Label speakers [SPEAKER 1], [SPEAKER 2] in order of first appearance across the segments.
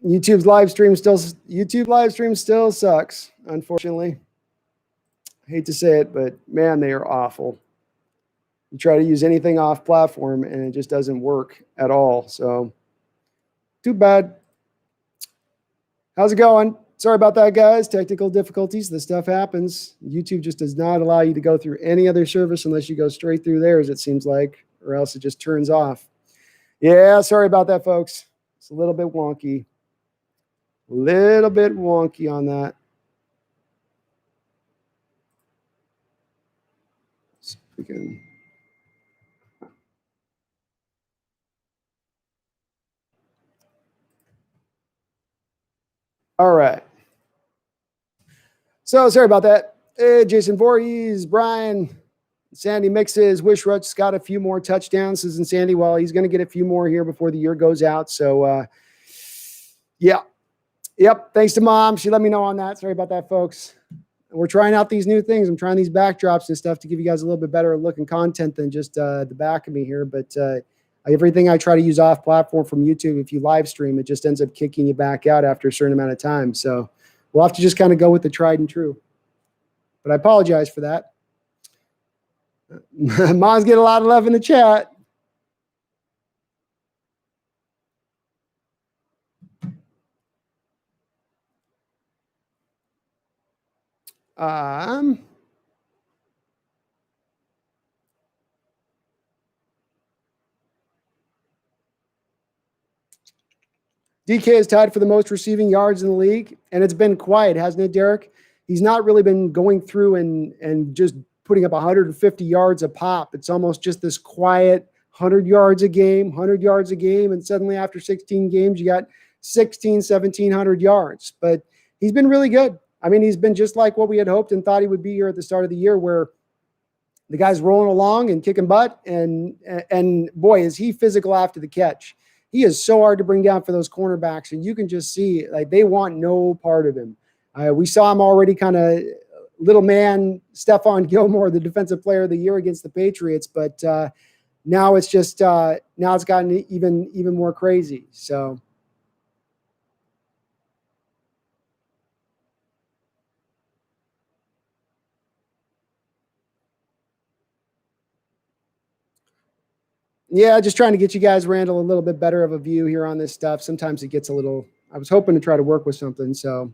[SPEAKER 1] YouTube live stream still sucks, unfortunately. I hate to say it, but man, they are awful. You try to use anything off platform and it just doesn't work at all. So too bad. How's it going? Sorry about that, guys. Technical difficulties. This stuff happens. YouTube just does not allow you to go through any other service unless you go straight through theirs, it seems like, or else it just turns off. Yeah, sorry about that, folks. It's a little bit wonky. Little bit wonky on that. So we can... All right. So sorry about that. Hey, Jason Voorhees, Brian, Sandy mixes. Wish Rut's got a few more touchdowns. Isn't Sandy? Well, he's going to get a few more here before the year goes out. So, yeah. Yep. Thanks to Mom. She let me know on that. Sorry about that, folks. We're trying out these new things. I'm trying these backdrops and stuff to give you guys a little bit better looking content than just the back of me here. But everything I try to use off platform from YouTube, if you live stream, it just ends up kicking you back out after a certain amount of time. So we'll have to just kind of go with the tried and true. But I apologize for that. Mom's getting a lot of love in the chat. DK is tied for the most receiving yards in the league, and it's been quiet, hasn't it, Derek? He's not really been going through and just putting up 150 yards a pop. It's almost just this quiet 100 yards a game, and suddenly after 16 games, you got 1,700 yards. But he's been really good. I mean, he's been just like what we had hoped and thought he would be here at the start of the year, where the guy's rolling along and kicking butt, and boy, is he physical after the catch. He is so hard to bring down for those cornerbacks, and you can just see like they want no part of him. We saw him already kind of little man Stephon Gilmore, the defensive player of the year against the Patriots, but now it's just now it's gotten even more crazy. So. Yeah, just trying to get you guys, Randall, a little bit better of a view here on this stuff. Sometimes it gets a little, I was hoping to try to work with something. So,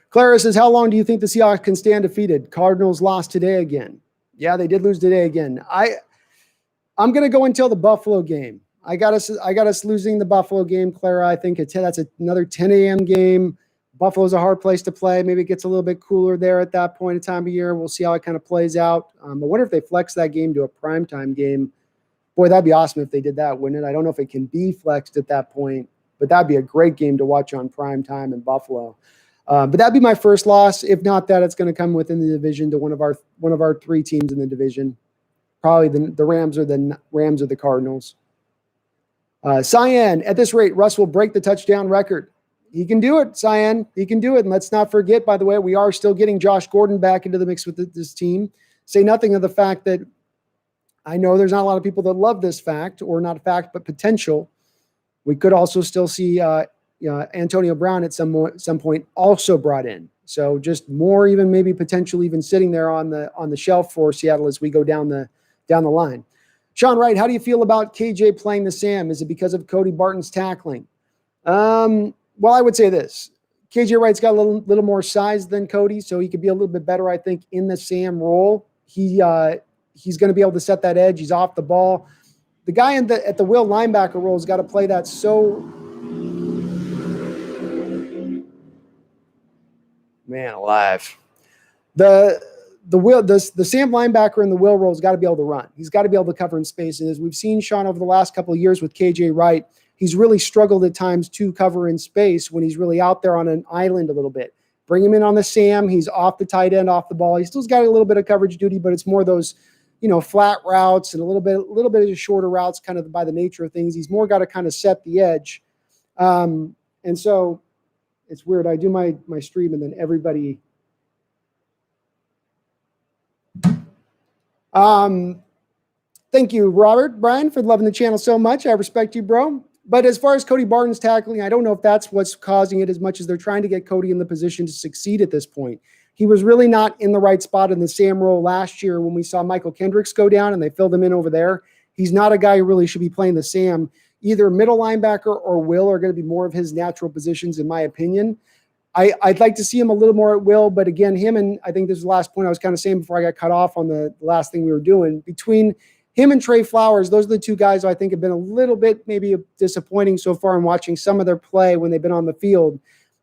[SPEAKER 1] Clara says, how long do you think the Seahawks can stand defeated? Cardinals lost today again. Yeah, they did lose today again. I'm going to go until the Buffalo game. I got us losing the Buffalo game, Clara. I think that's another 10 a.m. game. Buffalo's a hard place to play. Maybe it gets a little bit cooler there at that point in time of year. We'll see how it kind of plays out. I wonder if they flex that game to a primetime game. Boy, that'd be awesome if they did that, wouldn't it? I don't know if it can be flexed at that point, but that'd be a great game to watch on primetime in Buffalo. But that'd be my first loss. If not that, it's going to come within the division to one of our three teams in the division. Probably the Rams or the Cardinals. Cyan, at this rate, Russ will break the touchdown record. He can do it, Cyan. He can do it. And let's not forget, by the way, we are still getting Josh Gordon back into the mix with this team. Say nothing of the fact that I know there's not a lot of people that love this fact, or not a fact, but potential. We could also still see Antonio Brown at some point also brought in. So just more, even maybe potential, even sitting there on the shelf for Seattle as we go down the line. Sean Wright, how do you feel about KJ playing the Sam? Is it because of Cody Barton's tackling? Well, I would say this. KJ Wright's got a little more size than Cody, so he could be a little bit better, I think, in the Sam role. He's going to be able to set that edge. He's off the ball. The guy at the will linebacker role has got to play that so. Man alive. The Sam linebacker in the will role has got to be able to run. He's got to be able to cover in space. And as we've seen, Sean, over the last couple of years with KJ Wright, he's really struggled at times to cover in space when he's really out there on an island a little bit. Bring him in on the Sam. He's off the tight end, off the ball. He still's got a little bit of coverage duty, but it's more those, flat routes and a little bit of shorter routes, kind of by the nature of things. He's more got to kind of set the edge. And so it's weird. I do my stream and then everybody. Thank you, Robert, Brian, for loving the channel so much. I respect you, bro. But as far as Cody Barton's tackling, I don't know if that's what's causing it as much as they're trying to get Cody in the position to succeed at this point. He was really not in the right spot in the Sam role last year when we saw Michael Kendricks go down and they filled him in over there. He's not a guy who really should be playing the Sam. Either middle linebacker or Will are going to be more of his natural positions, in my opinion. I'd like to see him a little more at Will, but again, him and I think this is the last point I was kind of saying before I got cut off on the last thing we were doing. Between him and Trey Flowers, those are the two guys who I think have been a little bit maybe disappointing so far in watching some of their play when they've been on the field,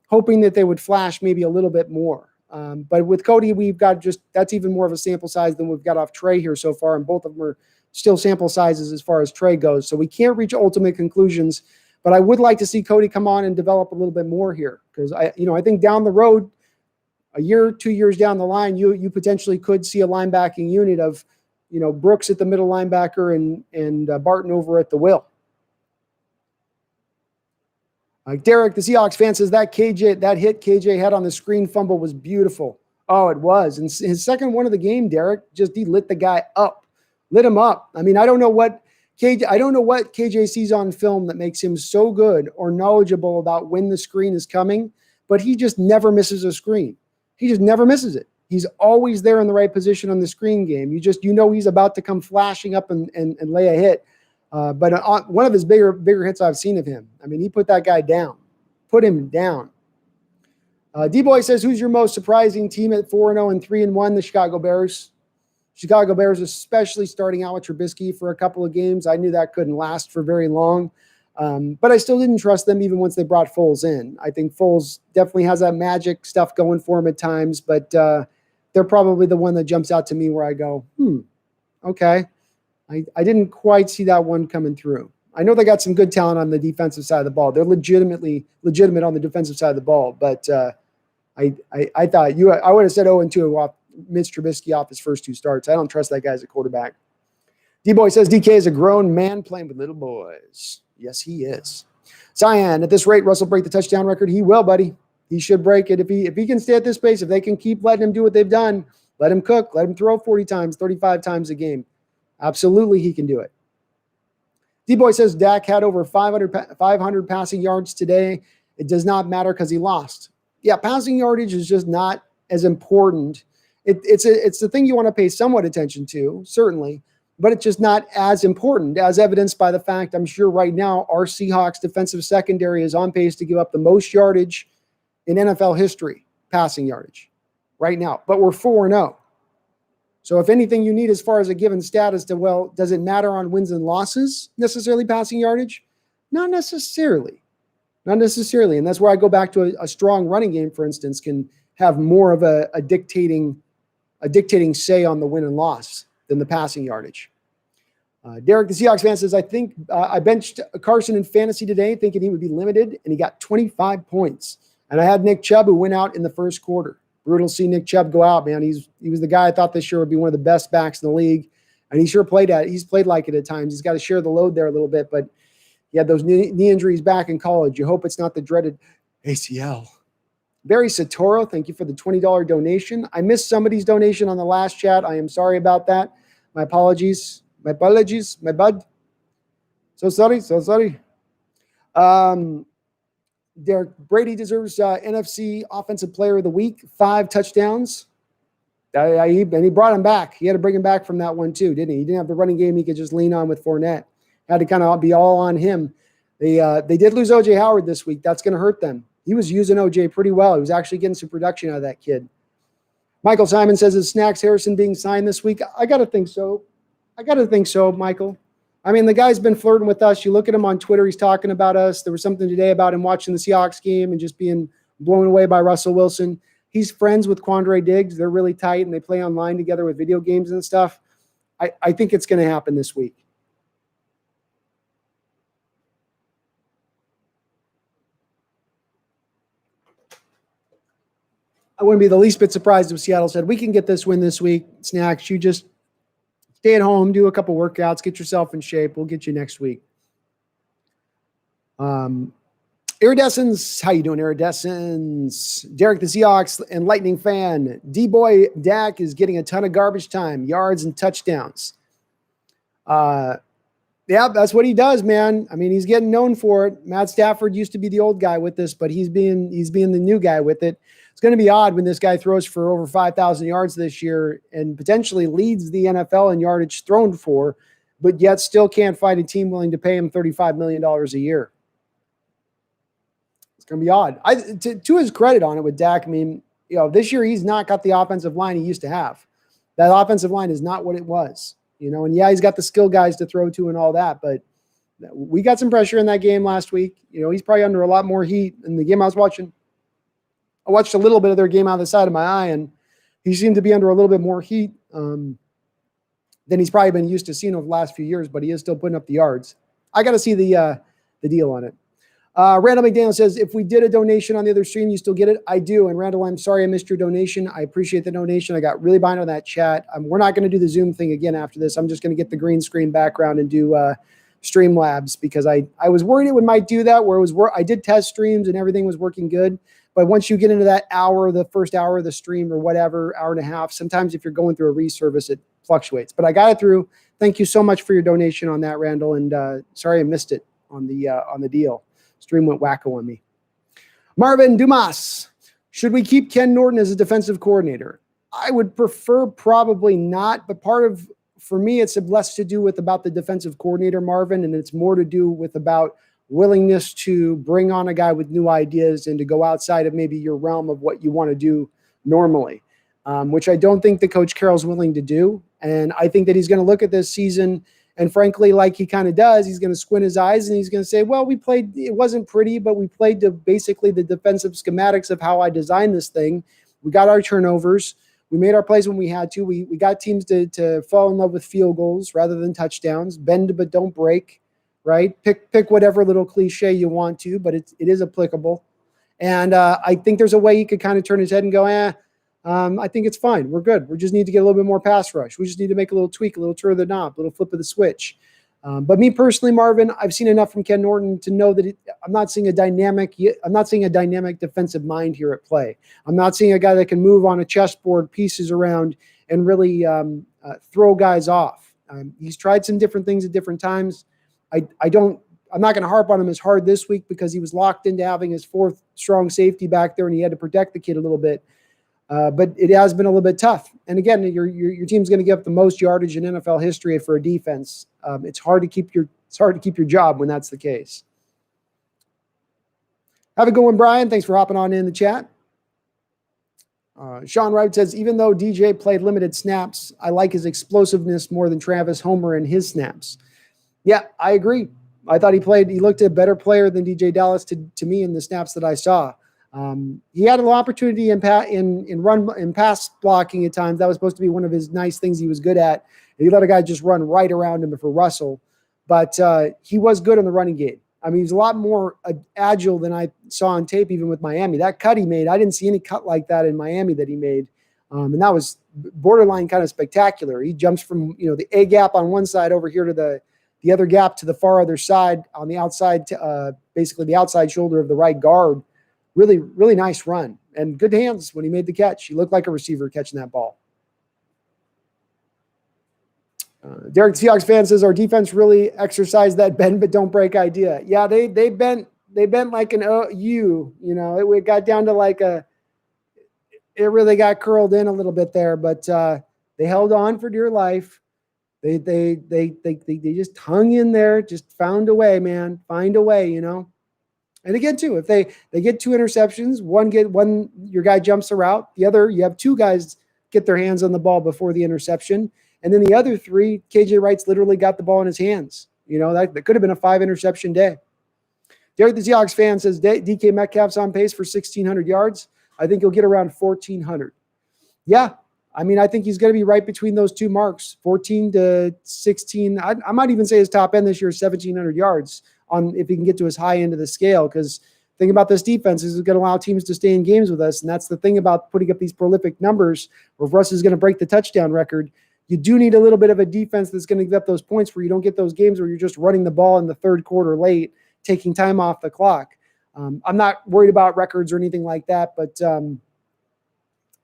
[SPEAKER 1] hoping that they would flash maybe a little bit more. But with Cody, we've got that's even more of a sample size than we've got off Trey here so far, and both of them are still sample sizes as far as Trey goes. So we can't reach ultimate conclusions, but I would like to see Cody come on and develop a little bit more here because I think down the road, a year, 2 years down the line, you potentially could see a linebacking unit of, Brooks at the middle linebacker and Barton over at the will. Derek, the Seahawks fan, says that hit KJ had on the screen fumble was beautiful. Oh, it was. And his second one of the game, Derek, he lit the guy up. Lit him up. I mean, I don't know what KJ sees on film that makes him so good or knowledgeable about when the screen is coming, but he just never misses a screen. He just never misses it. He's always there in the right position on the screen game. He's about to come flashing up and lay a hit. But one of his bigger hits I've seen of him. I mean, he put that guy down. Put him down. D-Boy says, who's your most surprising team at 4-0 and 3-1? The Chicago Bears. Chicago Bears, especially starting out with Trubisky for a couple of games. I knew that couldn't last for very long. But I still didn't trust them even once they brought Foles in. I think Foles definitely has that magic stuff going for him at times, but they're probably the one that jumps out to me where I go, okay. I didn't quite see that one coming through. I know they got some good talent on the defensive side of the ball. They're legitimate on the defensive side of the ball, but I thought I would have said 0-2 off Mitch Trubisky off his first two starts. I don't trust that guy as a quarterback. D-Boy says DK is a grown man playing with little boys. Yes, he is. Cyan, at this rate, Russell break the touchdown record. He will, buddy. He should break it. If he can stay at this pace, if they can keep letting him do what they've done, let him cook, let him throw 40 times, 35 times a game. Absolutely, he can do it. D-Boy says Dak had over 500 passing yards today. It does not matter because he lost. Yeah, passing yardage is just not as important. It's the thing you want to pay somewhat attention to, certainly, but it's just not as important, as evidenced by the fact I'm sure right now our Seahawks defensive secondary is on pace to give up the most yardage in NFL history, passing yardage, right now. But we're 4-0. So if anything you need as far as a given status to, does it matter on wins and losses, necessarily passing yardage? Not necessarily. Not necessarily. And that's where I go back to a strong running game, for instance, can have more of a dictating say on the win and loss than the passing yardage. Derek, the Seahawks fan, says, I think I benched Carson in fantasy today thinking he would be limited, and he got 25 points. And I had Nick Chubb, who went out in the first quarter. Brutal to see Nick Chubb go out, man. He was the guy I thought this year would be one of the best backs in the league, and he sure played at it. He's played like it at times. He's got to share the load there a little bit, but he had those knee injuries back in college. You hope it's not the dreaded ACL. Barry Satoro, thank you for the $20 donation. I missed somebody's donation on the last chat. I am sorry about that. My apologies. My bud. So sorry. Derek, Brady deserves NFC Offensive Player of the Week, 5 touchdowns. And he brought him back. He had to bring him back from that one too, didn't he? He didn't have the running game he could just lean on with Fournette. Had to kind of be all on him. They did lose O.J. Howard this week. That's going to hurt them. He was using O.J. pretty well. He was actually getting some production out of that kid. Michael Simon says, is Snacks Harrison being signed this week? I got to think so. Michael. I mean, the guy's been flirting with us. You look at him on Twitter, he's talking about us. There was something today about him watching the Seahawks game and just being blown away by Russell Wilson. He's friends with Quandre Diggs. They're really tight, and they play online together with video games and stuff. I think it's going to happen this week. I wouldn't be the least bit surprised if Seattle said, we can get this win this week. Snacks, you just stay at home, do a couple workouts, get yourself in shape. We'll get you next week. Iridescence, how you doing, Iridescence? Derek, the Seahawks and Lightning fan. D-Boy Dak is getting a ton of garbage time, yards and touchdowns. Yeah, that's what he does, man. I mean, he's getting known for it. Matt Stafford used to be the old guy with this, but he's being the new guy with it. It's going to be odd when this guy throws for over 5,000 yards this year and potentially leads the NFL in yardage thrown for, but yet still can't find a team willing to pay him $35 million a year. It's going to be odd. To his credit on it with Dak, I mean, this year he's not got the offensive line he used to have. That offensive line is not what it was. And yeah, he's got the skill guys to throw to and all that, but we got some pressure in that game last week. He's probably under a lot more heat in the game I was watching. I watched a little bit of their game out of the side of my eye, and he seemed to be under a little bit more heat than he's probably been used to seeing over the last few years, but he is still putting up the yards. I got to see the deal on it. Randall McDaniel says, if we did a donation on the other stream, you still get it? I do. And Randall, I'm sorry I missed your donation. I appreciate the donation. I got really behind on that chat. We're not going to do the Zoom thing again after this. I'm just going to get the green screen background and do Streamlabs because I was worried it might do that where I did test streams and everything was working good. But once you get into that hour, the first hour of the stream or whatever, hour and a half, sometimes if you're going through a reservice, it fluctuates. But I got it through. Thank you so much for your donation on that, Randall. And sorry I missed it on the deal. Stream went wacko on me. Marvin Dumas, should we keep Ken Norton as a defensive coordinator? I would prefer probably not, but for me, it's less to do with about the defensive coordinator, Marvin, and it's more to do with about willingness to bring on a guy with new ideas and to go outside of maybe your realm of what you want to do normally, which I don't think the Coach Carroll's willing to do. And I think that he's going to look at this season and frankly, like he kind of does, he's going to squint his eyes and he's going to say, well, we played, it wasn't pretty, but we played to basically the defensive schematics of how I designed this thing. We got our turnovers. We made our plays when we had to. We got teams to fall in love with field goals rather than touchdowns. Bend but don't break, right? Pick whatever little cliche you want to, but it is applicable. And I think there's a way he could kind of turn his head and go, I think it's fine. We're good. We just need to get a little bit more pass rush. We just need to make a little tweak, a little turn of the knob, a little flip of the switch. But me personally, Marvin, I've seen enough from Ken Norton to know that I'm not seeing a dynamic defensive mind here at play. I'm not seeing a guy that can move on a chessboard pieces around and really throw guys off. He's tried some different things at different times. I'm not going to harp on him as hard this week because he was locked into having his fourth strong safety back there and he had to protect the kid a little bit. But it has been a little bit tough. And again, your team's going to give up the most yardage in NFL history for a defense. It's hard to keep your job when that's the case. Have a good one, Brian. Thanks for hopping on in the chat. Sean Wright says, even though DJ played limited snaps, I like his explosiveness more than Travis Homer in his snaps. Yeah, I agree. I thought he looked a better player than DJ Dallas to me in the snaps that I saw. He had an opportunity in pass blocking at times. That was supposed to be one of his nice things he was good at. He let a guy just run right around him for Russell, but he was good on the running game. I mean, he's a lot more agile than I saw on tape, even with Miami. That cut he made, I didn't see any cut like that in Miami that he made, and that was borderline kind of spectacular. He jumps from the A gap on one side over here to the other gap to the far other side on the outside, basically the outside shoulder of the right guard. Really, really nice run and good hands when he made the catch. He looked like a receiver catching that ball. Derek, the Seahawks fan, says our defense really exercised that bend but don't break idea. Yeah, they bent like an U. It got down to it really got curled in a little bit there, but they held on for dear life. They just hung in there, just found a way, man. Find a way, And again, too, if they get two interceptions, one your guy jumps a route, the other you have two guys get their hands on the ball before the interception, and then the other three, KJ Wright's literally got the ball in his hands. That could have been a 5-interception day. Derek, the Seahawks fan, says DK Metcalf's on pace for 1,600 yards. I think he'll get around 1,400. Yeah, I mean, I think he's going to be right between those two marks, 14 to 16. I might even say his top end this year is 1,700 yards. If he can get to his high end of the scale, because think about this defense is going to allow teams to stay in games with us, and that's the thing about putting up these prolific numbers. Or if Russ is going to break the touchdown record, you do need a little bit of a defense that's going to give up those points where you don't get those games where you're just running the ball in the third quarter late, taking time off the clock. I'm not worried about records or anything like that, but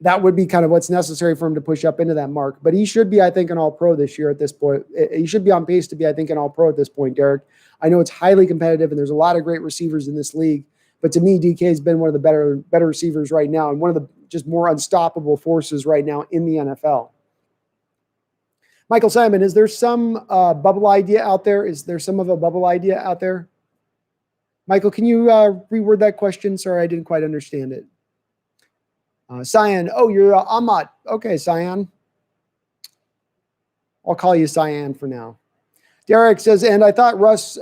[SPEAKER 1] that would be kind of what's necessary for him to push up into that mark. But he should be, I think, an all-pro this year at this point. He should be on pace to be, I think, an all-pro at this point, Derek. I know it's highly competitive, and there's a lot of great receivers in this league. But to me, DK has been one of the better receivers right now and one of the just more unstoppable forces right now in the NFL. Michael Simon, is there some bubble idea out there? Is there some of a bubble idea out there? Michael, can you reword that question? Sorry, I didn't quite understand it. Cyan, oh, you're Ahmad. Okay, Cyan. I'll call you Cyan for now. Derek says, and I thought Russ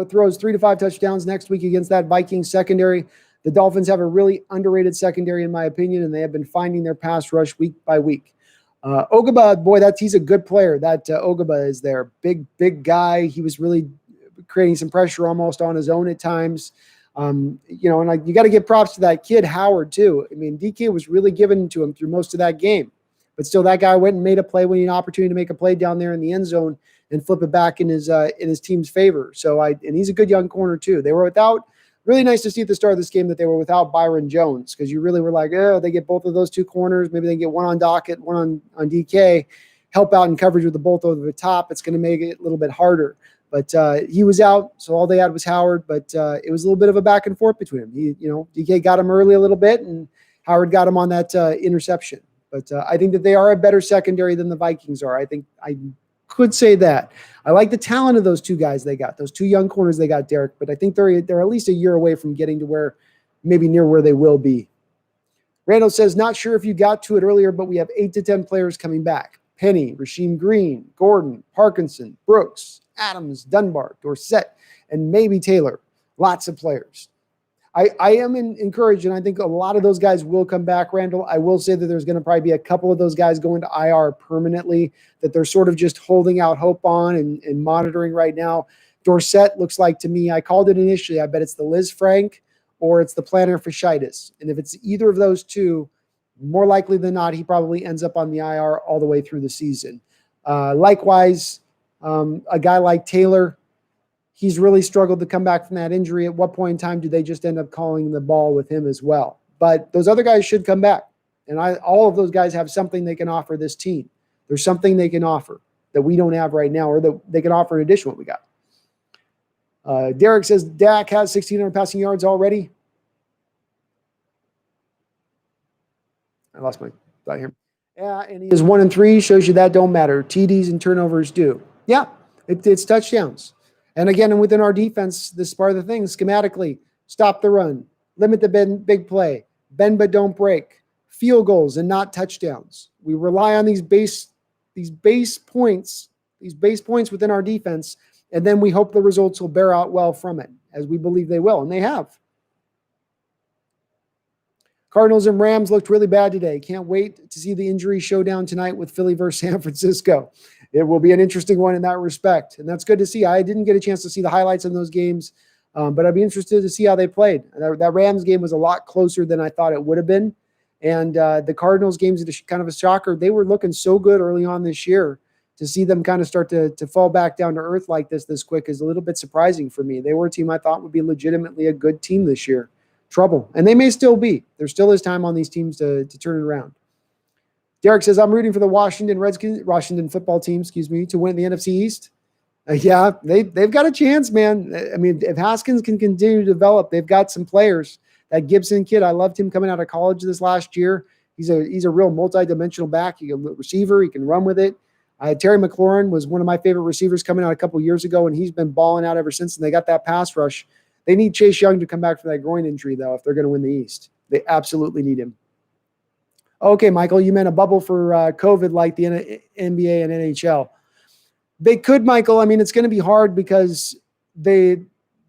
[SPEAKER 1] throws 3 to 5 touchdowns next week against that Vikings secondary. The Dolphins have a really underrated secondary, in my opinion, and they have been finding their pass rush week by week. Ogba, boy, he's a good player. That Ogba is there. Big guy. He was really creating some pressure almost on his own at times. And you got to give props to that kid, Howard, too. I mean, DK was really given to him through most of that game. But still, that guy went and made a play when he had an opportunity to make a play down there in the end zone and flip it back in his team's favor. And he's a good young corner, too. They were without – really nice to see at the start of this game that they were without Byron Jones, because you really were like, oh, they get both of those two corners. Maybe they get one on Dockett, one on DK, help out in coverage with the both over the top. It's going to make it a little bit harder. But he was out, so all they had was Howard. But it was a little bit of a back and forth between them. DK got him early a little bit, and Howard got him on that interception. But I think that they are a better secondary than the Vikings are. I think I could say that. I like the talent of those two guys they got, those two young corners they got, Derek. But I think they're at least a year away from getting to maybe near where they will be. Randall says, not sure if you got to it earlier, but we have 8 to 10 players coming back. Penny, Rasheem Green, Gordon, Parkinson, Brooks, Adams, Dunbar, Dorsett, and maybe Taylor. Lots of players. I am encouraged, and I think a lot of those guys will come back, Randall. I will say that there's going to probably be a couple of those guys going to IR permanently that they're sort of just holding out hope on and monitoring right now. Dorsett looks like, to me, I called it initially, I bet it's the Liz Frank or it's the plantar fasciitis. And if it's either of those two, more likely than not, he probably ends up on the IR all the way through the season. Likewise, a guy like Taylor, he's really struggled to come back from that injury. At what point in time do they just end up calling the ball with him as well? But those other guys should come back. And all of those guys have something they can offer this team. There's something they can offer that we don't have right now, or that they can offer in addition to what we got. Derek says Dak has 1,600 passing yards already. I lost my thought here. Yeah, and he is 1-3. Shows you that don't matter. TDs and turnovers do. Yeah, it's touchdowns. And again, within our defense, this is part of the thing, schematically, stop the run, limit the big play, bend but don't break, field goals and not touchdowns. We rely on these base points within our defense, and then we hope the results will bear out well from it, as we believe they will, and they have. Cardinals and Rams looked really bad today. Can't wait to see the injury showdown tonight with Philly versus San Francisco. It will be an interesting one in that respect, and that's good to see. I didn't get a chance to see the highlights in those games, but I'd be interested to see how they played. That Rams game was a lot closer than I thought it would have been, and the Cardinals games is kind of a shocker. They were looking so good early on this year. To see them kind of start to fall back down to earth like this quick is a little bit surprising for me. They were a team I thought would be legitimately a good team this year. Trouble, and they may still be. There still is time on these teams to turn it around. Derek says, I'm rooting for the Washington football team, to win the NFC East. Yeah, they've got a chance, man. I mean, if Haskins can continue to develop, they've got some players. That Gibson kid, I loved him coming out of college this last year. He's a real multi-dimensional back. He's a receiver. He can run with it. Terry McLaurin was one of my favorite receivers coming out a couple years ago, and he's been balling out ever since, and they got that pass rush. They need Chase Young to come back from that groin injury, though, if they're going to win the East. They absolutely need him. Okay, Michael, you meant a bubble for COVID like the NBA and NHL. They could, Michael. I mean, it's going to be hard because they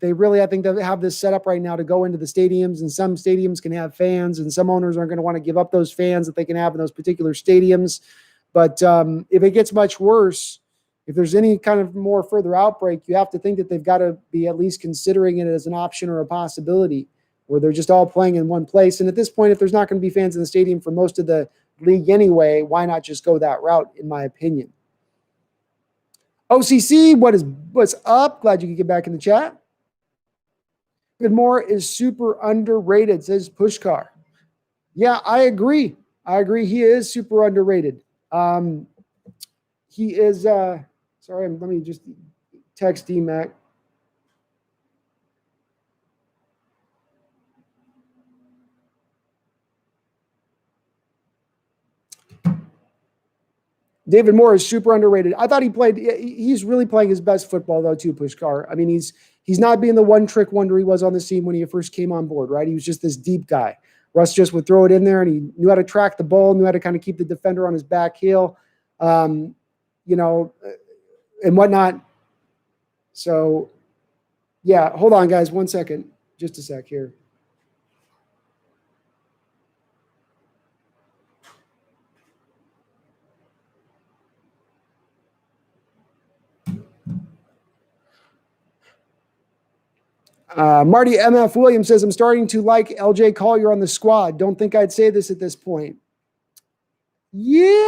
[SPEAKER 1] really, I think, they have this set up right now to go into the stadiums, and some stadiums can have fans, and some owners aren't going to want to give up those fans that they can have in those particular stadiums. But if it gets much worse, if there's any kind of more further outbreak, you have to think that they've got to be at least considering it as an option or a possibility, where they're just all playing in one place. And at this point, if there's not going to be fans in the stadium for most of the league anyway, why not just go that route, in my opinion? OCC, what's up? Glad you could get back in the chat. David Moore is super underrated, says Pushkar. Yeah, I agree. I agree. He is super underrated. He is, sorry, let me just text D-Mac. David Moore is super underrated. I thought he's really playing his best football though too, Pushkar. I mean, he's not being the one-trick wonder he was on the scene when he first came on board, right? He was just this deep guy. Russ just would throw it in there and he knew how to track the ball, knew how to kind of keep the defender on his back heel, and whatnot. So, yeah, hold on, guys. 1 second. Just a sec here. Marty MF Williams says, I'm starting to like LJ Collier on the squad. Don't think I'd say this at this point. Yeah.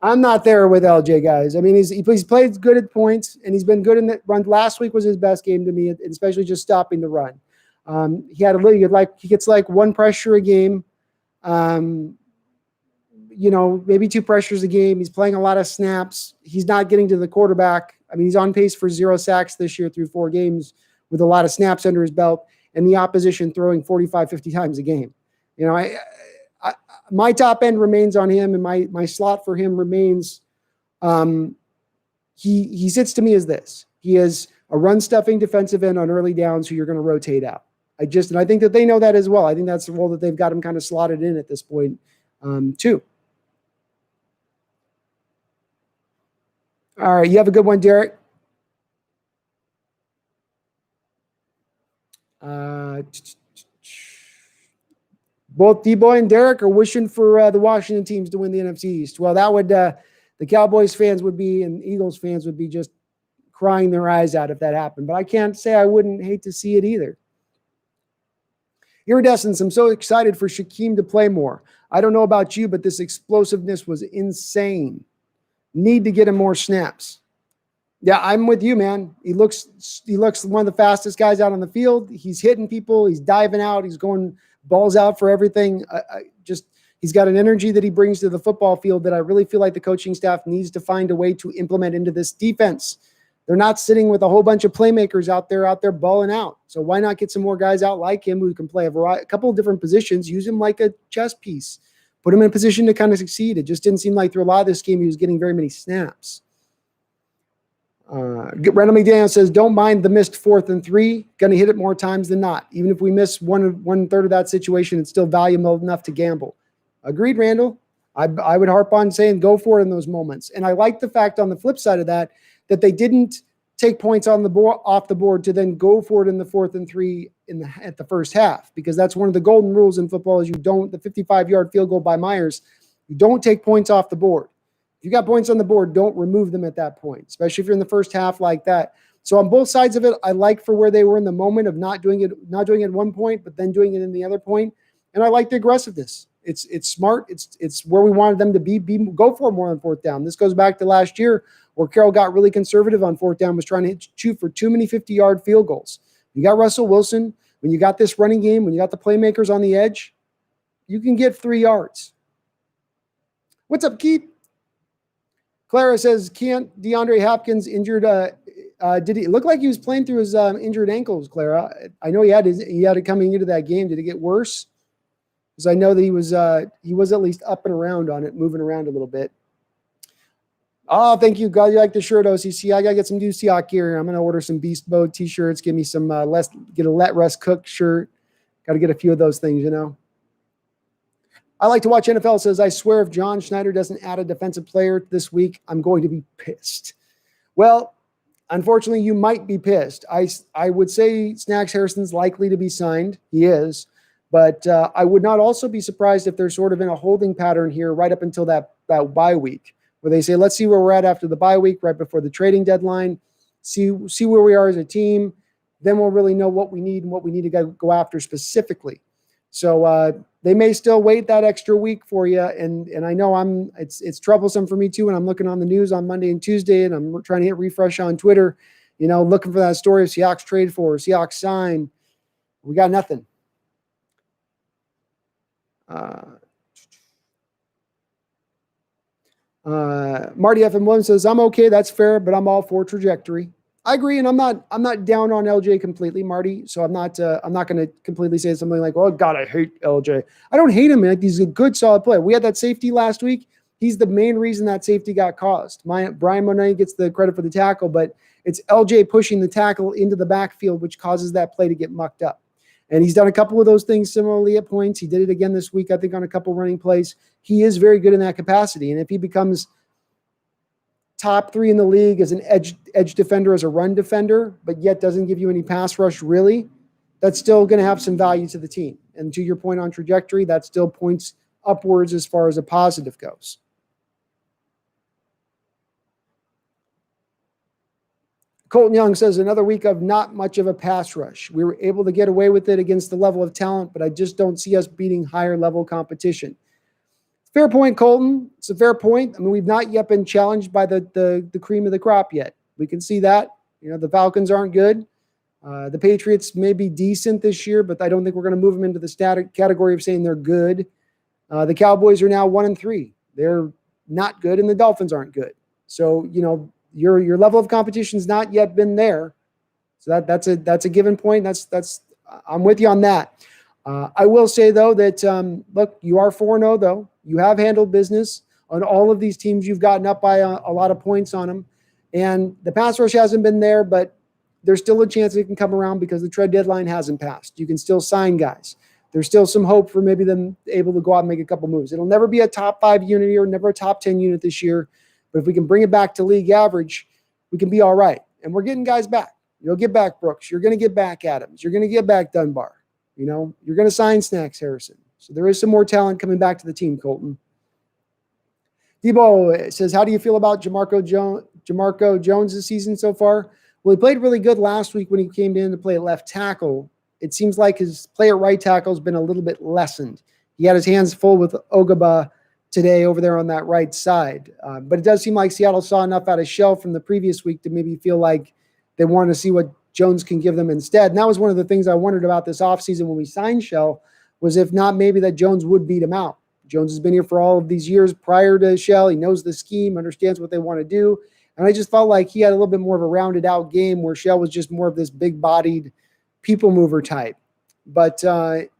[SPEAKER 1] I'm not there with LJ, guys. I mean, he's played good at points, and he's been good in the run. Last week was his best game to me, especially just stopping the run. He gets like one pressure a game. Maybe two pressures a game. He's playing a lot of snaps. He's not getting to the quarterback. I mean, he's on pace for 0 sacks this year through 4 games with a lot of snaps under his belt and the opposition throwing 45, 50 times a game. My top end remains on him, and my slot for him remains. He sits to me as this. He is a run-stuffing defensive end on early downs who you're going to rotate out. I think that they know that as well. I think that's the role that they've got him kind of slotted in at this point, too. All right, you have a good one, Derek. Both D-Boy and Derek are wishing for the Washington teams to win the NFC East. Well, that would the Cowboys fans would be and Eagles fans would be just crying their eyes out if that happened. But I can't say I wouldn't hate to see it either. Iridescence, I'm so excited for Shaquem to play more. I don't know about you, but this explosiveness was insane. Need to get him more snaps. Yeah, I'm with you, man. He looks one of the fastest guys out on the field. He's hitting people. He's diving out. He's going balls out for everything. He's got an energy that he brings to the football field that I really feel like the coaching staff needs to find a way to implement into this defense. They're not sitting with a whole bunch of playmakers out there balling out. So why not get some more guys out like him who can play a couple of different positions, use him like a chess piece. Put him in a position to kind of succeed. It just didn't seem like through a lot of this game he was getting very many snaps. Randall McDaniel says, don't mind the missed 4th and 3. Going to hit it more times than not. Even if we miss one third of that situation, it's still valuable enough to gamble. Agreed, Randall. I would harp on saying go for it in those moments. And I like the fact on the flip side of that they didn't take points on the board off the board to then go for it in the 4th and 3 at the first half, because that's one of the golden rules in football is the 55-yard field goal by Myers, you don't take points off the board. If you got points on the board, don't remove them at that point, especially if you're in the first half like that. So on both sides of it, I like for where they were in the moment of not doing it at one point, but then doing it in the other point. And I like the aggressiveness. It's smart. It's where we wanted them to be go for more on 4th down. This goes back to last year where Carroll got really conservative on 4th down, was trying to shoot for too many 50-yard field goals. You got Russell Wilson. When you got this running game, when you got the playmakers on the edge, you can get 3 yards. What's up, Keith? Clara says, can't DeAndre Hopkins injured? Did he look like he was playing through his injured ankles, Clara? I know he had it coming into that game. Did it get worse? Because I know that he was at least up and around on it, moving around a little bit. Oh, thank you. God, you like the shirt, OCC. I got to get some new Seahawks gear. I'm going to order some Beast Mode t-shirts. Give me some get a Let Russ Cook shirt. Got to get a few of those things, I like to watch NFL. Says, I swear if John Schneider doesn't add a defensive player this week, I'm going to be pissed. Well, unfortunately, you might be pissed. I would say Snacks Harrison's likely to be signed. He is. But I would not also be surprised if they're sort of in a holding pattern here right up until that bye week, where they say, let's see where we're at after the bye week, right before the trading deadline, see where we are as a team. Then we'll really know what we need and what we need to go after specifically. So they may still wait that extra week for you. And I know it's troublesome for me too when I'm looking on the news on Monday and Tuesday and I'm trying to hit refresh on Twitter, looking for that story of Seahawks trade for, Seahawks sign. We got nothing. Marty FM1 says, I'm okay. That's fair, but I'm all for trajectory. I agree, and I'm not down on LJ completely, Marty. So I'm not going to completely say something like, "Oh God, I hate LJ." I don't hate him, man. He's a good, solid player. We had that safety last week. He's the main reason that safety got caused. Brian Monet gets the credit for the tackle, but it's LJ pushing the tackle into the backfield, which causes that play to get mucked up. And he's done a couple of those things similarly at points. He did it again this week, I think, on a couple running plays. He is very good in that capacity, and if he becomes top 3 in the league as an edge defender, as a run defender, but yet doesn't give you any pass rush really, that's still going to have some value to the team. And to your point on trajectory, that still points upwards as far as a positive goes. Colton Young says, another week of not much of a pass rush. We were able to get away with it against the level of talent, but I just don't see us beating higher level competition. Fair point, Colton. It's a fair point. I mean, we've not yet been challenged by the cream of the crop yet. We can see that. You know, the Falcons aren't good. The Patriots may be decent this year, but I don't think we're going to move them into the static category of saying they're good. The Cowboys are now 1-3. They're not good, and the Dolphins aren't good. So, you know, your level of competition's not yet been there. So that's a given point. I'm with you on that. I will say, though, that, look, you are 4-0, though. You have handled business on all of these teams. You've gotten up by a lot of points on them. And the pass rush hasn't been there, but there's still a chance it can come around because the trade deadline hasn't passed. You can still sign guys. There's still some hope for maybe them able to go out and make a couple moves. It'll never be a top 5 unit or never a top 10 unit this year. But if we can bring it back to league average, we can be all right. And we're getting guys back. You'll get back Brooks. You're going to get back Adams. You're going to get back Dunbar. You know, you're going to sign Snacks Harrison. So there is some more talent coming back to the team, Colton. Debo says, how do you feel about Jamarco Jones this season so far? Well, he played really good last week when he came in to play at left tackle. It seems like his play at right tackle has been a little bit lessened. He had his hands full with Ogba today over there on that right side. But it does seem like Seattle saw enough out of Shell from the previous week to maybe feel like they want to see what Jones can give them instead. And that was one of the things I wondered about this offseason when we signed Shell, was if not maybe that Jones would beat him out. Jones has been here for all of these years prior to Shell. He knows the scheme, understands what they want to do. And I just felt like he had a little bit more of a rounded out game where Shell was just more of this big-bodied people mover type. But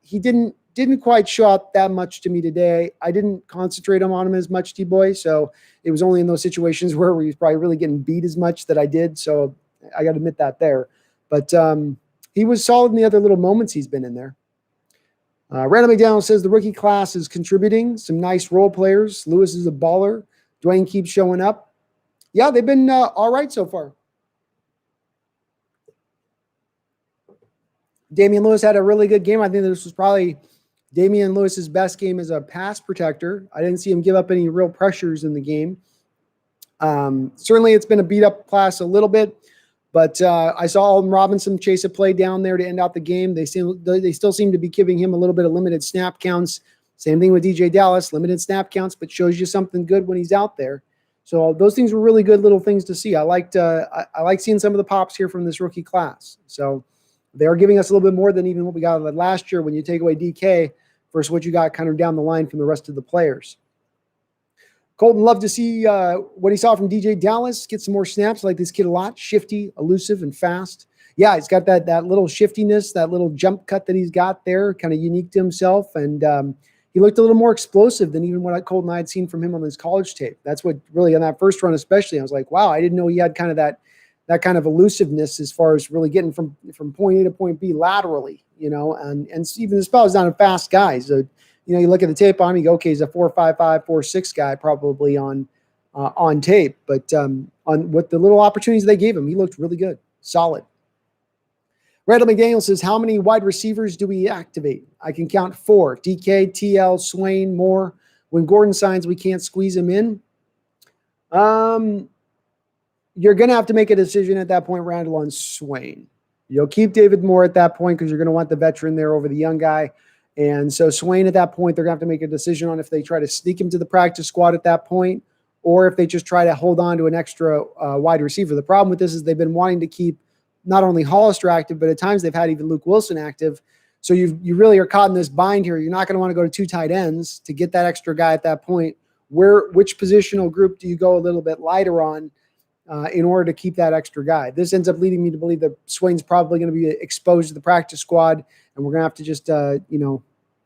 [SPEAKER 1] he didn't quite show up that much to me today. I didn't concentrate on him as much, T-Boy. So it was only in those situations where he was probably really getting beat as much that I did. So I got to admit that there. But he was solid in the other little moments he's been in there. Randall McDonald says the rookie class is contributing. Some nice role players. Lewis is a baller. Dwayne keeps showing up. Yeah, they've been all right so far. Damian Lewis had a really good game. I think this was probably Damian Lewis's best game as a pass protector. I didn't see him give up any real pressures in the game. Certainly it's been a beat-up class a little bit. But I saw Alden Robinson chase a play down there to end out the game. They still seem to be giving him a little bit of limited snap counts. Same thing with DJ Dallas, limited snap counts, but shows you something good when he's out there. So those things were really good little things to see. I like seeing some of the pops here from this rookie class. So they're giving us a little bit more than even what we got last year when you take away DK versus what you got kind of down the line from the rest of the players. Colton loved to see what he saw from DJ Dallas, get some more snaps. I like this kid a lot, shifty, elusive, and fast. Yeah, he's got that little shiftiness, that little jump cut that he's got there, kind of unique to himself. And he looked a little more explosive than even what Colton and I had seen from him on his college tape. That's what really, on that first run especially, I was like, wow, I didn't know he had kind of that kind of elusiveness as far as really getting from point A to point B laterally, you know. And even this fellow's not a fast guy. So, you know, you look at the tape on him, you go, okay, he's a 4.55, 4.6 guy probably on tape. But on with the little opportunities they gave him, he looked really good, solid. Randall McDaniel says, how many wide receivers do we activate? I can count 4. DK, TL, Swain, Moore. When Gordon signs, we can't squeeze him in. You're going to have to make a decision at that point, Randall, on Swain. You'll keep David Moore at that point because you're going to want the veteran there over the young guy. And so Swain at that point, they're going to have to make a decision on if they try to sneak him to the practice squad at that point or if they just try to hold on to an extra wide receiver. The problem with this is they've been wanting to keep not only Hollister active, but at times they've had even Luke Wilson active. So you really are caught in this bind here. You're not going to want to go to 2 tight ends to get that extra guy at that point. Which positional group do you go a little bit lighter on in order to keep that extra guy? This ends up leading me to believe that Swain's probably going to be exposed to the practice squad, and we're going to have to just,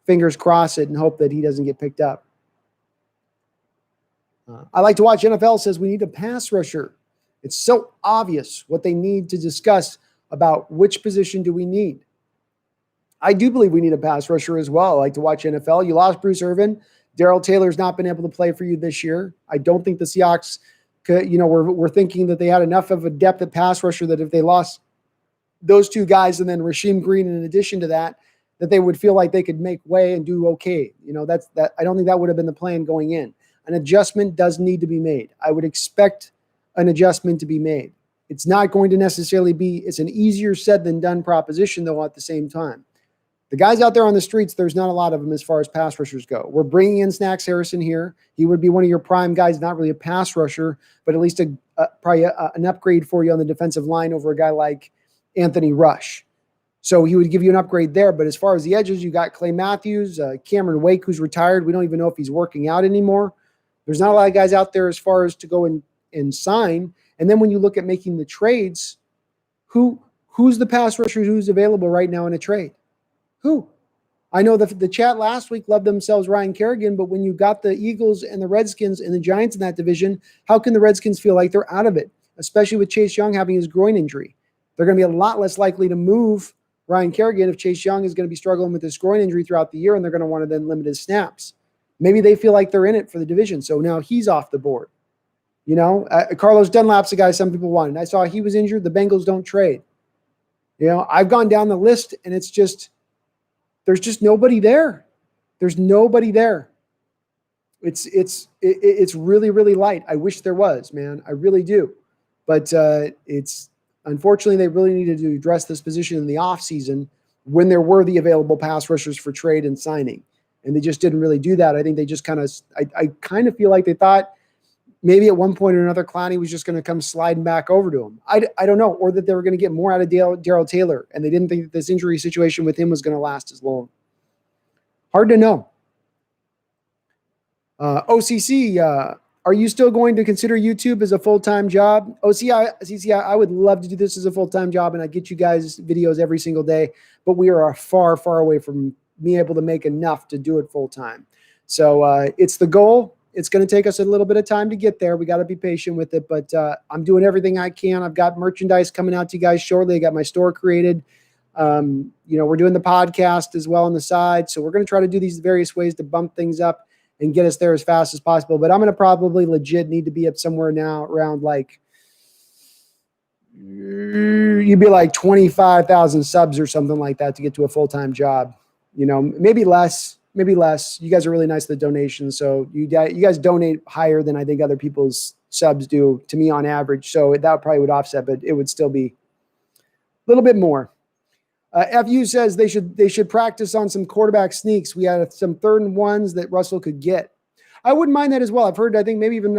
[SPEAKER 1] fingers cross it and hope that he doesn't get picked up. I like to watch. NFL says we need a pass rusher. It's so obvious what they need to discuss about which position do we need. I do believe we need a pass rusher as well. I like to watch NFL. You lost Bruce Irvin. Darrell Taylor's not been able to play for you this year. I don't think the Seahawks could, we're thinking that they had enough of a depth at pass rusher that if they lost those 2 guys and then Rasheem Green in addition to that they would feel like they could make way and do okay. I don't think that would have been the plan going in. An adjustment does need to be made. I would expect an adjustment to be made. It's not going to necessarily be, it's an easier said than done proposition though at the same time. The guys out there on the streets, there's not a lot of them as far as pass rushers go. We're bringing in Snacks Harrison here. He would be one of your prime guys, not really a pass rusher, but at least probably an upgrade for you on the defensive line over a guy like Anthony Rush. So he would give you an upgrade there. But as far as the edges, you got Clay Matthews, Cameron Wake, who's retired. We don't even know if he's working out anymore. There's not a lot of guys out there as far as to go and sign. And then when you look at making the trades, who's the pass rusher who's available right now in a trade? Who? I know the chat last week loved themselves Ryan Kerrigan, but when you got the Eagles and the Redskins and the Giants in that division, how can the Redskins feel like they're out of it, especially with Chase Young having his groin injury? They're going to be a lot less likely to move Ryan Kerrigan if Chase Young is going to be struggling with this groin injury throughout the year, and they're going to want to then limit his snaps. Maybe they feel like they're in it for the division, so now he's off the board. Carlos Dunlap's a guy some people wanted. I saw he was injured. The Bengals don't trade. I've gone down the list, and it's just – there's just nobody there. There's nobody there. It's really, really light. I wish there was, man. I really do. But it's unfortunately they really needed to address this position in the offseason when there were the available pass rushers for trade and signing. And they just didn't really do that. I think they just I kind of feel like they thought maybe at one point or another Clowney was just going to come sliding back over to him. I don't know. Or that they were going to get more out of Darrell Taylor, and they didn't think that this injury situation with him was going to last as long. Hard to know. OCC, are you still going to consider YouTube as a full-time job? OCC, I would love to do this as a full-time job, and I get you guys videos every single day, but we are far, far away from being able to make enough to do it full-time. So it's the goal. It's going to take us a little bit of time to get there. We got to be patient with it, but I'm doing everything I can. I've got merchandise coming out to you guys shortly. I got my store created. We're doing the podcast as well on the side. So we're going to try to do these various ways to bump things up and get us there as fast as possible. But I'm going to probably legit need to be up somewhere now around you'd be like 25,000 subs or something like that to get to a full-time job. Maybe less. You guys are really nice with the donations. So you guys donate higher than I think other people's subs do to me on average. So that probably would offset, but it would still be a little bit more. FU says they should practice on some quarterback sneaks. We had some 3rd and 1s that Russell could get. I wouldn't mind that as well. I've heard, I think maybe even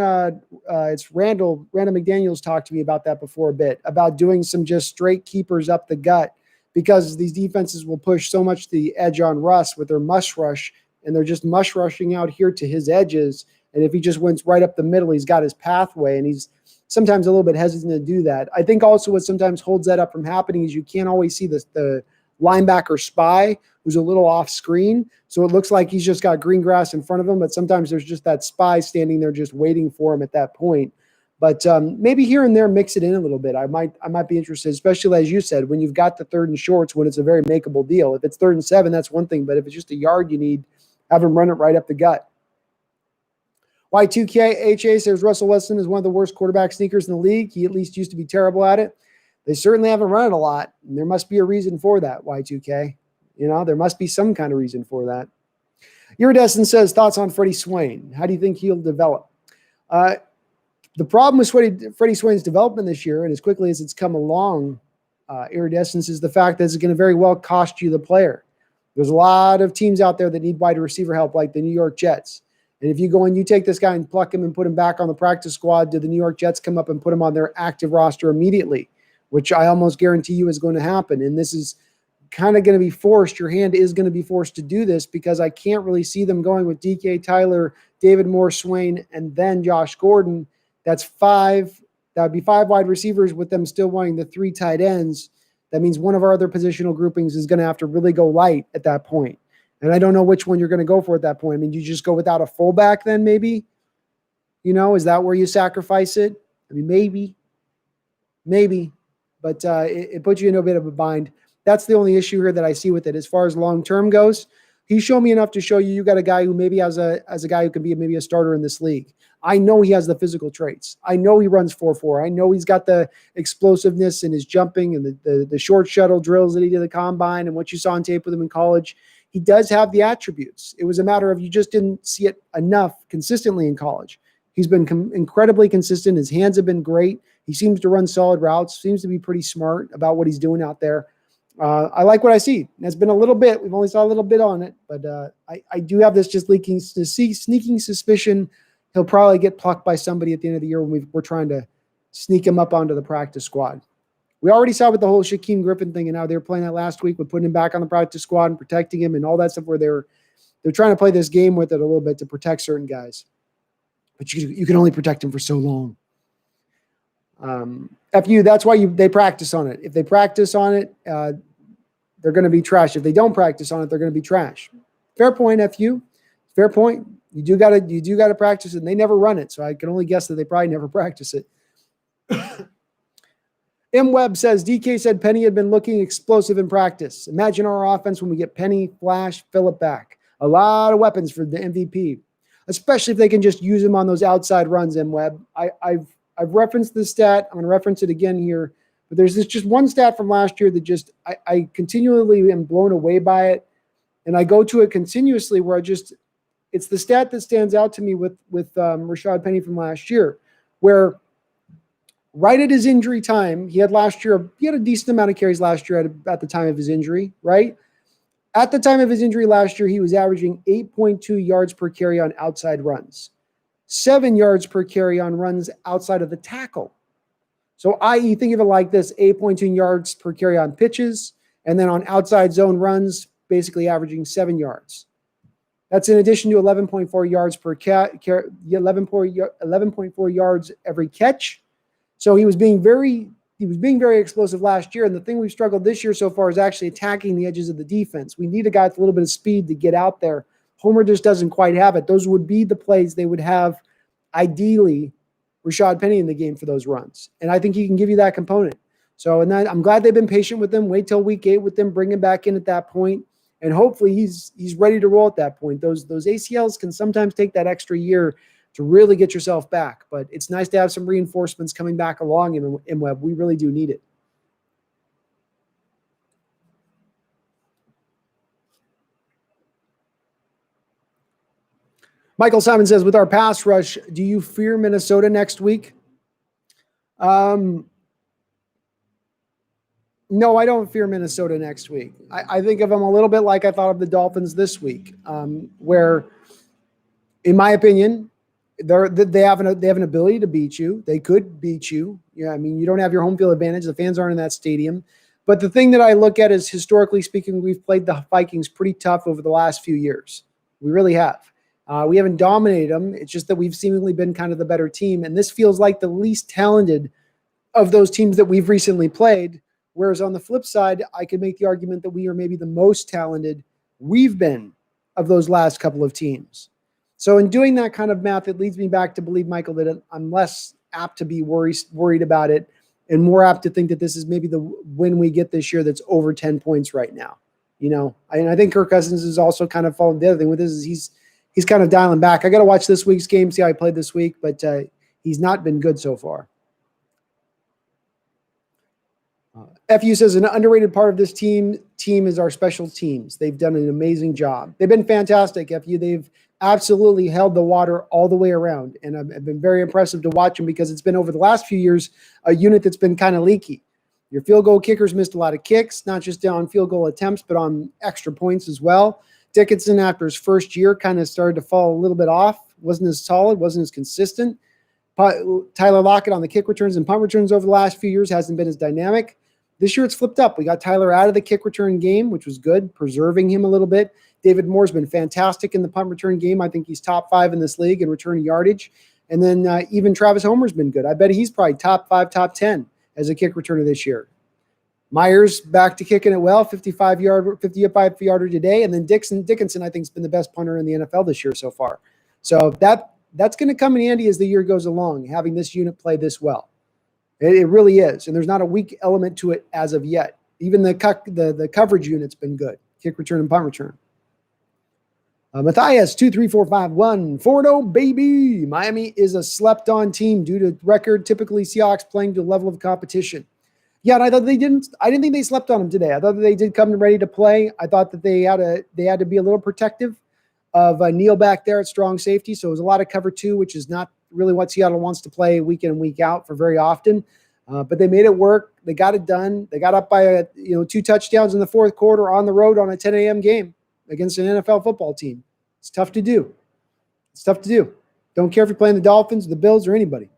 [SPEAKER 1] it's Randall McDaniels talked to me about that before a bit, about doing some just straight keepers up the gut, because these defenses will push so much the edge on Russ with their mush rush, and they're just mush rushing out here to his edges. And if he just went right up the middle, he's got his pathway, and he's sometimes a little bit hesitant to do that. I think also what sometimes holds that up from happening is you can't always see the linebacker spy who's a little off screen. So it looks like he's just got green grass in front of him, but sometimes there's just that spy standing there just waiting for him at that point. But maybe here and there, mix it in a little bit. I might be interested, especially as you said, when you've got the 3rd and shorts, when it's a very makeable deal. If it's 3rd and 7, that's one thing. But if it's just a yard you need, have him run it right up the gut. Y2KHA says Russell Wilson is one of the worst quarterback sneakers in the league. He at least used to be terrible at it. They certainly haven't run it a lot. And there must be a reason for that, Y2K. There must be some kind of reason for that. Iridescent says, thoughts on Freddie Swain. How do you think he'll develop? The problem with Freddie Swain's development this year, and as quickly as it's come along, Iridescence, is the fact that it's going to very well cost you the player. There's a lot of teams out there that need wide receiver help, like the New York Jets. And if you go and you take this guy and pluck him and put him back on the practice squad, do the New York Jets come up and put him on their active roster immediately, which I almost guarantee you is going to happen. And this is kind of going to be forced. Your hand is going to be forced to do this because I can't really see them going with DK, Tyler, David Moore, Swain, and then Josh Gordon. That's 5. That would be 5 wide receivers with them still wanting the 3 tight ends. That means one of our other positional groupings is going to have to really go light at that point. And I don't know which one you're going to go for at that point. I mean, do you just go without a fullback then maybe? Is that where you sacrifice it? I mean, maybe. But it puts you in a bit of a bind. That's the only issue here that I see with it. As far as long-term goes, he's shown me enough to show you got a guy who maybe as a guy who can be maybe a starter in this league. I know he has the physical traits. I know he runs 4.4. I know he's got the explosiveness in his jumping and the short shuttle drills that he did at the combine and what you saw on tape with him in college. He does have the attributes. It was a matter of you just didn't see it enough consistently in college. He's been incredibly consistent. His hands have been great. He seems to run solid routes, seems to be pretty smart about what he's doing out there. I like what I see. And it's been a little bit. We've only saw a little bit on it, but I do have this just sneaking suspicion he'll probably get plucked by somebody at the end of the year when we're trying to sneak him up onto the practice squad. We already saw with the whole Shaquem Griffin thing and how they were playing that last week with putting him back on the practice squad and protecting him and all that stuff where they're trying to play this game with it a little bit to protect certain guys. But you can only protect him for so long. That's why they practice on it. If they practice on it, they're going to be trash. If they don't practice on it, they're going to be trash. Fair point, FU. Fair point. You do gotta practice it, and they never run it, so I can only guess that they probably never practice it. M. Webb says, DK said Penny had been looking explosive in practice. Imagine our offense when we get Penny, Flash, Phillip back. A lot of weapons for the MVP, especially if they can just use him on those outside runs, M. Webb. I've referenced this stat. I'm going to reference it again here. But there's just one stat from last year that I continually am blown away by it, and I go to it continuously where it's the stat that stands out to me with Rashad Penny from last year, where right at his injury time, he had a decent amount of carries last year at the time of his injury, right? At the time of his injury last year, he was averaging 8.2 yards per carry on outside runs, 7 yards per carry on runs outside of the tackle. So i.e., think of it like this, 8.2 yards per carry on pitches, and then on outside zone runs, basically averaging 7 yards. That's in addition to 11.4 yards per 11.4 yards every catch. So he was being very explosive last year. And the thing we've struggled this year so far is actually attacking the edges of the defense. We need a guy with a little bit of speed to get out there. Homer just doesn't quite have it. Those would be the plays they would have, ideally, Rashad Penny in the game for those runs. And I think he can give you that component. So, I'm glad they've been patient with him. Wait till week 8 with them, bring him back in at that point. And hopefully he's ready to roll at that point. Those ACLs can sometimes take that extra year to really get yourself back. But it's nice to have some reinforcements coming back along in Webb. We really do need it. Michael Simon says, with our pass rush, do you fear Minnesota next week? No, I don't fear Minnesota next week. I think of them a little bit like I thought of the Dolphins this week, where, in my opinion, they have an ability to beat you. They could beat you. Yeah, I mean, you don't have your home field advantage. The fans aren't in that stadium. But the thing that I look at is, historically speaking, we've played the Vikings pretty tough over the last few years. We really have. We haven't dominated them. It's just that we've seemingly been kind of the better team. And this feels like the least talented of those teams that we've recently played. Whereas on the flip side, I could make the argument that we are maybe the most talented we've been of those last couple of teams. So in doing that kind of math, it leads me back to believe, Michael, that I'm less apt to be worried about it and more apt to think that this is maybe the win we get this year that's over 10 points right now. And I think Kirk Cousins is also kind of following. The other thing with this is he's kind of dialing back. I got to watch this week's game, see how he played this week, but he's not been good so far. FU says an underrated part of this team is our special teams. They've done an amazing job. They've been fantastic, FU. They've absolutely held the water all the way around, and I've been very impressive to watch them because it's been over the last few years a unit that's been kind of leaky. Your field goal kickers missed a lot of kicks, not just on field goal attempts, but on extra points as well. Dickinson, after his first year, kind of started to fall a little bit off. Wasn't as solid, wasn't as consistent. Tyler Lockett on the kick returns and punt returns over the last few years hasn't been as dynamic. This year it's flipped up. We got Tyler out of the kick return game, which was good, preserving him a little bit. David Moore's been fantastic in the punt return game. I think he's top 5 in this league in return yardage. And then even Travis Homer's been good. I bet he's probably top 5, top 10 as a kick returner this year. Myers back to kicking it well, 55-yarder today. And then Dickinson, I think, has been the best punter in the NFL this year so far. So that's going to come in handy as the year goes along, having this unit play this well. It really is. And there's not a weak element to it as of yet. Even the coverage unit's been good, kick return and punt return. Matthias, 23451, 4-0, baby. Miami is a slept-on team due to record. Typically, Seahawks playing to a level of competition. Yeah, and I didn't think they slept on them today. I thought that they did come ready to play. I thought that they had to be a little protective of Neal back there at strong safety. So it was a lot of cover 2, which is not really what Seattle wants to play week in and week out for very often. But they made it work. They got it done. They got up by 2 touchdowns in the fourth quarter on the road on a 10 a.m. game against an NFL football team. It's tough to do. Don't care if you're playing the Dolphins, the Bills, or anybody.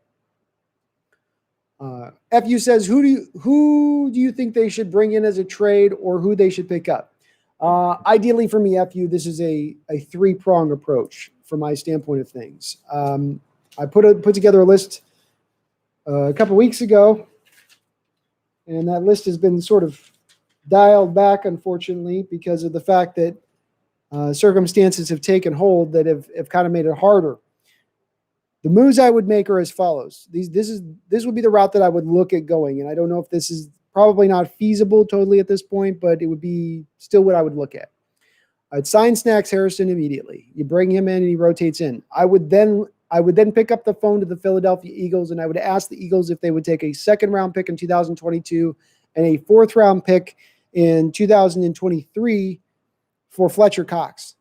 [SPEAKER 1] FU says, who do you think they should bring in as a trade or who they should pick up? Ideally for me, FU, this is a 3-prong approach from my standpoint of things. I put together a list a couple weeks ago, and that list has been sort of dialed back, unfortunately, because of the fact that circumstances have taken hold that have kind of made it harder. The moves I would make are as follows. This would be the route that I would look at going, and I don't know if this is probably not feasible totally at this point, but it would be still what I would look at. I'd sign Snacks Harrison immediately. You bring him in and he rotates in. I would then pick up the phone to the Philadelphia Eagles and I would ask the Eagles if they would take a 2nd-round pick in 2022 and a 4th-round pick in 2023 for Fletcher Cox.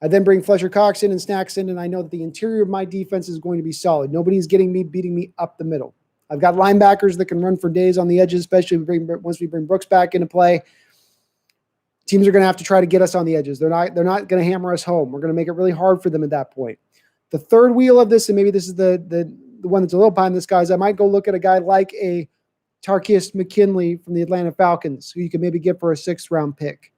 [SPEAKER 1] I then bring Fletcher Cox in and Snacks in, and I know that the interior of my defense is going to be solid. Nobody's beating me up the middle. I've got linebackers that can run for days on the edges, especially once we bring Brooks back into play. Teams are going to have to try to get us on the edges. They're not going to hammer us home. We're going to make it really hard for them at that point. The third wheel of this, and maybe this is the one that's a little behind this, guys, I might go look at a guy like a Tarkius McKinley from the Atlanta Falcons, who you can maybe get for a 6th-round pick.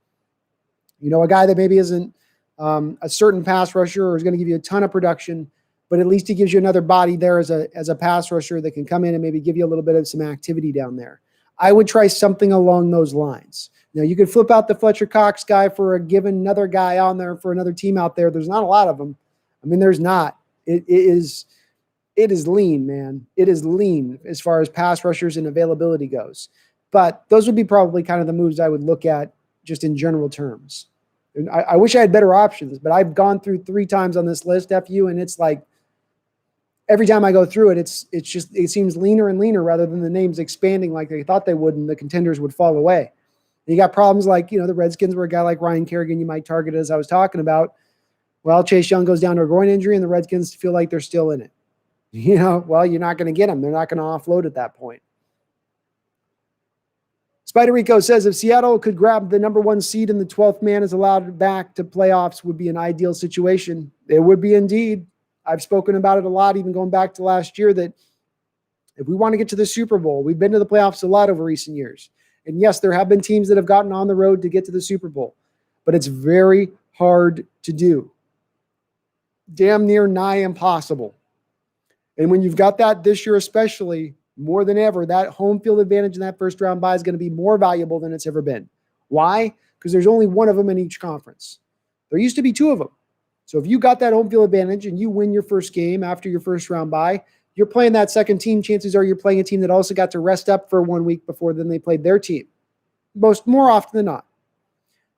[SPEAKER 1] A guy that maybe isn't a certain pass rusher or is going to give you a ton of production, but at least he gives you another body there as a pass rusher that can come in and maybe give you a little bit of some activity down there. I would try something along those lines. Now, you could flip out the Fletcher Cox guy for a given another guy on there for another team out there. There's not a lot of them. I mean, there's not. It is lean, man. It is lean as far as pass rushers and availability goes. But those would be probably kind of the moves I would look at just in general terms. And I wish I had better options, but I've gone through 3 times on this list, FU, and it's like every time I go through it, it seems leaner and leaner rather than the names expanding like they thought they would and the contenders would fall away. And you got problems like, the Redskins where a guy like Ryan Kerrigan you might target, as I was talking about. Well, Chase Young goes down to a groin injury and the Redskins feel like they're still in it. Well, you're not going to get them. They're not going to offload at that point. Spider Rico says if Seattle could grab the number 1 seed and the 12th man is allowed back to playoffs would be an ideal situation. It would be indeed. I've spoken about it a lot, even going back to last year, that if we want to get to the Super Bowl, we've been to the playoffs a lot over recent years. And yes, there have been teams that have gotten on the road to get to the Super Bowl, but it's very hard to do. Damn near nigh impossible. And when you've got that this year, especially more than ever, that home field advantage in that 1st-round bye is going to be more valuable than it's ever been. Why? Because there's only one of them in each conference. There used to be 2 of them. So if you got that home field advantage and you win your first game after your 1st-round bye, you're playing that second team. Chances are you're playing a team that also got to rest up for 1 week before then they played their team. More often than not.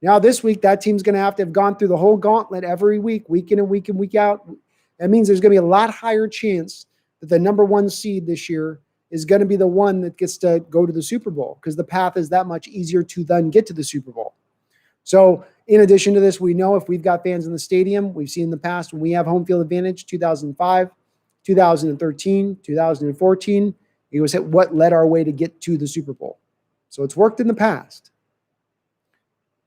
[SPEAKER 1] Now this week, that team's going to have gone through the whole gauntlet every week in and week out. That means there's going to be a lot higher chance that the number 1 seed this year is going to be the one that gets to go to the Super Bowl because the path is that much easier to then get to the Super Bowl. So in addition to this, we know if we've got fans in the stadium, we've seen in the past when we have home field advantage, 2005, 2013, 2014, it was what led our way to get to the Super Bowl. So it's worked in the past.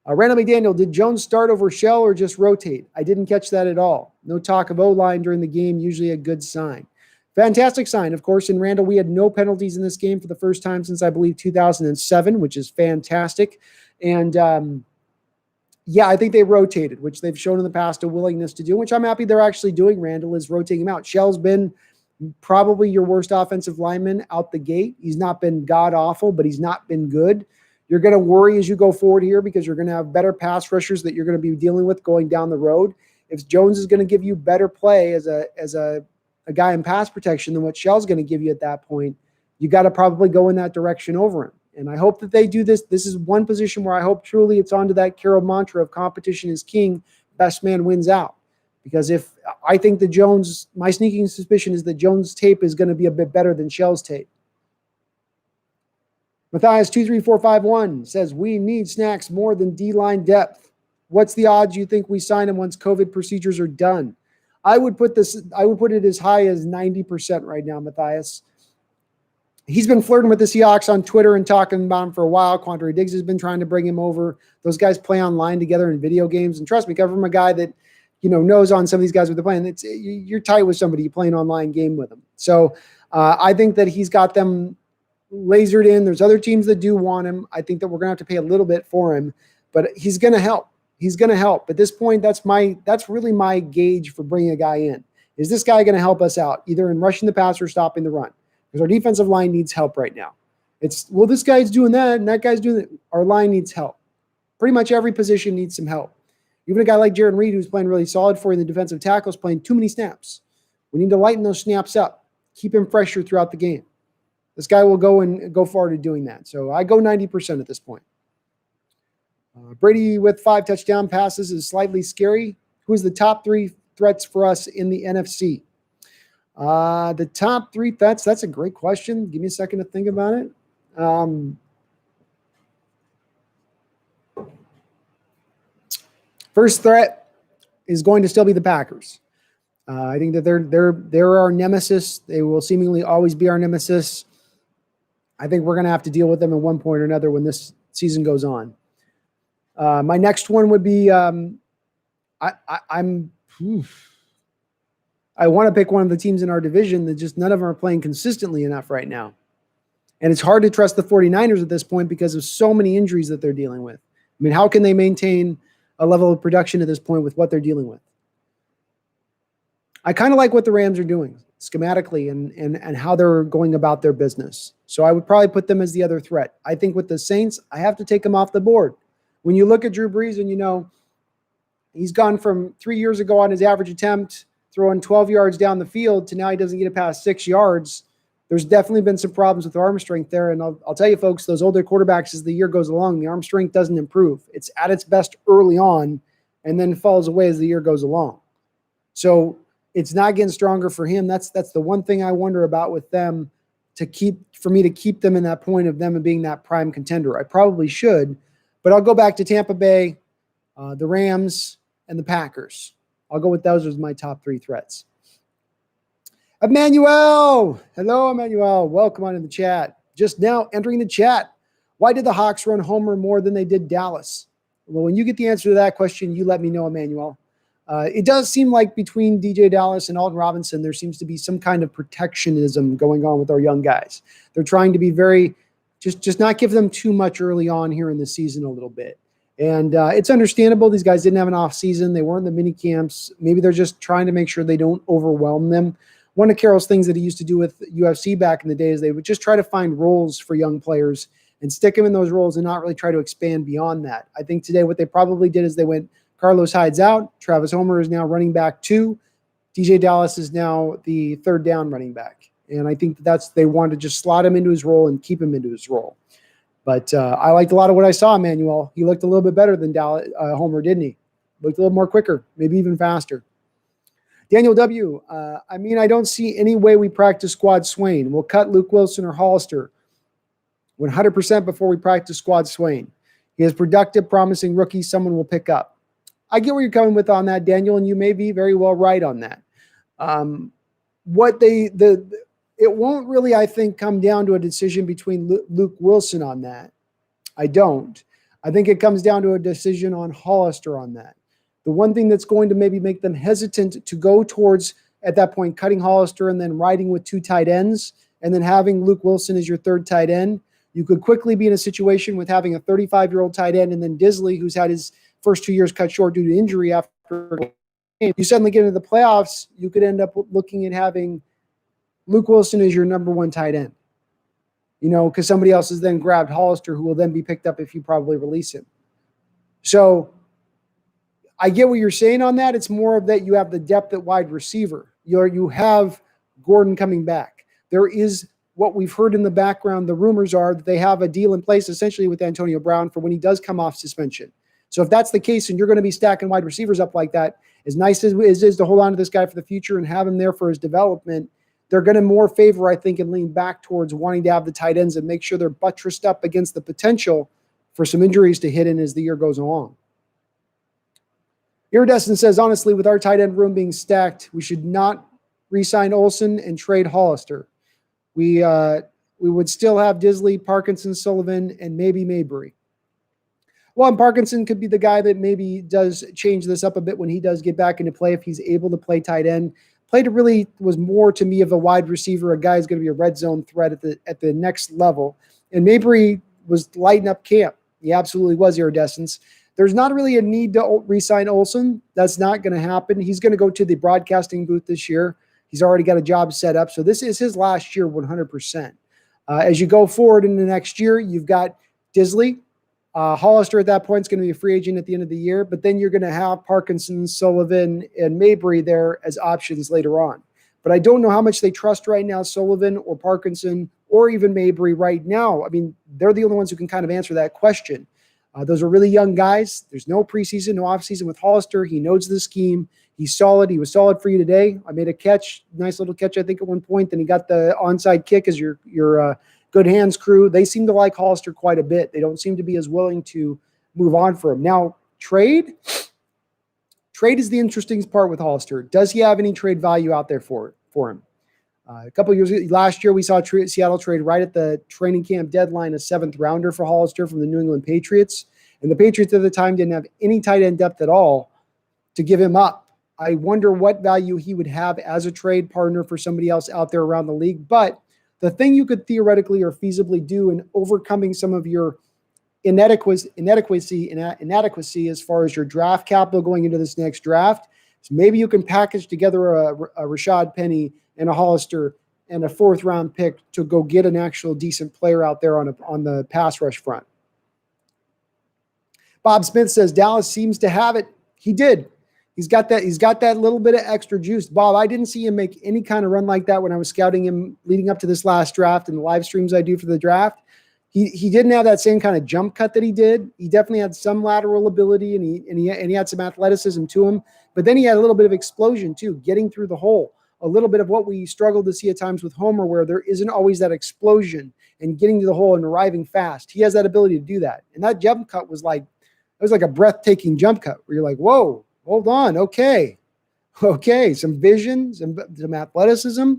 [SPEAKER 1] Randall McDaniel, did Jones start over Shell or just rotate? I didn't catch that at all. No talk of O-line during the game, usually a good sign. Fantastic sign, of course. In Randall, we had no penalties in this game for the first time since, I believe, 2007, which is fantastic. And yeah, I think they rotated, which they've shown in the past a willingness to do, which I'm happy they're actually doing. Randall is rotating him out. Shell's been probably your worst offensive lineman out the gate. He's not been god-awful, but he's not been good. You're going to worry as you go forward here because you're going to have better pass rushers that you're going to be dealing with going down the road. If Jones is going to give you better play as a guy in pass protection than what Shell's going to give you at that point, you got to probably go in that direction over him. And I hope that they do this. This is one position where I hope truly it's onto that Carroll mantra of competition is king, best man wins out. Because if I think the Jones, my sneaking suspicion is that Jones' tape is going to be a bit better than Shell's tape. Matthias23451 says, we need snacks more than D-line depth. What's the odds you think we sign him once COVID procedures are done? I would put it as high as 90% right now, Matthias. He's been flirting with the Seahawks on Twitter and talking about him for a while. Quandre Diggs has been trying to bring him over. Those guys play online together in video games. And trust me, coming from a guy that, knows on some of these guys with the playing, you're tight with somebody, you play an online game with them. So I think that he's got them lasered in. There's other teams that do want him. I think that we're going to have to pay a little bit for him, but he's going to help. He's going to help. At this point, that's really my gauge for bringing a guy in. Is this guy going to help us out, either in rushing the pass or stopping the run? Because our defensive line needs help right now. This guy's doing that, and that guy's doing that. Our line needs help. Pretty much every position needs some help. Even a guy like Jaron Reed, who's playing really solid for you in the defensive tackle, is playing too many snaps. We need to lighten those snaps up. Keep him fresher throughout the game. This guy will go far to doing that. So I go 90% at this point. Brady with 5 touchdown passes is slightly scary. Who is the top 3 threats for us in the NFC? The top 3 threats, that's a great question. Give me a second to think about it. First threat is going to still be the Packers. I think that they're our nemesis. They will seemingly always be our nemesis. I think we're going to have to deal with them at one point or another when this season goes on. My next one would be I want to pick one of the teams in our division that just none of them are playing consistently enough right now. And it's hard to trust the 49ers at this point because of so many injuries that they're dealing with. I mean, how can they maintain a level of production at this point with what they're dealing with? I kind of like what the Rams are doing schematically and how they're going about their business. So I would probably put them as the other threat. I think with the Saints, I have to take them off the board. When you look at Drew Brees and he's gone from 3 years ago on his average attempt, throwing 12 yards down the field to now he doesn't get it past 6 yards. There's definitely been some problems with arm strength there. And I'll tell you, folks, those older quarterbacks, as the year goes along, the arm strength doesn't improve. It's at its best early on and then falls away as the year goes along. So it's not getting stronger for him. That's the one thing I wonder about with them for me to keep them in that point of them being that prime contender. I probably should, but I'll go back to Tampa Bay, the Rams, and the Packers. I'll go with those as my top 3 threats. Emmanuel. Hello, Emmanuel. Welcome on in the chat. Just now entering the chat. Why did the Hawks run Homer more than they did Dallas? Well, when you get the answer to that question, you let me know, Emmanuel. It does seem like between DJ Dallas and Alton Robinson, there seems to be some kind of protectionism going on with our young guys. They're trying to be very, just not give them too much early on here in the season a little bit. And it's understandable. These guys didn't have an off season. They weren't in the mini camps. Maybe they're just trying to make sure they don't overwhelm them. One of Carroll's things that he used to do with UFC back in the day is they would just try to find roles for young players and stick them in those roles and not really try to expand beyond that. I think today what they probably did is they went, Carlos Hyde's out. Travis Homer is now running back 2. DJ Dallas is now the 3rd down running back. And I think they wanted to just slot him into his role and keep him into his role. But I liked a lot of what I saw, Emmanuel. He looked a little bit better than Homer, didn't he? Looked a little more quicker, maybe even faster. Daniel W. I don't see any way we practice squad Swain. We'll cut Luke Wilson or Hollister 100% before we practice squad Swain. He is productive, promising rookie someone will pick up. I get where you're coming with on that, Daniel, and you may be very well right on that. It won't really, I think, come down to a decision between Luke Wilson on that. I don't. I think it comes down to a decision on Hollister on that. The one thing that's going to maybe make them hesitant to go towards at that point cutting Hollister and then riding with 2 tight ends and then having Luke Wilson as your 3rd tight end, you could quickly be in a situation with having a 35-year-old tight end and then Disley, who's had his first 2 years cut short due to injury after a game. You suddenly get into the playoffs, you could end up looking at having Luke Wilson as your number 1 tight end, because somebody else has then grabbed Hollister, who will then be picked up if you probably release him. So I get what you're saying on that. It's more of that you have the depth at wide receiver. You have Gordon coming back. There is what we've heard in the background. The rumors are that they have a deal in place essentially with Antonio Brown for when he does come off suspension. So if that's the case and you're going to be stacking wide receivers up like that, as nice as it is to hold on to this guy for the future and have him there for his development, they're going to more favor, I think, and lean back towards wanting to have the tight ends and make sure they're buttressed up against the potential for some injuries to hit in as the year goes along. Iridescent says, honestly, with our tight end room being stacked, we should not re-sign Olsen and trade Hollister. We would still have Disley, Parkinson, Sullivan, and maybe Mabry. Well, and Parkinson could be the guy that maybe does change this up a bit when he does get back into play, if he's able to play tight end. Played really was more to me of a wide receiver, a guy who's going to be a red zone threat at the next level. And Mabry was lighting up camp. He absolutely was, Iridescence. There's not really a need to re-sign Olsen. That's not going to happen. He's going to go to the broadcasting booth this year. He's already got a job set up. So this is his last year 100%. As you go forward in the next year, you've got Disley. Hollister at that point is going to be a free agent at the end of the year. But then you're going to have Parkinson, Sullivan, and Mabry there as options later on. But I don't know how much they trust right now, Sullivan or Parkinson or even Mabry right now. I mean, they're the only ones who can kind of answer that question. Those are really young guys. There's no preseason, no offseason with Hollister. He knows the scheme. He's solid. He was solid for you today. I made a catch, nice little catch, I think, at one point. Then he got the onside kick as your good hands crew. They seem to like Hollister quite a bit. They don't seem to be as willing to move on for him. Now, trade is the interesting part with Hollister. Does he have any trade value out there for him? A couple of years last year, we saw Seattle trade right at the training camp deadline a 7th rounder for Hollister from the New England Patriots. And the Patriots at the time didn't have any tight end depth at all to give him up. I wonder what value he would have as a trade partner for somebody else out there around the league. But the thing you could theoretically or feasibly do in overcoming some of your inadequacy as far as your draft capital going into this next draft is maybe you can package together a Rashad Penny and a Hollister and a 4th round pick to go get an actual decent player out there on the pass rush front. Bob Smith says Dallas seems to have it. He did. He's got that little bit of extra juice. Bob, I didn't see him make any kind of run like that when I was scouting him leading up to this last draft and the live streams I do for the draft. He didn't have that same kind of jump cut that he did. He definitely had some lateral ability and he had some athleticism to him. But then he had a little bit of explosion too, getting through the hole. A little bit of what we struggled to see at times with Homer, where there isn't always that explosion and getting to the hole and arriving fast. He has that ability to do that. And that jump cut was like a breathtaking jump cut where you're like, whoa, hold on. Okay. Some vision, some athleticism,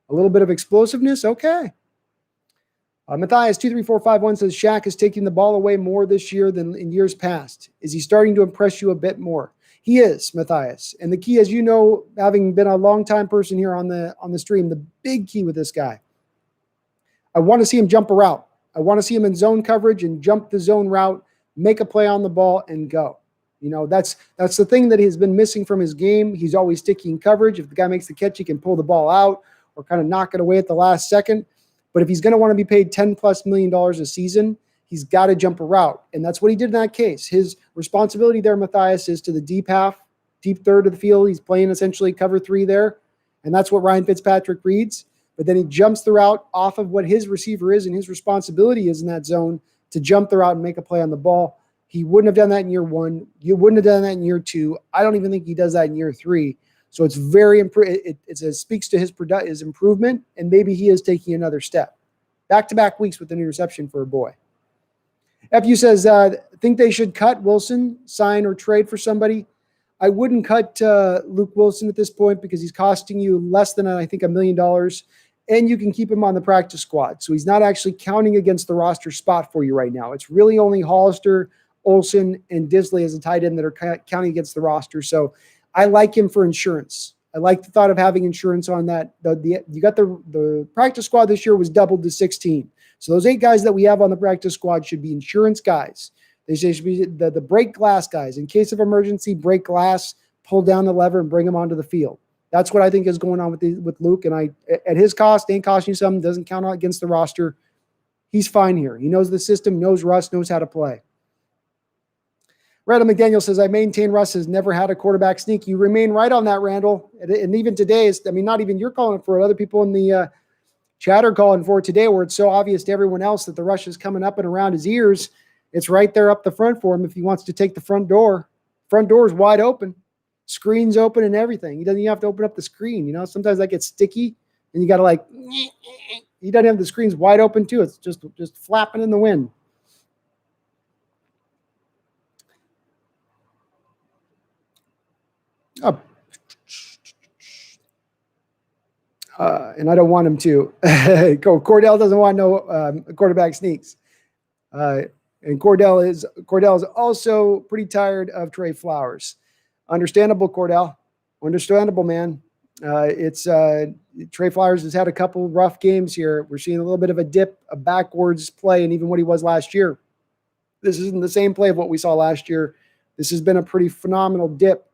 [SPEAKER 1] a little bit of explosiveness. Okay. Matthias 23451 says Shaq is taking the ball away more this year than in years past. Is he starting to impress you a bit more? He is, Matthias. And the key, as you know, having been a longtime person here on the stream, the big key with this guy, I want to see him jump a route. I want to see him in zone coverage and jump the zone route, make a play on the ball, and go. That's the thing that has been missing from his game. He's always sticky in coverage. If the guy makes the catch, he can pull the ball out or kind of knock it away at the last second. But if he's going to want to be paid $10+ million a season, he's got to jump a route. And that's what he did in that case. His responsibility there, Matthias, is to the deep third of the field. He's playing essentially cover 3 there. And that's what Ryan Fitzpatrick reads. But then he jumps the route off of what his receiver is, and his responsibility is in that zone to jump the route and make a play on the ball. He wouldn't have done that in year 1. You wouldn't have done that in year 2. I don't even think he does that in year 3. So it's very it speaks to his improvement, and maybe he is taking another step. Back-to-back weeks with an interception for a boy. FU says, think they should cut Wilson, sign or trade for somebody. I wouldn't cut Luke Wilson at this point because he's costing you less than, I think, $1 million, and you can keep him on the practice squad. So he's not actually counting against the roster spot for you right now. It's really only Hollister, Olsen, and Disley as a tight end that are counting against the roster. So I like him for insurance. I like the thought of having insurance on that. You got the practice squad this year was doubled to 16. So those 8 guys that we have on the practice squad should be insurance guys. They should be the break glass guys. In case of emergency, break glass, pull down the lever, and bring them onto the field. That's what I think is going on with Luke. And at his cost, ain't costing you something, doesn't count against the roster. He's fine here. He knows the system, knows Russ, knows how to play. Randall McDaniel says, I maintain Russ has never had a quarterback sneak. You remain right on that, Randall. And even today, not even you're calling for it. Other people in the chat are calling for it today, where it's so obvious to everyone else that the rush is coming up and around his ears. It's right there up the front for him if he wants to take the front door. Front door is wide open. Screen's open and everything. He doesn't even have to open up the screen. Sometimes that gets sticky and you got to he doesn't have the screens wide open too. It's just flapping in the wind. Oh. And I don't want him to. Cordell doesn't want no quarterback sneaks. And Cordell is also pretty tired of Trey Flowers. Understandable, Cordell. Understandable, man. Trey Flowers has had a couple rough games here. We're seeing a little bit of a dip, a backwards play, and even what he was last year. This isn't the same play of what we saw last year. This has been a pretty phenomenal dip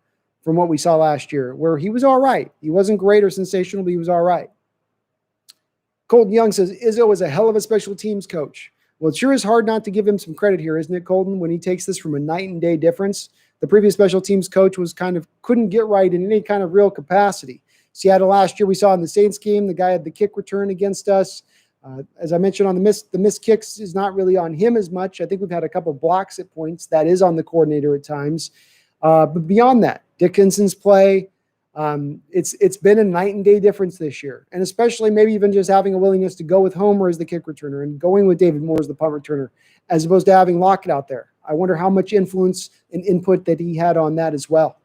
[SPEAKER 1] from what we saw last year, where he was all right. He wasn't great or sensational, but he was all right. Colton Young says, Izzo is a hell of a special teams coach. Well, it sure is hard not to give him some credit here, isn't it, Colton, when he takes this from a night and day difference? The previous special teams coach couldn't get right in any kind of real capacity. Seattle last year, we saw in the Saints game, the guy had the kick return against us. As I mentioned on the missed kicks is not really on him as much. I think we've had a couple blocks at points. That is on the coordinator at times. But beyond that, Dickinson's play, it's been a night and day difference this year. And especially maybe even just having a willingness to go with Homer as the kick returner and going with David Moore as the punt returner, as opposed to having Lockett out there. I wonder how much influence and input that he had on that as well.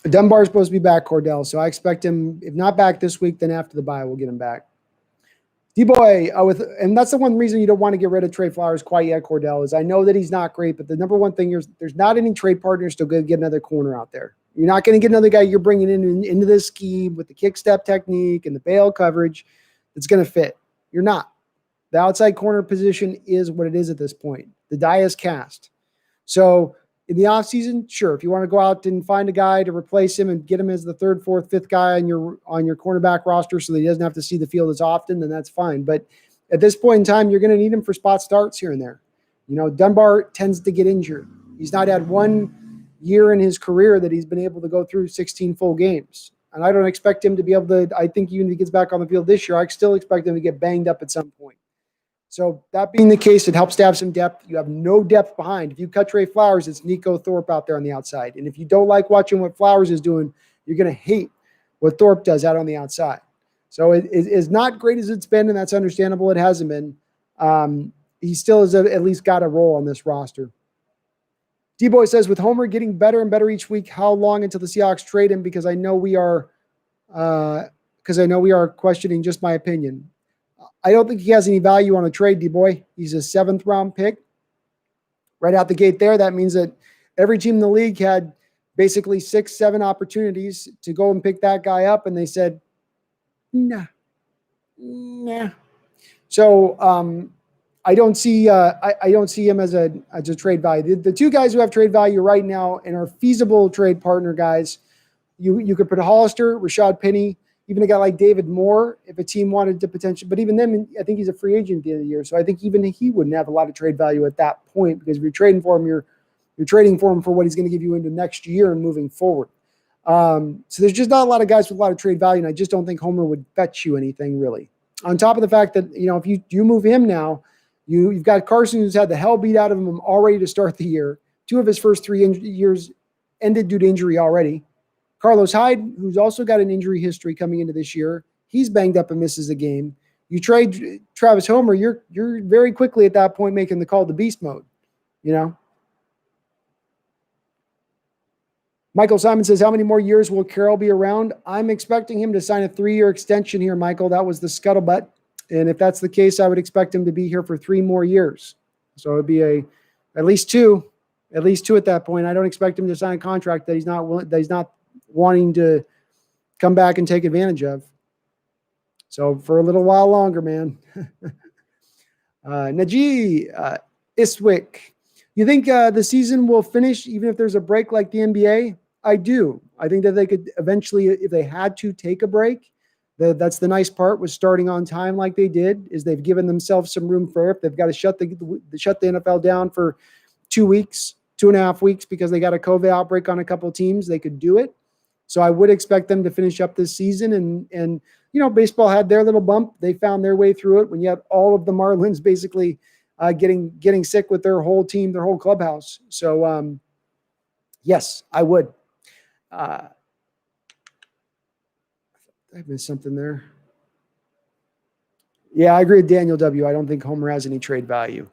[SPEAKER 1] Dunbar is supposed to be back, Cordell, so I expect him, if not back this week, then after the bye, we'll get him back. D-Boy, and that's the one reason you don't want to get rid of Trey Flowers quite yet, Cordell, is I know that he's not great, but the number one thing is there's not any trade partners to go get another corner out there. You're not going to get another guy you're bringing into this scheme with the kick step technique and the bail coverage that's going to fit. You're not. The outside corner position is what it is at this point. The die is cast. So in the offseason, sure, if you want to go out and find a guy to replace him and get him as the third, fourth, fifth guy on your cornerback roster so that he doesn't have to see the field as often, then that's fine. But at this point in time, you're going to need him for spot starts here and there. Dunbar tends to get injured. He's not had one year in his career that he's been able to go through 16 full games. And I don't expect him to be able to, I think even if he gets back on the field this year, I still expect him to get banged up at some point. So that being the case, it helps to have some depth. You have no depth behind. If you cut Trey Flowers, it's Nico Thorpe out there on the outside. And if you don't like watching what Flowers is doing, you're going to hate what Thorpe does out on the outside. So it is not great as it's been, and that's understandable. It hasn't been. He still has at least got a role on this roster. D-Boy says, with Homer getting better and better each week, how long until the Seahawks trade him? Because I know we are questioning just my opinion. I don't think he has any value on a trade, D-Boy. He's a 7th round pick. Right out the gate there, that means that every team in the league had basically 6, 7 opportunities to go and pick that guy up, and they said, nah. So I don't see him as a trade value. The 2 guys who have trade value right now and are feasible trade partner guys, you could put Hollister, Rashad Penny, even a guy like David Moore, if a team wanted to potentially, but even then, I think he's a free agent at the end of the year. So I think even he wouldn't have a lot of trade value at that point, because if you're trading for him, you're trading for him for what he's going to give you into next year and moving forward. So there's just not a lot of guys with a lot of trade value, and I just don't think Homer would fetch you anything really. On top of the fact that, if you move him now, you've got Carson, who's had the hell beat out of him already to start the year. 2 of his first 3 years ended due to injury already. Carlos Hyde, who's also got an injury history coming into this year, he's banged up and misses a game. You trade Travis Homer, you're very quickly at that point making the call to beast mode, Michael Simon says, how many more years will Carroll be around? I'm expecting him to sign a 3-year extension here, Michael. That was the scuttlebutt. And if that's the case, I would expect him to be here for 3 more years. So it would be at least two at that point. I don't expect him to sign a contract that he's not wanting to come back and take advantage of. So for a little while longer, man. Najee Iswick, you think the season will finish even if there's a break like the NBA? I do. I think that they could eventually, if they had to take a break, that's the nice part with starting on time like they did, is they've given themselves some room for if they've got to shut the NFL down for 2 weeks, 2.5 weeks because they got a COVID outbreak on a couple of teams, they could do it. So I would expect them to finish up this season. And baseball had their little bump. They found their way through it when you had all of the Marlins basically getting sick with their whole team, their whole clubhouse. So, yes, I would. I missed something there. Yeah, I agree with Daniel W. I don't think Homer has any trade value.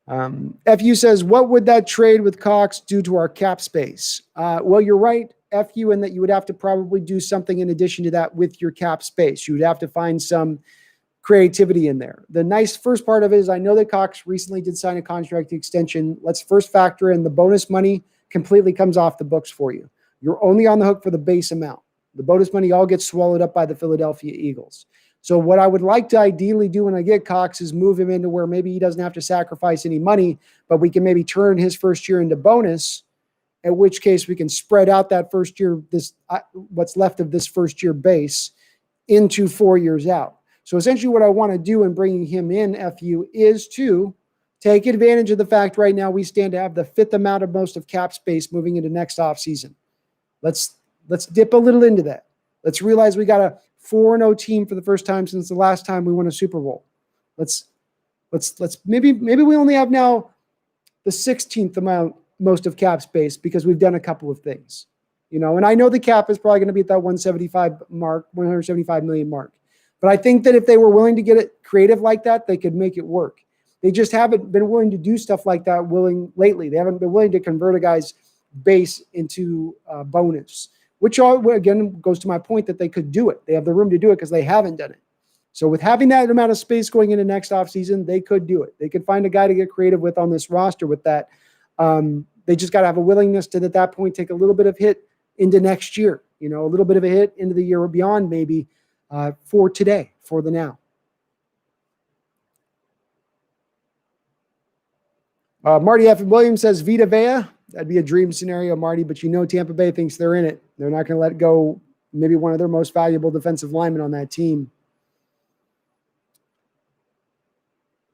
[SPEAKER 1] FU says, what would that trade with Cox do to our cap space? Well, you're right, FU, in that you would have to probably do something in addition to that with your cap space. You would have to find some creativity in there. The nice first part of it is I know that Cox recently did sign a contract extension. Let's first factor in the bonus money completely comes off the books for you. You're only on the hook for the base amount. The bonus money all gets swallowed up by the Philadelphia Eagles. So what I would like to ideally do when I get Cox is move him into where maybe he doesn't have to sacrifice any money, but we can maybe turn his first year into bonus, at which case we can spread out that first year, what's left of this first year base into 4 years out. So essentially what I want to do in bringing him in, FU, is to take advantage of the fact right now we stand to have the 5th amount of most of cap space moving into next offseason. Let's dip a little into that. Let's realize we got a 4-0 team for the first time since the last time we won a Super Bowl. Let's maybe we only have now the 16th amount most of cap space because we've done a couple of things, and I know the cap is probably going to be at that 175 million mark. But I think that if they were willing to get it creative like that, they could make it work. They just haven't been willing to do stuff like that lately. They haven't been willing to convert a guy's base into bonus, which again goes to my point that they could do it. They have the room to do it because they haven't done it. So with having that amount of space going into next offseason, they could do it. They could find a guy to get creative with on this roster with that. They just got to have a willingness to, at that point, take a little bit of hit into next year, a little bit of a hit into the year or beyond maybe for today, for the now. Marty F. Williams says Vita Vea. That'd be a dream scenario, Marty, but Tampa Bay thinks they're in it. They're not going to let go maybe one of their most valuable defensive linemen on that team.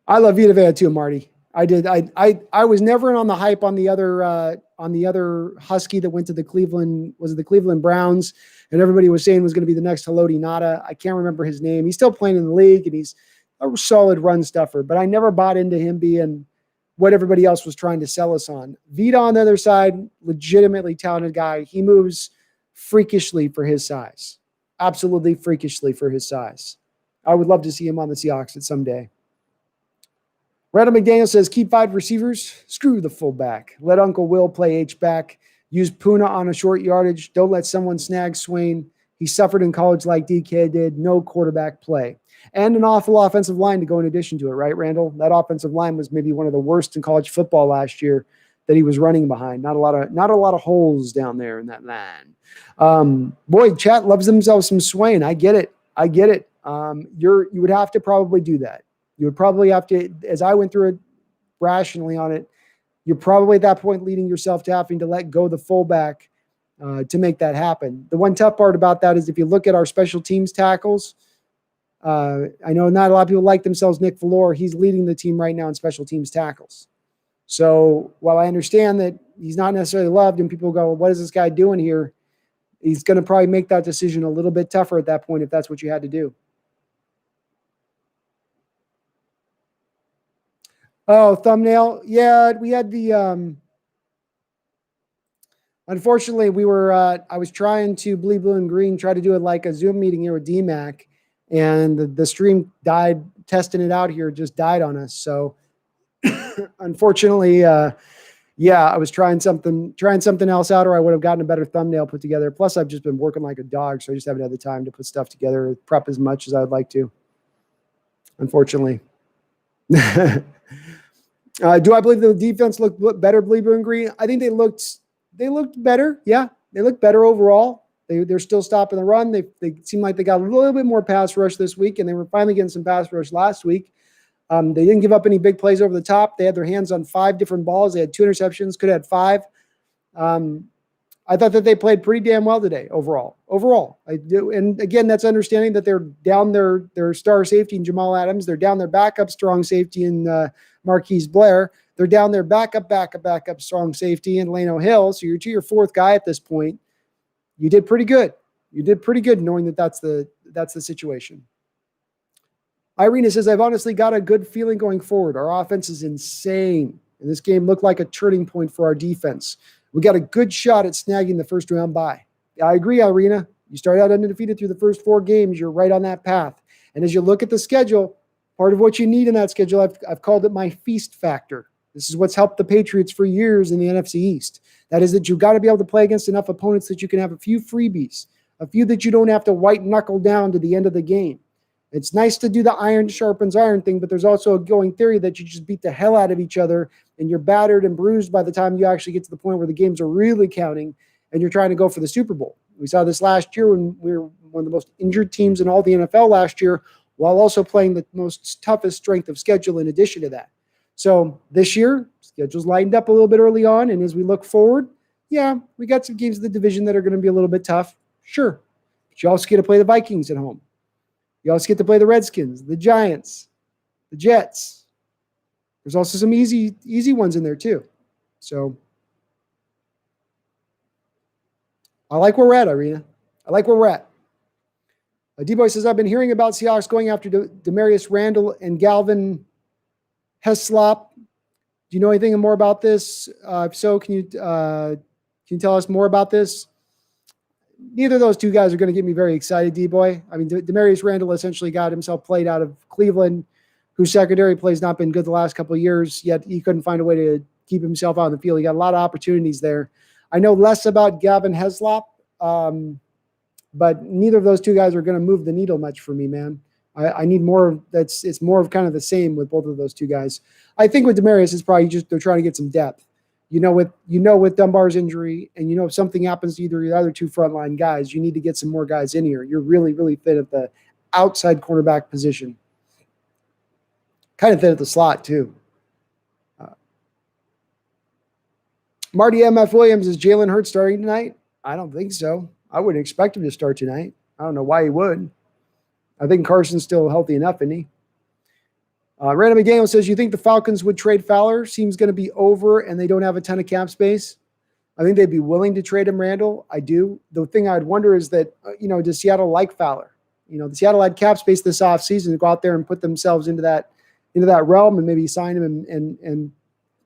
[SPEAKER 1] I love Vita Vea too, Marty. I did. I was never in on the hype on the other Husky that went to the Cleveland Browns, and everybody was saying was going to be the next Haloti Ngata. I can't remember his name. He's still playing in the league, and he's a solid run stuffer, but I never bought into him being what everybody else was trying to sell us on. Vita on the other side, legitimately talented guy. He moves freakishly for his size. Absolutely freakishly for his size. I would love to see him on the Seahawks at some day. Randall McDaniel says, keep 5 receivers. Screw the fullback. Let Uncle Will play H-back. Use Puna on a short yardage. Don't let someone snag Swain. He suffered in college like DK did. No quarterback play. And an awful offensive line to go in addition to it, right, Randall? That offensive line was maybe one of the worst in college football last year that he was running behind. Not a lot of holes down there in that line. Boy, chat loves themselves some Swain. I get it. You would have to probably do that. You would probably have to, as I went through it rationally on it, you're probably at that point leading yourself to having to let go the fullback to make that happen. The one tough part about that is if you look at our special teams tackles, I know not a lot of people like themselves Nick Valor. He's leading the team right now in special teams tackles. So while I understand that he's not necessarily loved and people go, well, what is this guy doing here? He's going to probably make that decision a little bit tougher at that point if that's what you had to do. Oh, thumbnail. Yeah, we had the unfortunately we were I was trying to bleed blue and green, try to do it like a Zoom meeting here with DMAC, and the stream died, testing it out here, just died on us. So unfortunately, I was trying something else out, or I would have gotten a better thumbnail put together. Plus, I've just been working like a dog, so I just haven't had the time to put stuff together, prep as much as I'd like to. unfortunately. Do I believe the defense looked better, blue and green? I think they looked better. Yeah, they looked better overall. They're still stopping the run. They seem like they got a little bit more pass rush this week, and they were finally getting some pass rush last week. They didn't give up any big plays over the top. They had their hands on 5 different balls. They had 2 interceptions, could have had 5. I thought that they played pretty damn well today overall. I do. And again, that's understanding that they're down their star safety in Jamal Adams. They're down their backup strong safety in Marquise Blair. They're down their backup strong safety in Lano Hill. So you're to your 4th guy at this point. You did pretty good. Knowing that that's the situation. Irina says, I've honestly got a good feeling going forward. Our offense is insane. And this game looked like a turning point for our defense. We got a good shot at snagging the first round bye. I agree, Irina. You start out undefeated through the first 4 games. You're right on that path. And as you look at the schedule, part of what you need in that schedule, I've called it my feast factor. This is what's helped the Patriots for years in the NFC East. That is that you've got to be able to play against enough opponents that you can have a few freebies, a few that you don't have to white knuckle down to the end of the game. It's nice to do the iron sharpens iron thing, but there's also a going theory that you just beat the hell out of each other and you're battered and bruised by the time you actually get to the point where the games are really counting and you're trying to go for the Super Bowl. We saw this last year when we were one of the most injured teams in all the NFL last year, while also playing the most toughest strength of schedule in addition to that. So this year, schedule's lightened up a little bit early on, and as we look forward, yeah, we got some games in the division that are going to be a little bit tough, sure. But you also get to play the Vikings at home. You also get to play the Redskins, the Giants, the Jets. There's also some easy ones in there too. So I like where we're at, Irina. I like where we're at. D-Boy says, I've been hearing about Seahawks going after Demarius Randall and Galvin Heslop. Do you know anything more about this? If so, can you tell us more about this? Neither of those 2 guys are going to get me very excited, D-Boy. I mean, Demarius Randall essentially got himself played out of Cleveland, whose secondary play's not been good the last couple of years, yet he couldn't find a way to keep himself on the field. He got a lot of opportunities there. I know less about Gavin Heslop, but neither of those 2 guys are going to move the needle much for me, man. I need more. It's more of kind of the same with both of those 2 guys. I think with Demarius, it's probably just they're trying to get some depth. With Dunbar's injury, and if something happens to either of the other 2 frontline guys, you need to get some more guys in here. You're really, really thin at the outside cornerback position. Kind of thin at the slot too. Marty MF Williams, is Jalen Hurts starting tonight? I don't think so. I wouldn't expect him to start tonight. I don't know why he would. I think Carson's still healthy enough, isn't he? Random McDaniel says, you think the Falcons would trade Fowler? Seems going to be over and they don't have a ton of cap space. I think they'd be willing to trade him, Randall. I do. The thing I'd wonder is that, does Seattle like Fowler? The Seattle had cap space this offseason to go out there and put themselves into that realm and maybe sign him and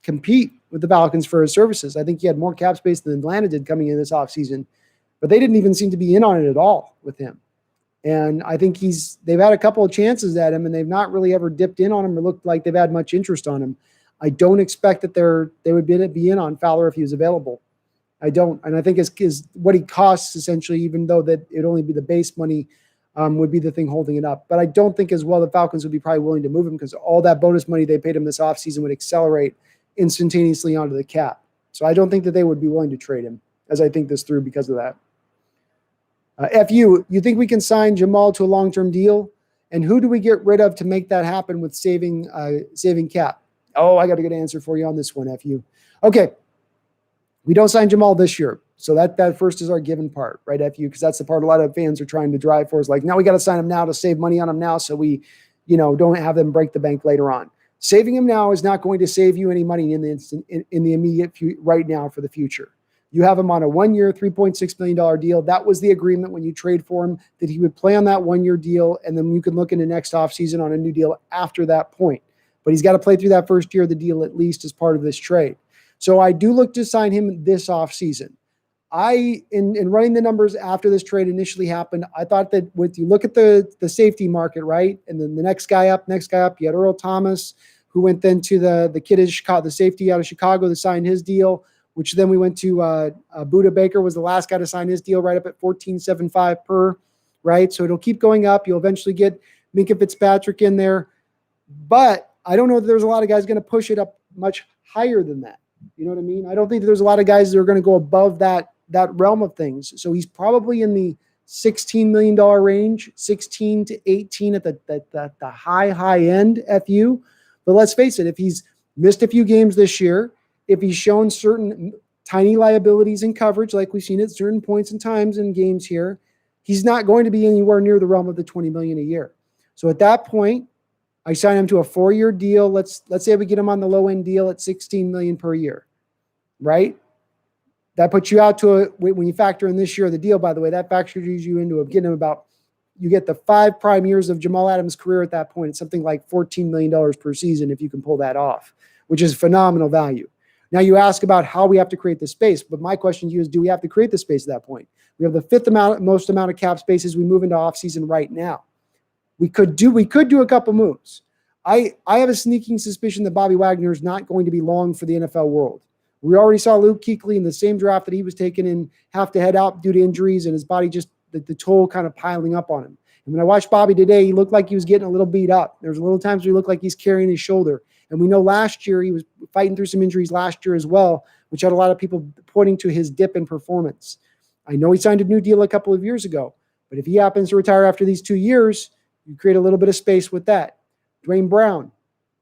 [SPEAKER 1] compete with the Falcons for his services. I think he had more cap space than Atlanta did coming in this offseason, but they didn't even seem to be in on it at all with him. And I think they've had a couple of chances at him and they've not really ever dipped in on him or looked like they've had much interest on him. I don't expect that they would be in on Fowler if he was available. I don't. And I think is what he costs essentially, even though that it'd only be the base money would be the thing holding it up. But I don't think as well the Falcons would be probably willing to move him because all that bonus money they paid him this offseason would accelerate instantaneously onto the cap. So I don't think that they would be willing to trade him as I think this through because of that. FU, you think we can sign Jamal to a long-term deal? And who do we get rid of to make that happen with saving cap? Oh, I got a good answer for you on this one, FU. Okay. We don't sign Jamal this year. So that first is our given part, right, FU? Because that's the part a lot of fans are trying to drive for is like, now we got to sign him now to save money on him now so we, don't have them break the bank later on. Saving him now is not going to save you any money in the immediate right now for the future. You have him on a 1-year, $3.6 million deal. That was the agreement when you trade for him, that he would play on that 1-year deal, and then you can look into next offseason on a new deal after that point. But he's got to play through that first year of the deal at least as part of this trade. So I do look to sign him this offseason. In running the numbers after this trade initially happened, I thought that when you look at the safety market, right, and then the next guy up, you had Earl Thomas, who went then to the kid in Chicago, the safety out of Chicago, to sign his deal, which then we went to Buda Baker was the last guy to sign his deal right up at $14.75 per, right? So it'll keep going up. You'll eventually get Minkah Fitzpatrick in there. But I don't know that there's a lot of guys going to push it up much higher than that. You know what I mean? I don't think that there's a lot of guys that are going to go above that realm of things. So he's probably in the $16 million range, 16 to 18 at the high end FU. But let's face it, if he's missed a few games this year, if he's shown certain tiny liabilities in coverage, like we've seen at certain points in times in games here, he's not going to be anywhere near the realm of the $20 million a year. So at that point, I sign him to a 4-year deal. Let's say we get him on the low end deal at $16 million per year, right? That puts you out to when you factor in this year of the deal, by the way, that factors you into getting him about, you get the 5 prime years of Jamal Adams' career at that point. It's something like $14 million per season if you can pull that off, which is phenomenal value. Now you ask about how we have to create the space, but my question to you is, do we have to create the space at that point? We have the 5th most amount of cap space as we move into offseason right now. We could do a couple moves. I have a sneaking suspicion that Bobby Wagner is not going to be long for the NFL world. We already saw Luke Kuechly in the same draft that he was taken in, have to head out due to injuries and his body just the toll kind of piling up on him. And when I watched Bobby today, he looked like he was getting a little beat up. There's a little times where he looked like he's carrying his shoulder. And we know last year he was fighting through some injuries last year as well, which had a lot of people pointing to his dip in performance. I know he signed a new deal a couple of years ago, but if he happens to retire after these 2 years, you create a little bit of space with that. Dwayne Brown,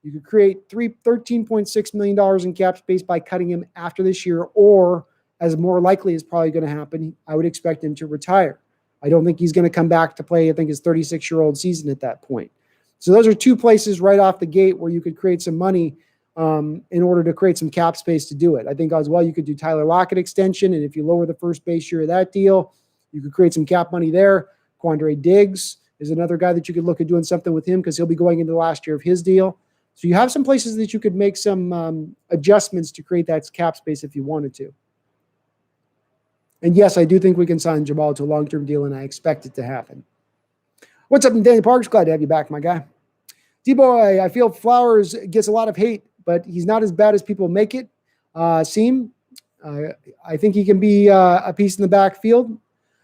[SPEAKER 1] you could create $13.6 million in cap space by cutting him after this year, or as more likely is probably going to happen, I would expect him to retire. I don't think he's going to come back to play, I think, his 36-year-old season at that point. So those are 2 places right off the gate where you could create some money in order to create some cap space to do it. I think as well you could do Tyler Lockett extension, and if you lower the first base year of that deal, you could create some cap money there. Quandre Diggs is another guy that you could look at doing something with him because he'll be going into the last year of his deal. So you have some places that you could make some adjustments to create that cap space if you wanted to. And yes, I do think we can sign Jamal to a long-term deal, and I expect it to happen. What's up, Daniel Parks? Glad to have you back, my guy. D-Boy, I feel Flowers gets a lot of hate, but he's not as bad as people make it seem. I think he can be a piece in the backfield.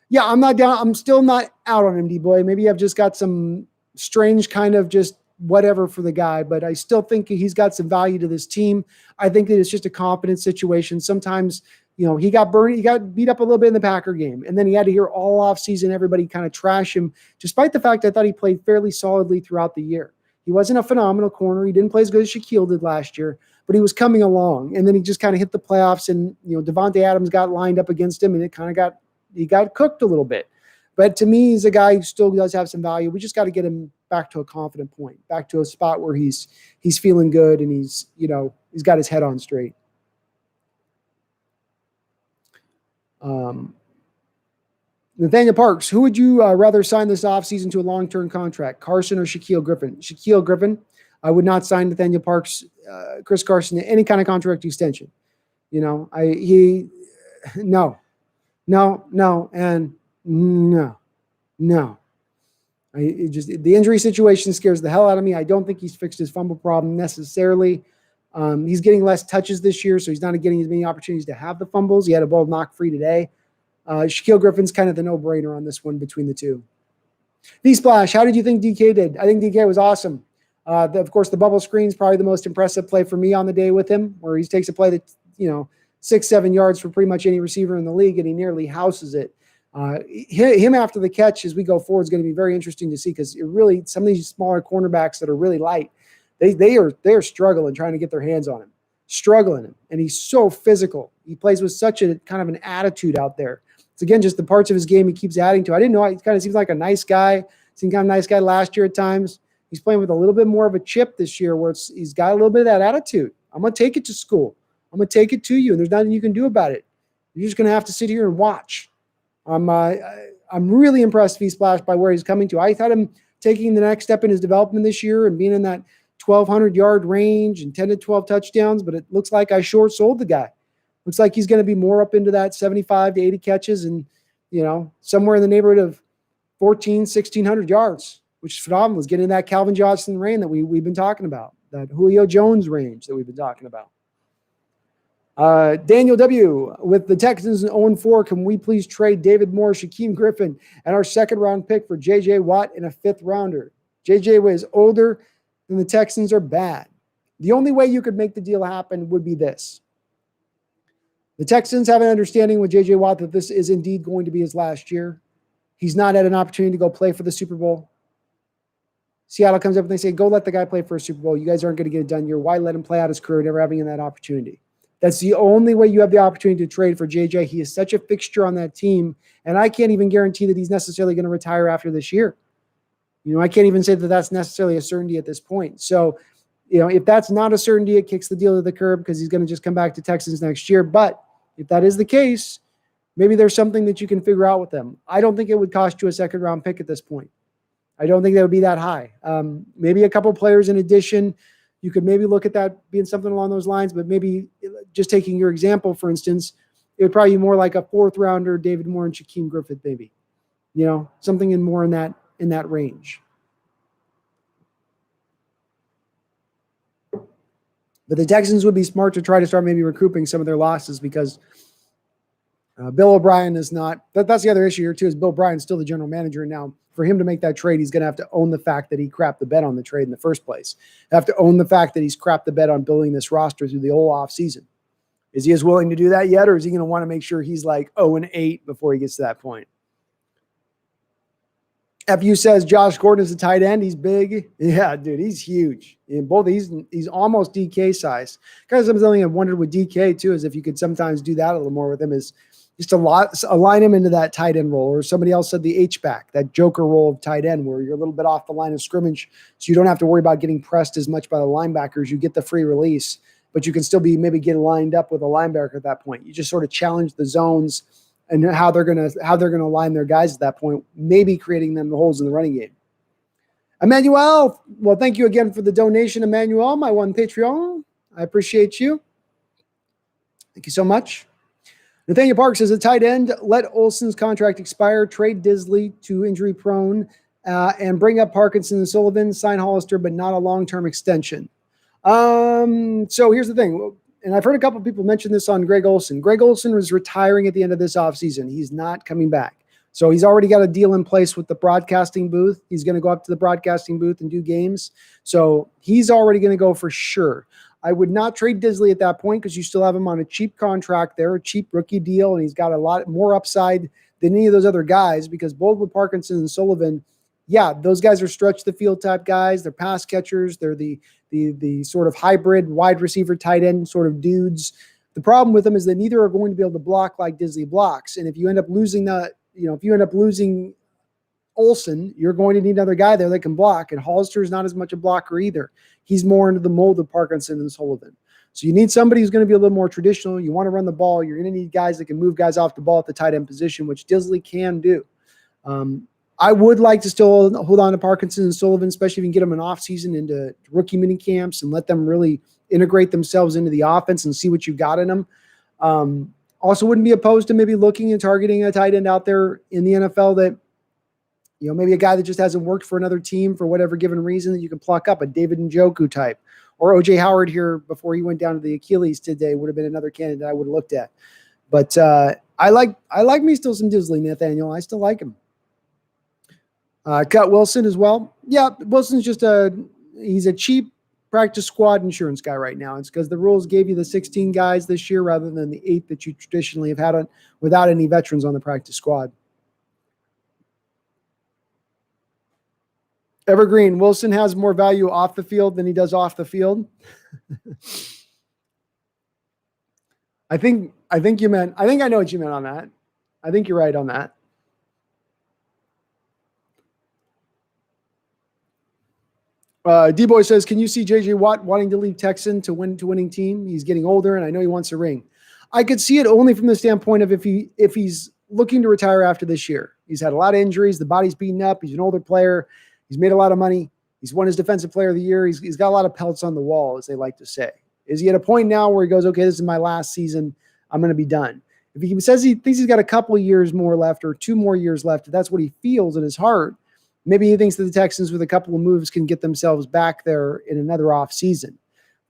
[SPEAKER 1] Yeah, I'm not down. I'm still not out on him, D-Boy. Maybe I've just got some strange kind of just whatever for the guy, but I still think he's got some value to this team. I think that it's just a confidence situation. Sometimes, he got burned, he got beat up a little bit in the Packer game, and then he had to hear all offseason everybody kind of trash him, despite the fact I thought he played fairly solidly throughout the year. He wasn't a phenomenal corner. He didn't play as good as Shaquille did last year, but he was coming along, and then he just kind of hit the playoffs, and Devontae Adams got lined up against him, and it kind of he got cooked a little bit. But to me, he's a guy who still does have some value. We just got to get him back to a confident point, back to a spot where he's feeling good and he's got his head on straight. Nathaniel Parks, who would you rather sign this offseason to a long-term contract, Carson or Shaquille Griffin? Shaquille Griffin. I would not sign Nathaniel Parks, Chris Carson to any kind of contract extension. No, and no. The injury situation scares the hell out of me. I don't think he's fixed his fumble problem necessarily. He's getting less touches this year, so he's not getting as many opportunities to have the fumbles. He had a ball knocked free today. Shaquille Griffin's kind of the no-brainer on this one between the two. V-Splash, how did you think DK did? I think DK was awesome. Of course, the bubble screen is probably the most impressive play for me on the day with him, where he takes a play that, 6-7 yards for pretty much any receiver in the league, and he nearly houses it. Him after the catch as we go forward is going to be very interesting to see, because some of these smaller cornerbacks that are really light, they are struggling trying to get their hands on him, and he's so physical. He plays with such a kind of an attitude out there. It's again just the parts of his game he keeps adding to. I didn't know, he kind of seems like a nice guy. Seemed kind of a nice guy last year at times. He's playing with a little bit more of a chip this year, where he's got a little bit of that attitude. I'm going to take it to school. I'm going to take it to you, and there's nothing you can do about it. You're just going to have to sit here and watch. I'm really impressed, V-Splash, by where he's coming to. I thought him taking the next step in his development this year and being in that 1,200-yard range and 10 to 12 touchdowns, but it looks like I short sold the guy. Looks like he's going to be more up into that 75 to 80 catches and, somewhere in the neighborhood of 1,600 yards, which is phenomenal. He's getting that Calvin Johnson range that we've been talking about, that Julio Jones range that we've been talking about. Daniel W. with the Texans 0-4, can we please trade David Moore, Shaquem Griffin, and our second-round pick for J.J. Watt and a fifth-rounder? J.J. was older. then the Texans are bad. The only way you could make the deal happen would be this. The Texans have an understanding with J.J. Watt that this is indeed going to be his last year. He's not had an opportunity to go play for the Super Bowl. Seattle comes up and they say, go let the guy play for a Super Bowl. You guys aren't going to get it done here. Why let him play out his career, never having that opportunity? That's the only way you have the opportunity to trade for JJ. He is such a fixture on that team, and I can't even guarantee that he's necessarily going to retire after this year. I can't even say that that's necessarily a certainty at this point. So, if that's not a certainty, it kicks the deal to the curb because he's going to just come back to Texans next year. But if that is the case, maybe there's something that you can figure out with them. I don't think it would cost you a second-round pick at this point. I don't think that would be that high. Maybe a couple players in addition. You could maybe look at that being something along those lines, but maybe just taking your example, for instance, it would probably be more like a fourth rounder, David Moore and Shaquem Griffith, maybe, something in that range. But the Texans would be smart to try to start maybe recouping some of their losses because Bill O'Brien is not. That's the other issue here too. Is Bill O'Brien still the general manager now? For him to make that trade, he's going to have to own the fact that he crapped the bet on the trade in the first place. Have to own the fact that he's crapped the bet on building this roster through the whole offseason. Is he as willing to do that yet, or is he going to want to make sure he's like 0-8 before he gets to that point? FU says Josh Gordon is a tight end. He's big. Yeah, dude, he's huge. He's almost DK size. Kind of something I've wondered with DK too is if you could sometimes do that a little more with him is just align him into that tight end role, or somebody else said the H-back, that joker role of tight end where you're a little bit off the line of scrimmage so you don't have to worry about getting pressed as much by the linebackers. You get the free release, but you can still be maybe get lined up with a linebacker at that point. You just sort of challenge the zones and how they're gonna line their guys at that point, maybe creating them the holes in the running game. Emmanuel, well, thank you again for the donation, Emmanuel, my one Patreon. I appreciate you. Thank you so much. Nathaniel Park says, a tight end, let Olsen's contract expire, trade Disley to injury prone, and bring up Parkinson and Sullivan, sign Hollister, but not a long-term extension. So here's the thing, and I've heard a couple of people mention this on Greg Olsen. Greg Olsen was retiring at the end of this offseason. He's not coming back. So he's already got a deal in place with the broadcasting booth. He's going to go up to the broadcasting booth and do games. So he's already going to go for sure. I would not trade Disley at that point because you still have him on a cheap contract there, a cheap rookie deal, and he's got a lot more upside than any of those other guys because both with Parkinson and Sullivan, yeah, those guys are stretch the field type guys. They're pass catchers. They're the sort of hybrid wide receiver tight end sort of dudes. The problem with them is that neither are going to be able to block like Disley blocks. And if you end up losing Olsen, you're going to need another guy there that can block. And Hollister is not as much a blocker either. He's more into the mold of Parkinson and Sullivan. So you need somebody who's going to be a little more traditional. You want to run the ball. You're going to need guys that can move guys off the ball at the tight end position, which Disley can do. I would like to still hold on to Parkinson and Sullivan, especially if you can get them an offseason into rookie mini camps and let them really integrate themselves into the offense and see what you've got in them. Also wouldn't be opposed to maybe looking and targeting a tight end out there in the NFL that, maybe a guy that just hasn't worked for another team for whatever given reason that you can pluck up, a David Njoku type, or O.J. Howard here before he went down to the Achilles today would have been another candidate I would have looked at. But I like me still some Disley, Nathaniel. I still like him. Cut Wilson as well. Yeah, Wilson's he's a cheap practice squad insurance guy right now. It's because the rules gave you the 16 guys this year rather than the 8 that you traditionally have had without any veterans on the practice squad. Evergreen, Wilson has more value off the field than he does off the field. I think I know what you meant on that. I think you're right on that. D-Boy says, can you see J.J. Watt wanting to leave Texan to winning team? He's getting older, and I know he wants a ring. I could see it only from the standpoint of if he's looking to retire after this year. He's had a lot of injuries. The body's beaten up. He's an older player. He's made a lot of money. He's won his defensive player of the year. He's got a lot of pelts on the wall, as they like to say. Is he at a point now where he goes, okay, this is my last season. I'm going to be done. If he says he thinks he's got a couple of years more left or 2 more years left, if that's what he feels in his heart, maybe he thinks that the Texans with a couple of moves can get themselves back there in another off season.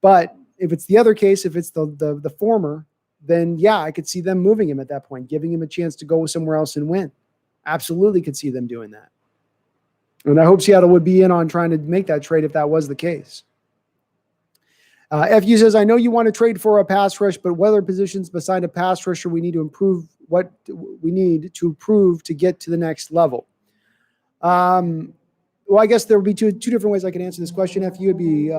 [SPEAKER 1] But if it's the other case, if it's the former, then yeah, I could see them moving him at that point, giving him a chance to go somewhere else and win. Absolutely could see them doing that. And I hope Seattle would be in on trying to make that trade if that was the case. FU says, I know you want to trade for a pass rush, but what other positions beside a pass rusher we need to improve? What we need to improve to get to the next level? Well, I guess there would be two different ways I can answer this question. FU would be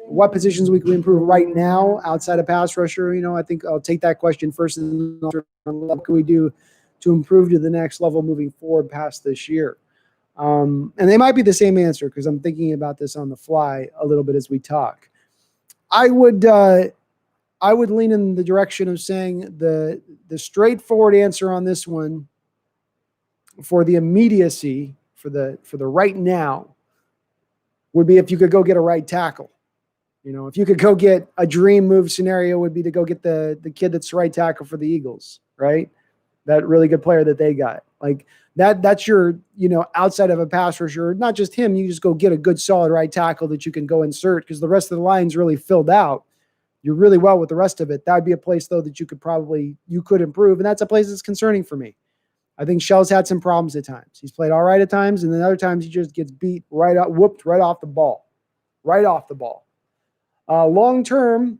[SPEAKER 1] what positions we can improve right now outside of pass rusher. I think I'll take that question first, and what can we do to improve to the next level moving forward past this year? And they might be the same answer because I'm thinking about this on the fly a little bit as we talk. I would lean in the direction of saying the straightforward answer on this one for the immediacy, for the right now, would be if you could go get a right tackle. If you could go get a dream move scenario would be to go get the kid that's right tackle for the Eagles, right? That really good player that they got. Like that's your, outside of a pass rusher, not just him, you just go get a good solid right tackle that you can go insert because the rest of the line's really filled out. You're really well with the rest of it. That would be a place though that you could improve. And that's a place that's concerning for me. I think Shell's had some problems at times. He's played all right at times, and then other times he just gets whooped right off the ball. Long term,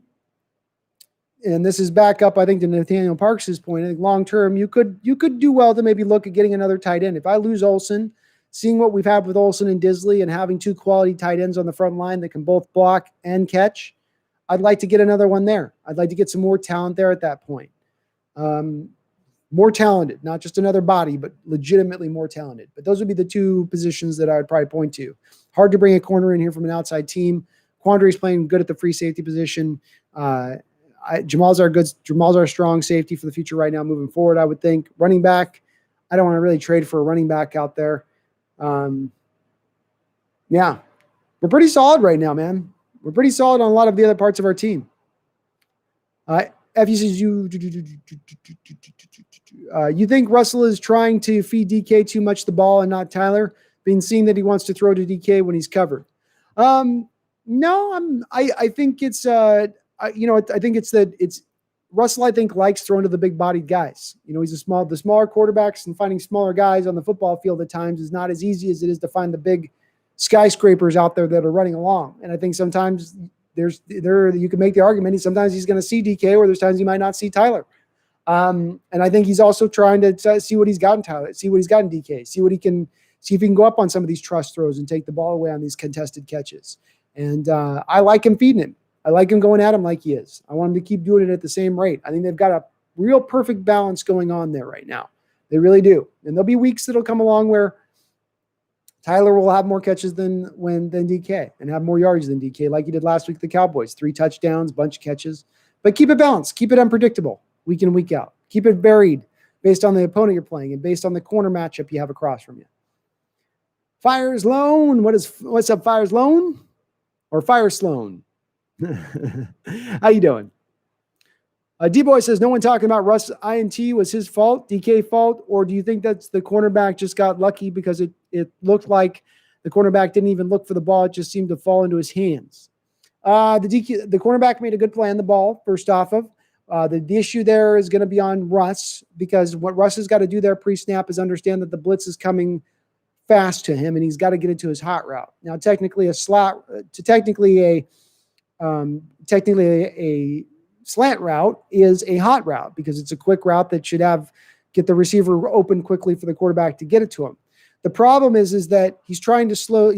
[SPEAKER 1] and this is back up, I think, to Nathaniel Parks' point. I think long term, you could do well to maybe look at getting another tight end. If I lose Olsen, seeing what we've had with Olsen and Disley and having two quality tight ends on the front line that can both block and catch, I'd like to get another one there. I'd like to get some more talent there at that point. More talented, not just another body, but legitimately more talented. But those would be the two positions that I would probably point to. Hard to bring a corner in here from an outside team. Quandary's playing good at the free safety position. Jamal's our strong safety for the future right now moving forward, I would think. Running back, I don't want to really trade for a running back out there. Yeah, we're pretty solid right now, man. We're pretty solid on a lot of the other parts of our team. FU says you think Russell is trying to feed DK too much the ball and not Tyler, being seen that he wants to throw to DK when he's covered. No, I think it's I think it's Russell, I think, likes throwing to the big bodied guys. He's the smaller quarterbacks, and finding smaller guys on the football field at times is not as easy as it is to find the big skyscrapers out there that are running along. And I think sometimes you can make the argument sometimes he's going to see DK, or there's times he might not see Tyler. And I think he's also trying to see what he's got in Tyler, see what he's got in DK, see if he can go up on some of these trust throws and take the ball away on these contested catches. And I like him feeding him. I like him going at him like he is. I want him to keep doing it at the same rate. I think they've got a real perfect balance going on there right now. They really do. And there'll be weeks that'll come along where Tyler will have more catches than DK and have more yards than DK, like he did last week with the Cowboys. 3 touchdowns, bunch of catches. But keep it balanced. Keep it unpredictable week in, week out. Keep it varied based on the opponent you're playing and based on the corner matchup you have across from you. Fires Loan. What's up, Fires Loan? Or Fire Sloan? How you doing? D-Boy says, no one talking about Russ INT was his fault, DK fault, or do you think that's the cornerback just got lucky because it looked like the cornerback didn't even look for the ball. It just seemed to fall into his hands. The cornerback made a good play on the ball, first off of. The issue there is going to be on Russ, because what Russ has got to do there pre-snap is understand that the blitz is coming fast to him, and he's got to get into his hot route. Now, technically a slant route is a hot route because it's a quick route that should get the receiver open quickly for the quarterback to get it to him. The problem is that he's trying to throw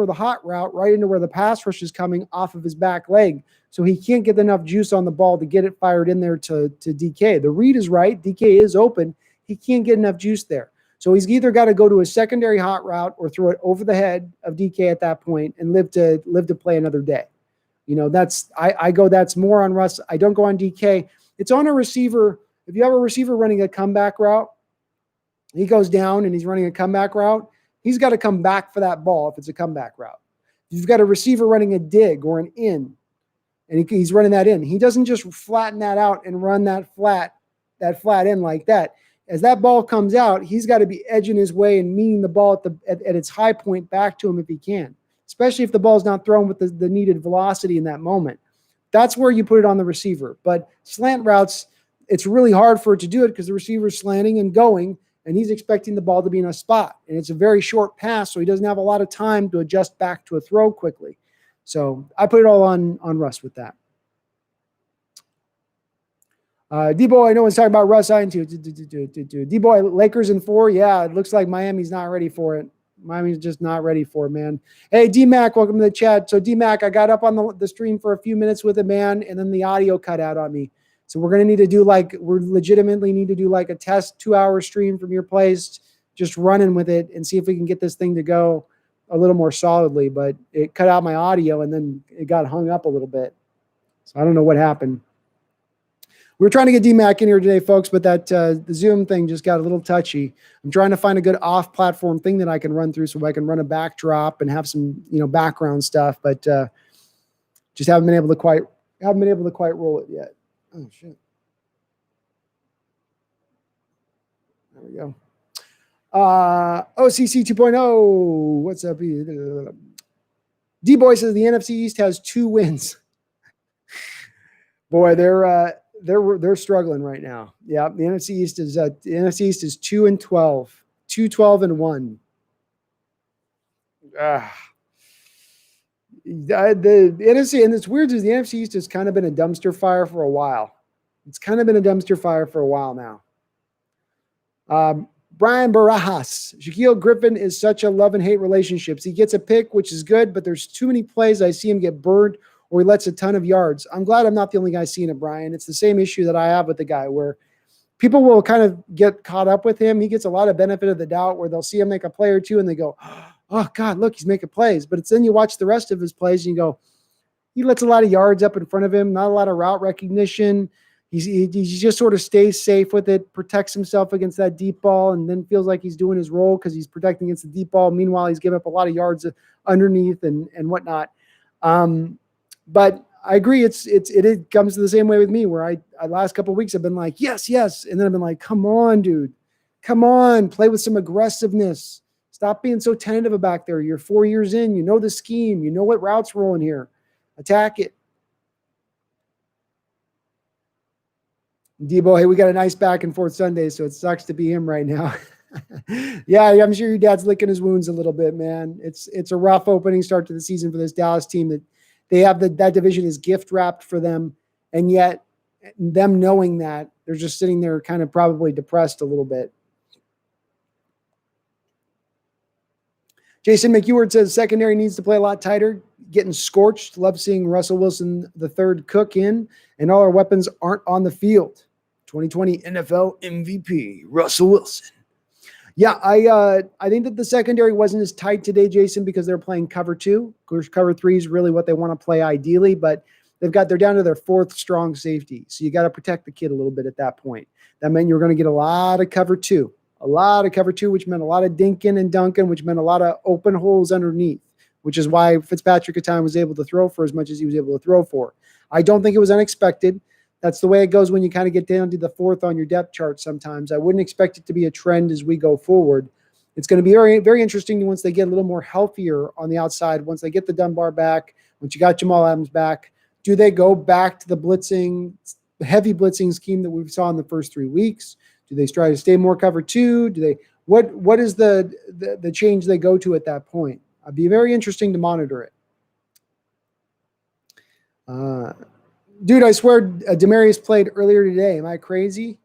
[SPEAKER 1] the hot route right into where the pass rush is coming off of his back leg. So he can't get enough juice on the ball to get it fired in there to DK. The read is right. DK is open. He can't get enough juice there. So he's either got to go to a secondary hot route or throw it over the head of DK at that point and live to play another day. That's more on Russ. I don't go on DK. It's on a receiver. If you have a receiver running a comeback route, he goes down and he's running a comeback route, he's got to come back for that ball if it's a comeback route. If you've got a receiver running a dig or an in, and he's running that in, he doesn't just flatten that out and run that flat in like that. As that ball comes out, he's got to be edging his way and meeting the ball at its high point back to him if he can, especially if the ball's not thrown with the needed velocity in that moment. That's where you put it on the receiver. But slant routes, it's really hard for it to do it because the receiver's slanting and going, and he's expecting the ball to be in a spot. And it's a very short pass, so he doesn't have a lot of time to adjust back to a throw quickly. So I put it all on Russ with that. D-Boy, I know one's talking about Russ. I too. D-Boy, Lakers in 4. Yeah, it looks like Miami's not ready for it. Miami's just not ready for it, man. Hey, D-Mac, welcome to the chat. So, D-Mac, I got up on the stream for a few minutes with it, man, and then the audio cut out on me. So we're going to need to do we're legitimately need to do a test 2-hour stream from your place, just running with it and see if we can get this thing to go a little more solidly. But it cut out my audio and then it got hung up a little bit. So I don't know what happened. We were trying to get D-Mac in here today, folks, but the Zoom thing just got a little touchy. I'm trying to find a good off-platform thing that I can run through so I can run a backdrop and have some, background stuff, but just haven't been able to quite roll it yet. Oh shit! There we go. OCC 2.0. What's up? D-Boy says the NFC East has 2 wins. Boy, they're struggling right now. Yeah, the NFC East is 2-12, 2-12-1. The NFC, and it's weird is the NFC East has kind of been a dumpster fire for a while. It's kind of been a dumpster fire for a while now. Brian Barajas, Shaquille Griffin is such a love and hate relationships. He gets a pick, which is good, but there's too many plays I see him get burned or he lets a ton of yards. I'm glad I'm not the only guy seeing it, Brian. It's the same issue that I have with the guy where people will kind of get caught up with him. He gets a lot of benefit of the doubt where they'll see him make a play or two and they go, oh, God, look, he's making plays. But it's then you watch the rest of his plays and you go, he lets a lot of yards up in front of him, not a lot of route recognition. He just sort of stays safe with it, protects himself against that deep ball, and then feels like he's doing his role because he's protecting against the deep ball. Meanwhile, he's giving up a lot of yards underneath and whatnot. But I agree. It comes to the same way with me where I last couple of weeks I've been like, yes. And then I've been like, come on, dude, come on, play with some aggressiveness. Stop being so tentative back there. You're 4 years in, you know the scheme, you know what routes rolling here. Attack it. Debo, hey, we got a nice back and forth Sunday, so it sucks to be him right now. Yeah, I'm sure your dad's licking his wounds a little bit, man. It's a rough opening start to the season for this Dallas team that they have that division is gift wrapped for them, and yet them knowing that they're just sitting there kind of probably depressed a little bit. Jason McEward says secondary needs to play a lot tighter, getting scorched. Love seeing Russell Wilson the third cook in, and all our weapons aren't on the field. 2020 NFL MVP, Russell Wilson. Yeah, I think that the secondary wasn't as tight today, Jason, because they're playing cover 2. Of course, cover 3 is really what they want to play ideally, but they're down to their 4th strong safety. So you got to protect the kid a little bit at that point. That meant you were going to get a lot of cover 2. A lot of cover 2, which meant a lot of dinking and dunking, which meant a lot of open holes underneath, which is why Fitzpatrick at times was able to throw for as much as he was able to throw for. I don't think it was unexpected. That's the way it goes when you kind of get down to the 4th on your depth chart sometimes. I wouldn't expect it to be a trend as we go forward. It's going to be very, very interesting once they get a little more healthier on the outside, once they get the Dunbar back, once you got Jamal Adams back. Do they go back to the heavy blitzing scheme that we saw in the first 3 weeks? Do they try to stay more cover 2? Do they what is the change they go to at that point? It'd be very interesting to monitor it. Dude, I swear Demarius played earlier today. Am I crazy?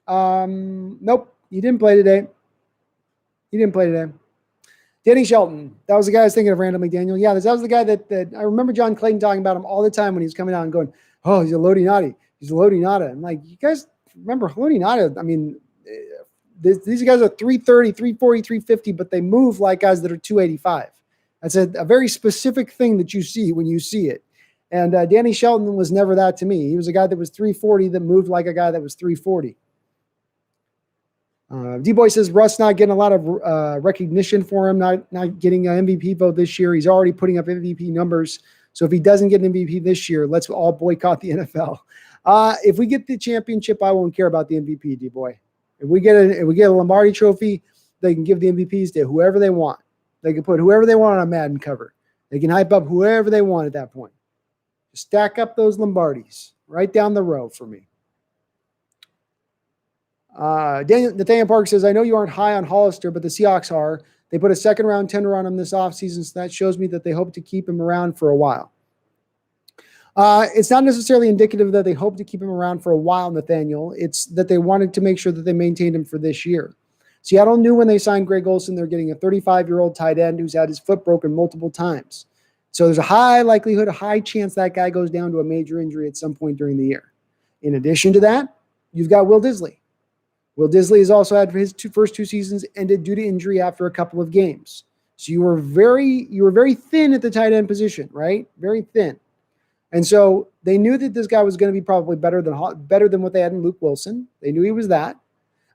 [SPEAKER 1] Nope, he didn't play today. Danny Shelton. That was the guy I was thinking of, Randall McDaniel. Yeah, that was the guy that I remember John Clayton talking about him all the time when he was coming out and going, oh, he's a Lodi Nadi. He's a Lodi Nada. I'm like, you guys remember Lodi Nada? I mean, these guys are 330, 340, 350, but they move like guys that are 285. That's a very specific thing that you see when you see it. And Danny Shelton was never that to me. He was a guy that was 340 that moved like a guy that was 340. D-Boy says Russ not getting a lot of recognition for him, not getting an MVP vote this year. He's already putting up MVP numbers. So if he doesn't get an MVP this year, let's all boycott the NFL. If we get the championship, I won't care about the MVP, D-Boy. If we get a Lombardi trophy, they can give the MVPs to whoever they want. They can put whoever they want on a Madden cover. They can hype up whoever they want at that point. Just stack up those Lombardis right down the row for me. Nathaniel Park says, I know you aren't high on Hollister, but the Seahawks are. They put a second-round tender on him this offseason, so that shows me that they hope to keep him around for a while. It's not necessarily indicative that they hope to keep him around for a while, Nathaniel. It's that they wanted to make sure that they maintained him for this year. Seattle knew when they signed Greg Olsen, they're getting a 35-year-old tight end who's had his foot broken multiple times. So there's a high likelihood, a high chance that guy goes down to a major injury at some point during the year. In addition to that, you've got Will Disley. Will Disley has also had his first two seasons ended due to injury after a couple of games. So you were very thin at the tight end position, right? Very thin. And so they knew that this guy was going to be probably better than what they had in Luke Wilson. They knew he was that.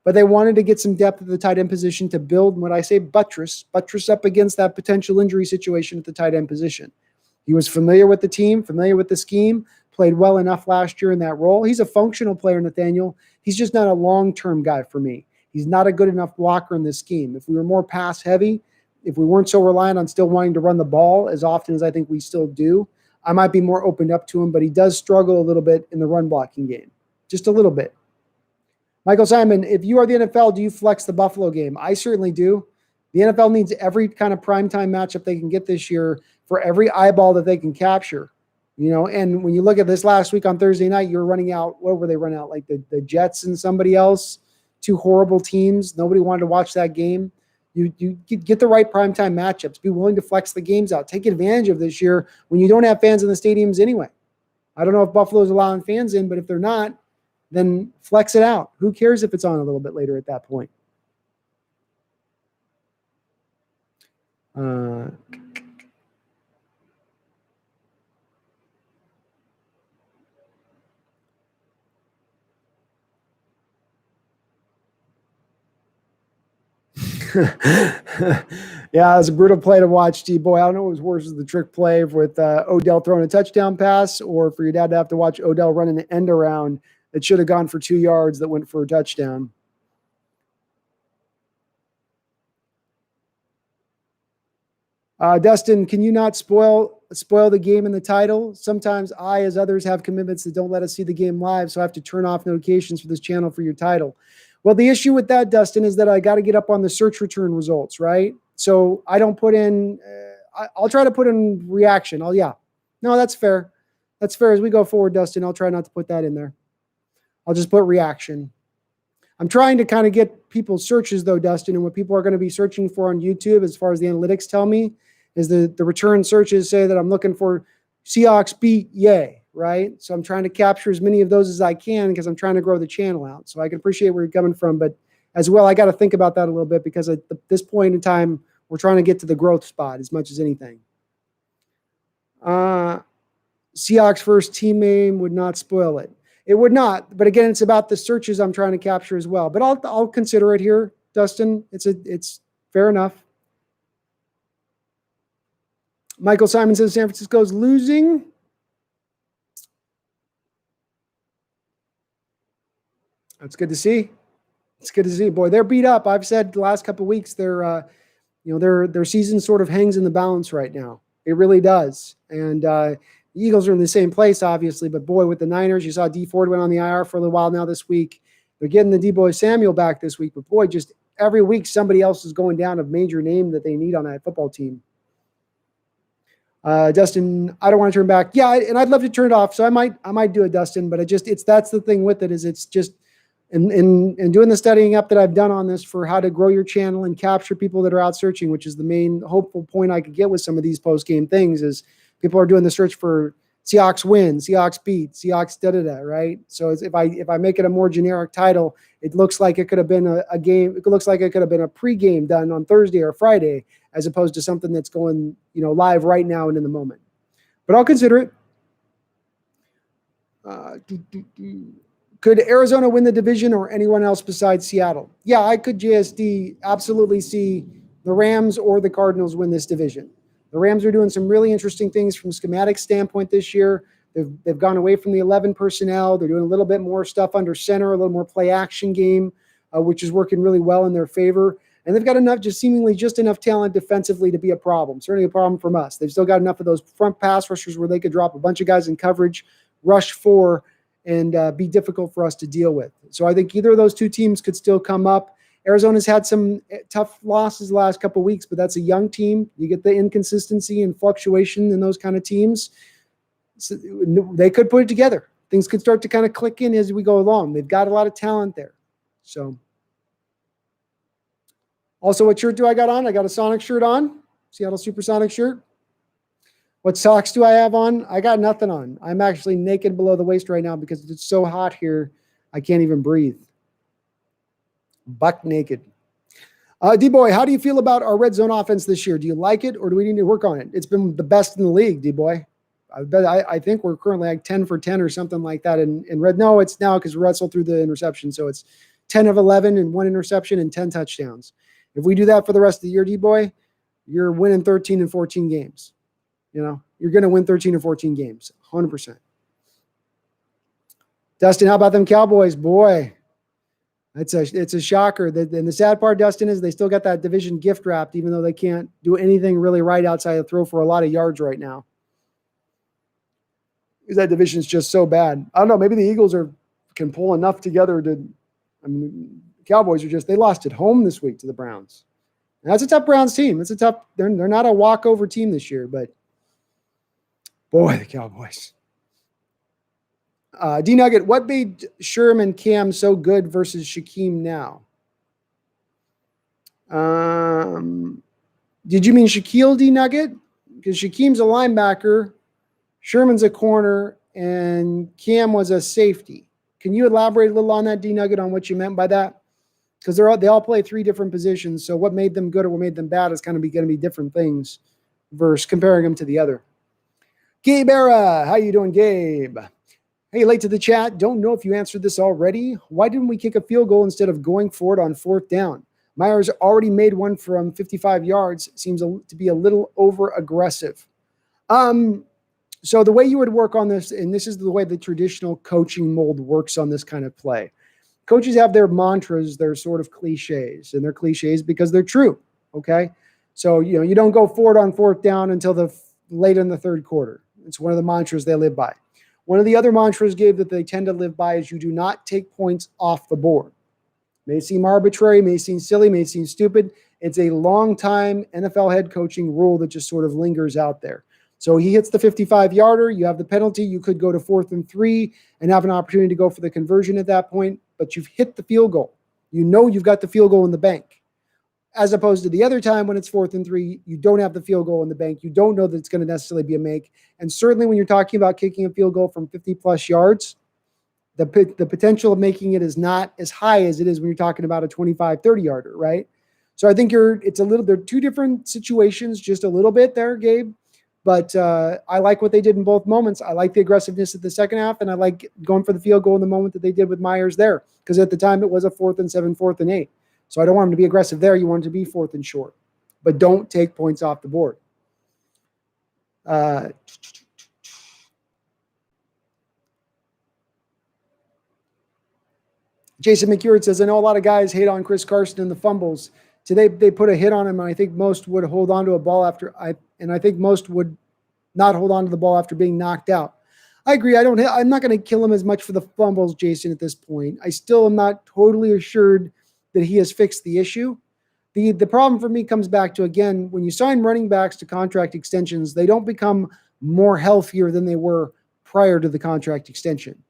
[SPEAKER 1] But they wanted to get some depth at the tight end position to build, when I say buttress up against that potential injury situation at the tight end position. He was familiar with the team, familiar with the scheme, played well enough last year in that role. He's a functional player, Nathaniel. He's just not a long-term guy for me. He's not a good enough blocker in this scheme. If we were more pass-heavy, if we weren't so reliant on still wanting to run the ball as often as I think we still do, I might be more opened up to him, but he does struggle a little bit in the run-blocking game. Just a little bit. Michael Simon, if you are the NFL, do you flex the Buffalo game? I certainly do. The NFL needs every kind of primetime matchup they can get this year for every eyeball that they can capture. You know, and when you look at this last week on Thursday night, you were running out, what were they running out? Like the Jets and somebody else, two horrible teams. Nobody wanted to watch that game. You get the right primetime matchups. Be willing to flex the games out. Take advantage of this year when you don't have fans in the stadiums anyway. I don't know if Buffalo's allowing fans in, but if they're not, then flex it out. Who cares if it's on a little bit later at that point? Yeah, it was a brutal play to watch, Boy, I don't know what was worse, the trick play with Odell throwing a touchdown pass, or for your dad to have to watch Odell running an end around that should have gone for 2 yards that went for a touchdown. Dustin, can you not spoil the game in the title? Sometimes I, as others, have commitments that don't let us see the game live, so I have to turn off notifications for this channel for your title. Well, the issue with that, Dustin, is that I got to get up on the search return results, right? So I don't put in, I'll try to put in reaction. No, that's fair. That's fair. As we go forward, Dustin, I'll try not to put that in there. I'll just put reaction. I'm trying to kind of get people's searches, though, Dustin, and what people are going to be searching for on YouTube, as far as the analytics tell me, is the return searches say that I'm looking for Seahawks beat yay, right? So I'm trying to capture as many of those as I can because I'm trying to grow the channel out. So I can appreciate where you're coming from, but as well, I got to think about that a little bit, because at this point in time, we're trying to get to the growth spot as much as anything. Seahawks first team name would not spoil it. It would not, but again, it's about the searches I'm trying to capture as well. But I'll consider it here, Dustin. It's fair enough. Michael Simon says San Francisco's losing. That's good to see. It's good to see. Boy, they're beat up. I've said the last couple of weeks their season sort of hangs in the balance right now. It really does. And the Eagles are in the same place, obviously, but boy, with the Niners, you saw D Ford went on the IR for a little while now this week. They're getting the Deebo Samuel back this week, but boy, just every week somebody else is going down, a major name that they need on that football team. Dustin, I don't want to turn back. Yeah, and I'd love to turn it off, so I might do it, Dustin, but that's the thing with it, is it's just in doing the studying up that I've done on this for how to grow your channel and capture people that are out searching, which is the main hopeful point I could get with some of these post-game things, is people are doing the search for Seahawks win, Seahawks beat, Seahawks da-da-da, right? So if I make it a more generic title, it looks like it could have been a game. It looks like it could have been a pregame done on Thursday or Friday, as opposed to something that's going, live right now and in the moment. But I'll consider it. Could Arizona win the division or anyone else besides Seattle? Yeah, I could JSD absolutely see the Rams or the Cardinals win this division. The Rams are doing some really interesting things from a schematic standpoint this year. They've gone away from the 11 personnel. They're doing a little bit more stuff under center, a little more play action game, which is working really well in their favor. And they've got seemingly just enough talent defensively to be a problem. Certainly a problem from us. They've still got enough of those front pass rushers where they could drop a bunch of guys in coverage, rush 4, and be difficult for us to deal with. So I think either of those two teams could still come up. Arizona's had some tough losses the last couple of weeks, but that's a young team. You get the inconsistency and fluctuation in those kind of teams. So they could put it together. Things could start to kind of click in as we go along. They've got a lot of talent there. So also, what shirt do I got on? I got a Sonic shirt on, Seattle Supersonic shirt. What socks do I have on? I got nothing on. I'm actually naked below the waist right now because it's so hot here, I can't even breathe. Buck naked. D-Boy, how do you feel about our red zone offense this year? Do you like it, or do we need to work on it? It's been the best in the league, D-Boy. I think we're currently like 10 for 10 or something like that in red. No, it's now because Russell threw the interception. So it's 10 of 11 and 1 interception and 10 touchdowns. If we do that for the rest of the year, D-Boy, you're winning 13 and 14 games. You know, you're going to win 13 or 14 games, 100%. Dustin, how about them Cowboys? Boy, it's a shocker. And the sad part, Dustin, is they still got that division gift wrapped, even though they can't do anything really right outside of throw for a lot of yards right now. Because that division is just so bad. I don't know. Maybe the Eagles can pull enough together to. I mean, Cowboys they lost at home this week to the Browns. And that's a tough Browns team. It's a tough. They're not a walkover team this year, but boy, the Cowboys. D Nugget, what made Sherman Cam so good versus Shaquem now? Did you mean Shaquille D Nugget? Because Shaquem's a linebacker. Sherman's a corner, and Cam was a safety. Can you elaborate a little on that, D-Nugget, on what you meant by that? Because they all play 3 different positions, so what made them good or what made them bad is kind of going to be different things versus comparing them to the other. Gabe Era, how you doing, Gabe? Hey, late to the chat. Don't know if you answered this already. Why didn't we kick a field goal instead of going for it on 4th down? Myers already made one from 55 yards. Seems to be a little over-aggressive. So the way you would work on this, and this is the way the traditional coaching mold works on this kind of play. Coaches have their mantras, they're sort of cliches, and they're cliches because they're true, okay? So, you don't go for it on 4th down until late in the 3rd quarter. It's one of the mantras they live by. One of the other mantras, Gabe, that they tend to live by is you do not take points off the board. May seem arbitrary, may seem silly, may seem stupid. It's a long-time NFL head coaching rule that just sort of lingers out there. So he hits the 55-yarder, you have the penalty, you could go to 4th and 3 and have an opportunity to go for the conversion at that point, but you've hit the field goal. You know you've got the field goal in the bank. As opposed to the other time when it's 4th and 3, you don't have the field goal in the bank. You don't know that it's going to necessarily be a make. And certainly when you're talking about kicking a field goal from 50-plus yards, the potential of making it is not as high as it is when you're talking about a 25, 30-yarder, right? So I think they're 2 different situations, just a little bit there, Gabe. But I like what they did in both moments. I like the aggressiveness at the second half, and I like going for the field goal in the moment that they did with Myers there. Because at the time, it was a 4th and 7, 4th and 8. So I don't want them to be aggressive there. You want them to be 4th and short. But don't take points off the board. Jason McEwart says, I know a lot of guys hate on Chris Carson and the fumbles. Today, they put a hit on him, and I think most would hold on to a ball I think most would not hold on to the ball after being knocked out. I agree. I'm not going to kill him as much for the fumbles, Jason, at this point. I still am not totally assured that he has fixed the issue. The problem for me comes back to, again, when you sign running backs to contract extensions, they don't become more healthier than they were prior to the contract extension.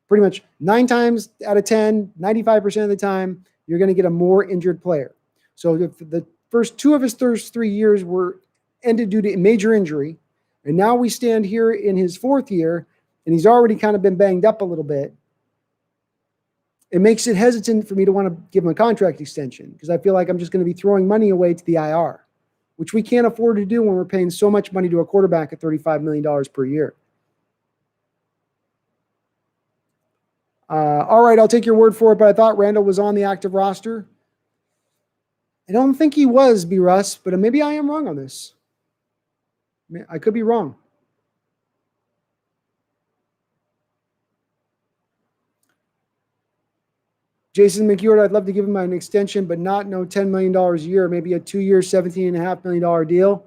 [SPEAKER 1] Pretty much 9 times out of 10, 95% of the time, you're going to get a more injured player. So if the first 2 of his first 3 years were ended due to major injury, and now we stand here in his 4th year, and he's already kind of been banged up a little bit, it makes it hesitant for me to want to give him a contract extension because I feel like I'm just going to be throwing money away to the IR, which we can't afford to do when we're paying so much money to a quarterback at $35 million per year. All right, I'll take your word for it, but I thought Randall was on the active roster. I don't think he was, B. Russ, but maybe I am wrong on this. I could be wrong. Jason McEwart, I'd love to give him an extension, but not $10 million a year, maybe a 2-year, $17.5 million deal.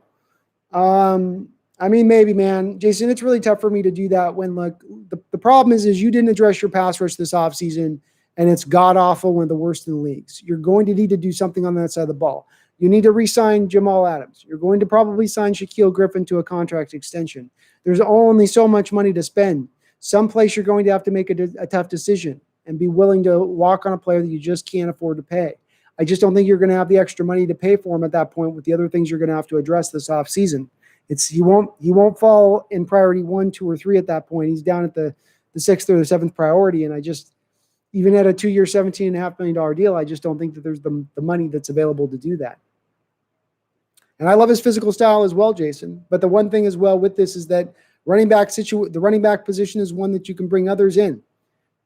[SPEAKER 1] I mean, maybe, man. Jason, it's really tough for me to do that when, like, the problem is you didn't address your pass rush this offseason, and it's god-awful, one of the worst in the leagues. You're going to need to do something on that side of the ball. You need to re-sign Jamal Adams. You're going to probably sign Shaquille Griffin to a contract extension. There's only so much money to spend. Someplace you're going to have to make a tough decision and be willing to walk on a player that you just can't afford to pay. I just don't think you're going to have the extra money to pay for him at that point with the other things you're going to have to address this offseason. He won't fall in priority 1, 2, or 3 at that point. He's down at the 6th or the 7th priority, and I just, even at a 2-year, $17.5 million deal, I just don't think that there's the money that's available to do that. And I love his physical style as well, Jason. But the one thing as well with this is that the running back position is one that you can bring others in.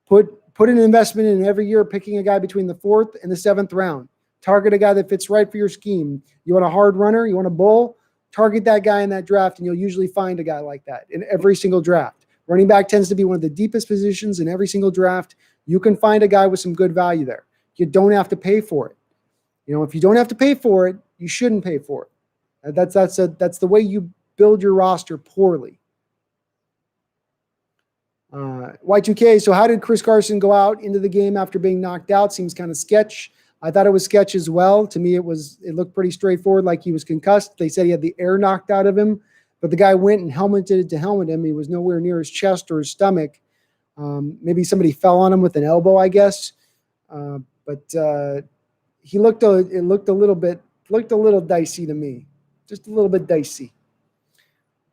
[SPEAKER 1] Put an investment in every year, picking a guy between the 4th and the 7th round. Target a guy that fits right for your scheme. You want a hard runner? You want a bull? Target that guy in that draft, and you'll usually find a guy like that in every single draft. Running back tends to be one of the deepest positions in every single draft. You can find a guy with some good value there. You don't have to pay for it. If you don't have to pay for it, you shouldn't pay for it. That's the way you build your roster poorly. Y2K, so how did Chris Carson go out into the game after being knocked out? Seems kind of sketch. I thought it was sketch as well. To me, it looked pretty straightforward, like he was concussed. They said he had the air knocked out of him, but the guy went and helmet him. He was nowhere near his chest or his stomach. Maybe somebody fell on him with an elbow, I guess. But he looked a little dicey to me. Just a little bit dicey.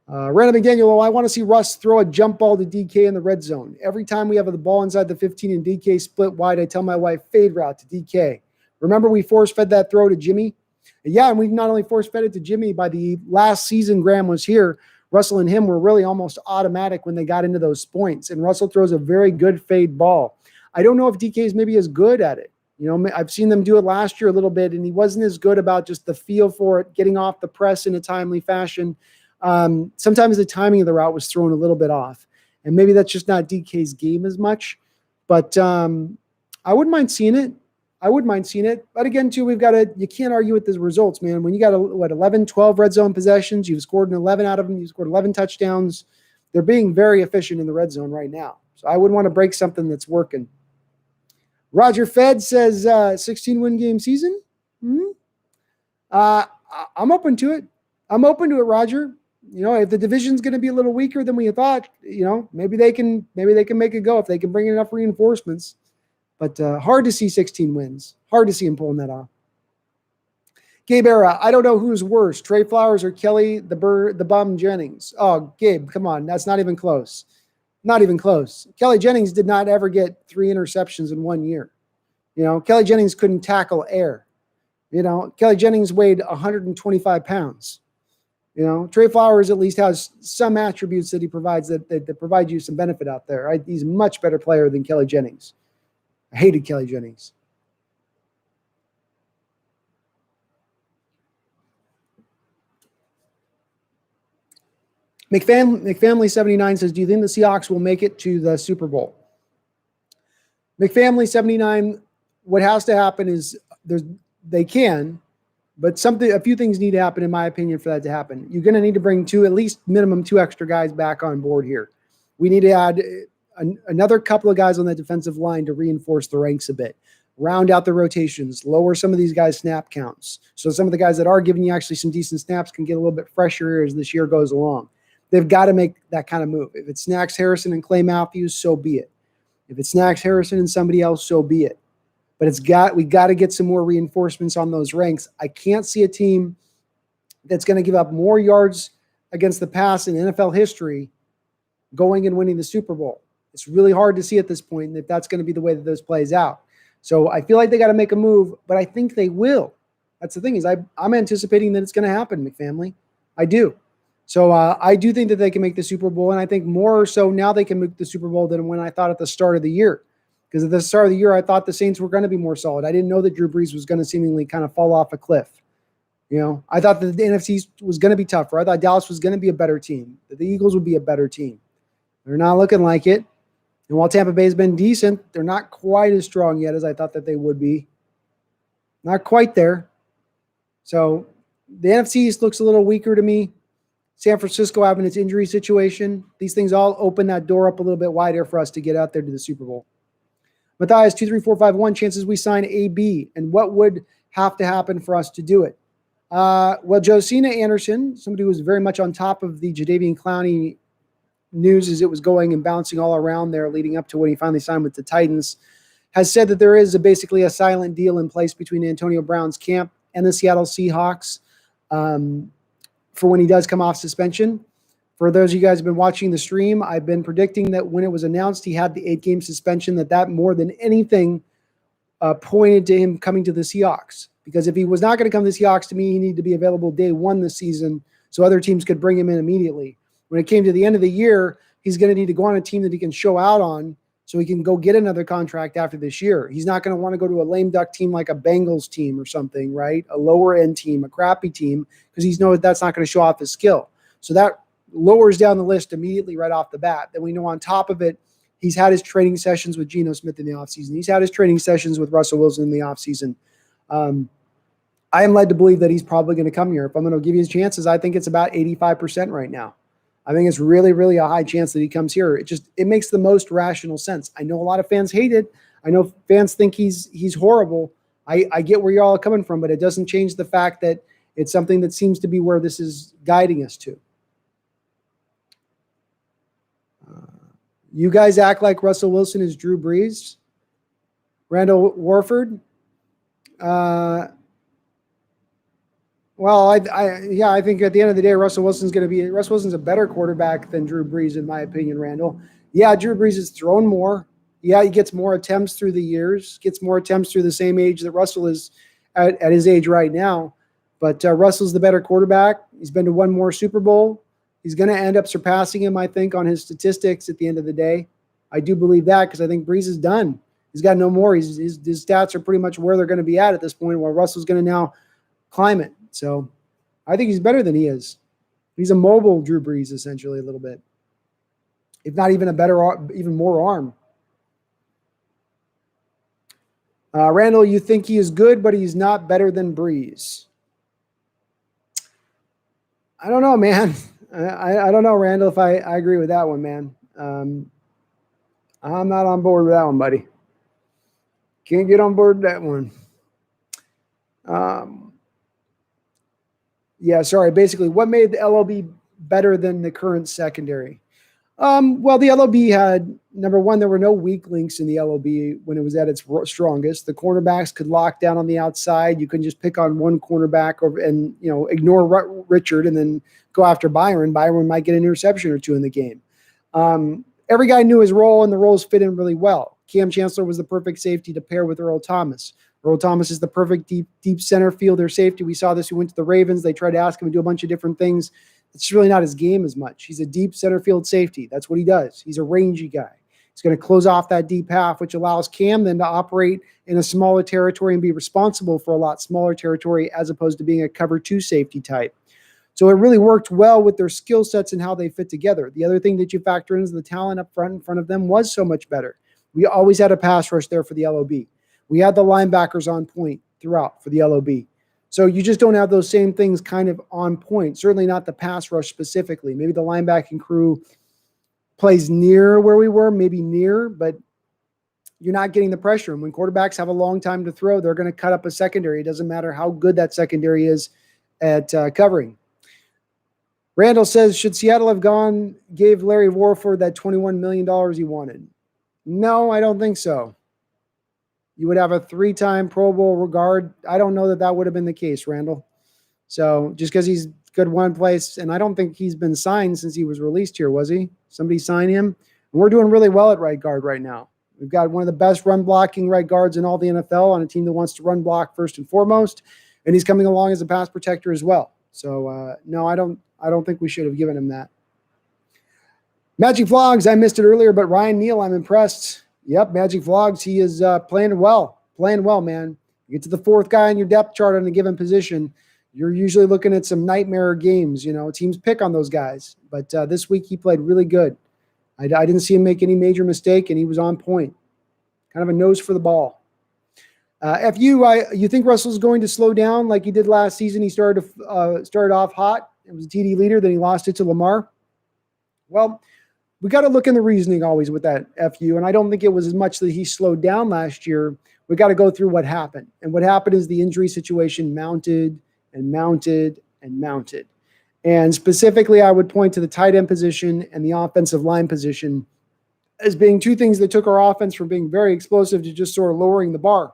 [SPEAKER 1] Random McDaniel, I want to see Russ throw a jump ball to DK in the red zone. Every time we have the ball inside the 15 and DK split wide, I tell my wife, fade route to DK. Remember we force-fed that throw to Jimmy? Yeah, and we not only force-fed it to Jimmy, by the last season Graham was here, Russell and him were really almost automatic when they got into those points, and Russell throws a very good fade ball. I don't know if DK is maybe as good at it. I've seen them do it last year a little bit, and he wasn't as good about just the feel for it, getting off the press in a timely fashion. Sometimes the timing of the route was thrown a little bit off, and maybe that's just not DK's game as much, but I wouldn't mind seeing it. But again, too, you can't argue with the results, man. When you got 11, 12 red zone possessions, you've scored 11 out of them. You've scored 11 touchdowns. They're being very efficient in the red zone right now. So I wouldn't want to break something that's working. Roger Fed says 16-win game season. I'm open to it. Roger. If the division's going to be a little weaker than we thought, maybe they can make it go if they can bring in enough reinforcements. But hard to see 16 wins. Hard to see him pulling that off. Gabe Era, I don't know who's worse, Trey Flowers or Kelly the Bum Jennings. Oh, Gabe, come on. That's not even close. Not even close. Kelly Jennings did not ever get 3 interceptions in 1 year. Kelly Jennings couldn't tackle air. Kelly Jennings weighed 125 pounds. Trey Flowers at least has some attributes that he provides that provide you some benefit out there. Right? He's a much better player than Kelly Jennings. I hated Kelly Jennings. McFamily 79 says, do you think the Seahawks will make it to the Super Bowl? McFamily 79, what has to happen is they can, but a few things need to happen, in my opinion, for that to happen. You're going to need to bring at least minimum 2 extra guys back on board here. We need to add another couple of guys on that defensive line to reinforce the ranks a bit, round out the rotations, lower some of these guys' snap counts. So some of the guys that are giving you actually some decent snaps can get a little bit fresher as this year goes along. They've got to make that kind of move. If it's Snacks Harrison and Clay Matthews, so be it. If it's Snacks Harrison and somebody else, so be it. But we got to get some more reinforcements on those ranks. I can't see a team that's going to give up more yards against the pass in NFL history going and winning the Super Bowl. It's really hard to see at this point and if that's going to be the way that this plays out. So I feel like they got to make a move, but I think they will. That's the thing is I'm anticipating that it's going to happen, McFamily. I do. So I do think that they can make the Super Bowl, and I think more so now they can make the Super Bowl than when I thought at the start of the year. Because at the start of the year, I thought the Saints were going to be more solid. I didn't know that Drew Brees was going to seemingly kind of fall off a cliff. I thought that the NFC East was going to be tougher. I thought Dallas was going to be a better team, that the Eagles would be a better team. They're not looking like it. And while Tampa Bay has been decent, they're not quite as strong yet as I thought that they would be. Not quite there. So the NFC East looks a little weaker to me. San Francisco having its injury situation. These things all open that door up a little bit wider for us to get out there to the Super Bowl. Matthias 23451, chances we sign AB, and what would have to happen for us to do it? Well, Josina Anderson, somebody who was very much on top of the Jadeveon Clowney news as it was going and bouncing all around there leading up to when he finally signed with the Titans, has said that there is basically a silent deal in place between Antonio Brown's camp and the Seattle Seahawks for when he does come off suspension. For those of you guys who have been watching the stream, I've been predicting that when it was announced he had the 8-game suspension, that more than anything pointed to him coming to the Seahawks. Because if he was not going to come to the Seahawks, to me, he needed to be available day one this season so other teams could bring him in immediately. When it came to the end of the year, he's going to need to go on a team that he can show out on so he can go get another contract after this year. He's not going to want to go to a lame duck team like a Bengals team or something, right? A lower end team, a crappy team, because he knows that's not going to show off his skill. So that lowers down the list immediately right off the bat. Then we know on top of it, he's had his training sessions with Geno Smith in the offseason. He's had his training sessions with Russell Wilson in the offseason. I am led to believe that he's probably going to come here. If I'm going to give you his chances, I think it's about 85% right now. I think it's really, really a high chance that he comes here. It makes the most rational sense. I know a lot of fans hate it. I know fans think he's horrible. I get where you're all coming from, but it doesn't change the fact that it's something that seems to be where this is guiding us to. You guys act like Russell Wilson is Drew Brees. Randall Warford. Well, I think at the end of the day, Russell Wilson's a better quarterback than Drew Brees, in my opinion, Randall. Yeah, Drew Brees has thrown more. Yeah, he gets more attempts through the years, gets more attempts through the same age that Russell is at his age right now. But Russell's the better quarterback. He's been to one more Super Bowl. He's going to end up surpassing him, I think, on his statistics at the end of the day. I do believe that because I think Brees is done. He's got no more. His stats are pretty much where they're going to be at this point, while Russell's going to now climb it. So I think he's better than he is. He's a mobile Drew Brees, essentially, a little bit. If not even even more arm. Randall, you think he is good, but he's not better than Brees. I don't know, man. I don't know, Randall, if I agree with that one, man. I'm not on board with that one, buddy. Can't get on board with that one. Yeah, sorry. Basically, what made the LOB better than the current secondary? Well, the LOB had, number one, there were no weak links in the LOB when it was at its strongest. The cornerbacks could lock down on the outside. You couldn't just pick on one cornerback and ignore Richard and then go after Byron. Byron might get an interception or two in the game. Every guy knew his role, and the roles fit in really well. Cam Chancellor was the perfect safety to pair with Earl Thomas. Earl Thomas is the perfect deep center fielder safety. We saw this. He went to the Ravens. They tried to ask him to do a bunch of different things. It's really not his game as much. He's a deep center field safety. That's what he does. He's a rangy guy. He's going to close off that deep half, which allows Cam then to operate in a smaller territory and be responsible for a lot smaller territory as opposed to being a cover two safety type. So it really worked well with their skill sets and how they fit together. The other thing that you factor in is the talent up front in front of them was so much better. We always had a pass rush there for the LOB. We had the linebackers on point throughout for the LOB. So you just don't have those same things kind of on point. Certainly not the pass rush specifically. Maybe the linebacking crew plays near where we were, maybe near, but you're not getting the pressure. And when quarterbacks have a long time to throw, they're going to cut up a secondary. It doesn't matter how good that secondary is at covering. Randall says, should Seattle have gave Larry Warford that $21 million he wanted? No, I don't think so. You would have a 3-time Pro Bowl regard. I don't know that would have been the case, Randall. So just because he's good one place, and I don't think he's been signed since he was released here, was he? Somebody signed him. And we're doing really well at right guard right now. We've got one of the best run blocking right guards in all the NFL on a team that wants to run block first and foremost, and he's coming along as a pass protector as well. So no, I don't think we should have given him that. Magic Vlogs, I missed it earlier, but Ryan Neal, I'm impressed. Yep, Magic Vlogs, he is playing well, man. You get to the fourth guy on your depth chart on a given position, you're usually looking at some nightmare games. Teams pick on those guys. But this week he played really good. I didn't see him make any major mistake, and he was on point. Kind of a nose for the ball. You think Russell's going to slow down like he did last season? He started off hot. It was a TD leader. Then he lost it to Lamar. Well, we got to look in the reasoning always with that FU. And I don't think it was as much that he slowed down last year. We got to go through what happened. And what happened is the injury situation mounted and mounted and mounted. And specifically, I would point to the tight end position and the offensive line position as being two things that took our offense from being very explosive to just sort of lowering the bar.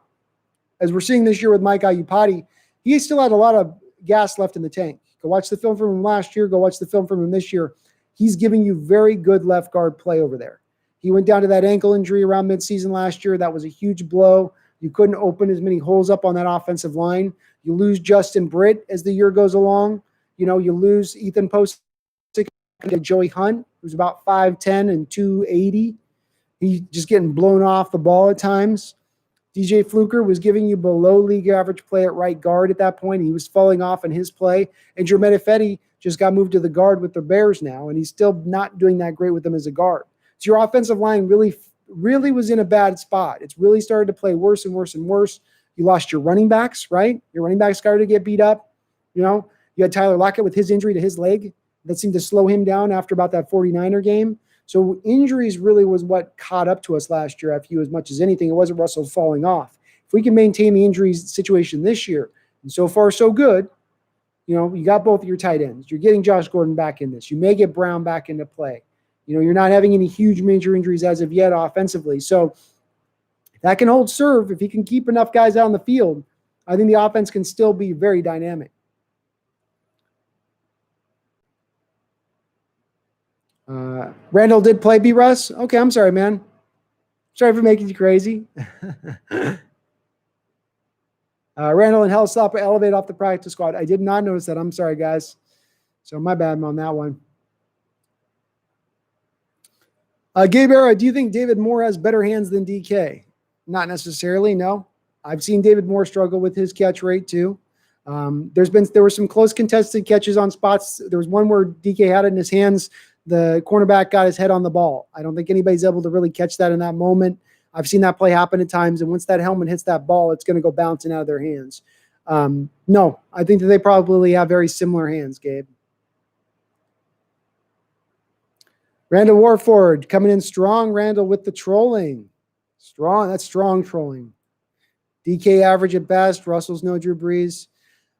[SPEAKER 1] As we're seeing this year with Mike Iupati, he still had a lot of gas left in the tank. Go watch the film from him last year. Go watch the film from him this year. He's giving you very good left guard play over there. He went down to that ankle injury around midseason last year. That was a huge blow. You couldn't open as many holes up on that offensive line. You lose Justin Britt as the year goes along. You know, you lose Ethan Post to Joey Hunt, who's about 5'10 and 280. He's just getting blown off the ball at times. DJ Fluker was giving you below league average play at right guard at that point. He was falling off in his play. And Jermaine Ifedi just got moved to the guard with the Bears now, and he's still not doing that great with them as a guard. So your offensive line really was in a bad spot. It's really started to play worse and worse and worse. You lost your running backs, right? Your running backs started to get beat up. You know, you had Tyler Lockett with his injury to his leg that seemed to slow him down after about that 49er game. So injuries really was what caught up to us last year, FU, as much as anything. It wasn't Russell falling off. If we can maintain the injuries situation this year, and so far so good, you know, you got both of your tight ends. You're getting Josh Gordon back in this. You may get Brown back into play. You know, you're not having any huge major injuries as of yet offensively. So that can hold serve. If he can keep enough guys out on the field, I think the offense can still be very dynamic. Randall did play B. Russ. Okay, I'm sorry, man. Sorry for making you crazy. Randall and Hellstopper elevate off the practice squad. I did not notice that. I'm sorry, guys. So my bad on that one. Gabe Era, do you think David Moore has better hands than DK? Not necessarily, no. I've seen David Moore struggle with his catch rate too. There were some close contested catches on spots. There was one where DK had it in his hands. The cornerback got his head on the ball. I don't think anybody's able to really catch that in that moment. I've seen that play happen at times, and once that helmet hits that ball, it's going to go bouncing out of their hands. No, I think that they probably have very similar hands, Gabe. Randall Warford coming in strong. Randall with the trolling. Strong. That's strong trolling. DK average at best. Russell's no Drew Brees.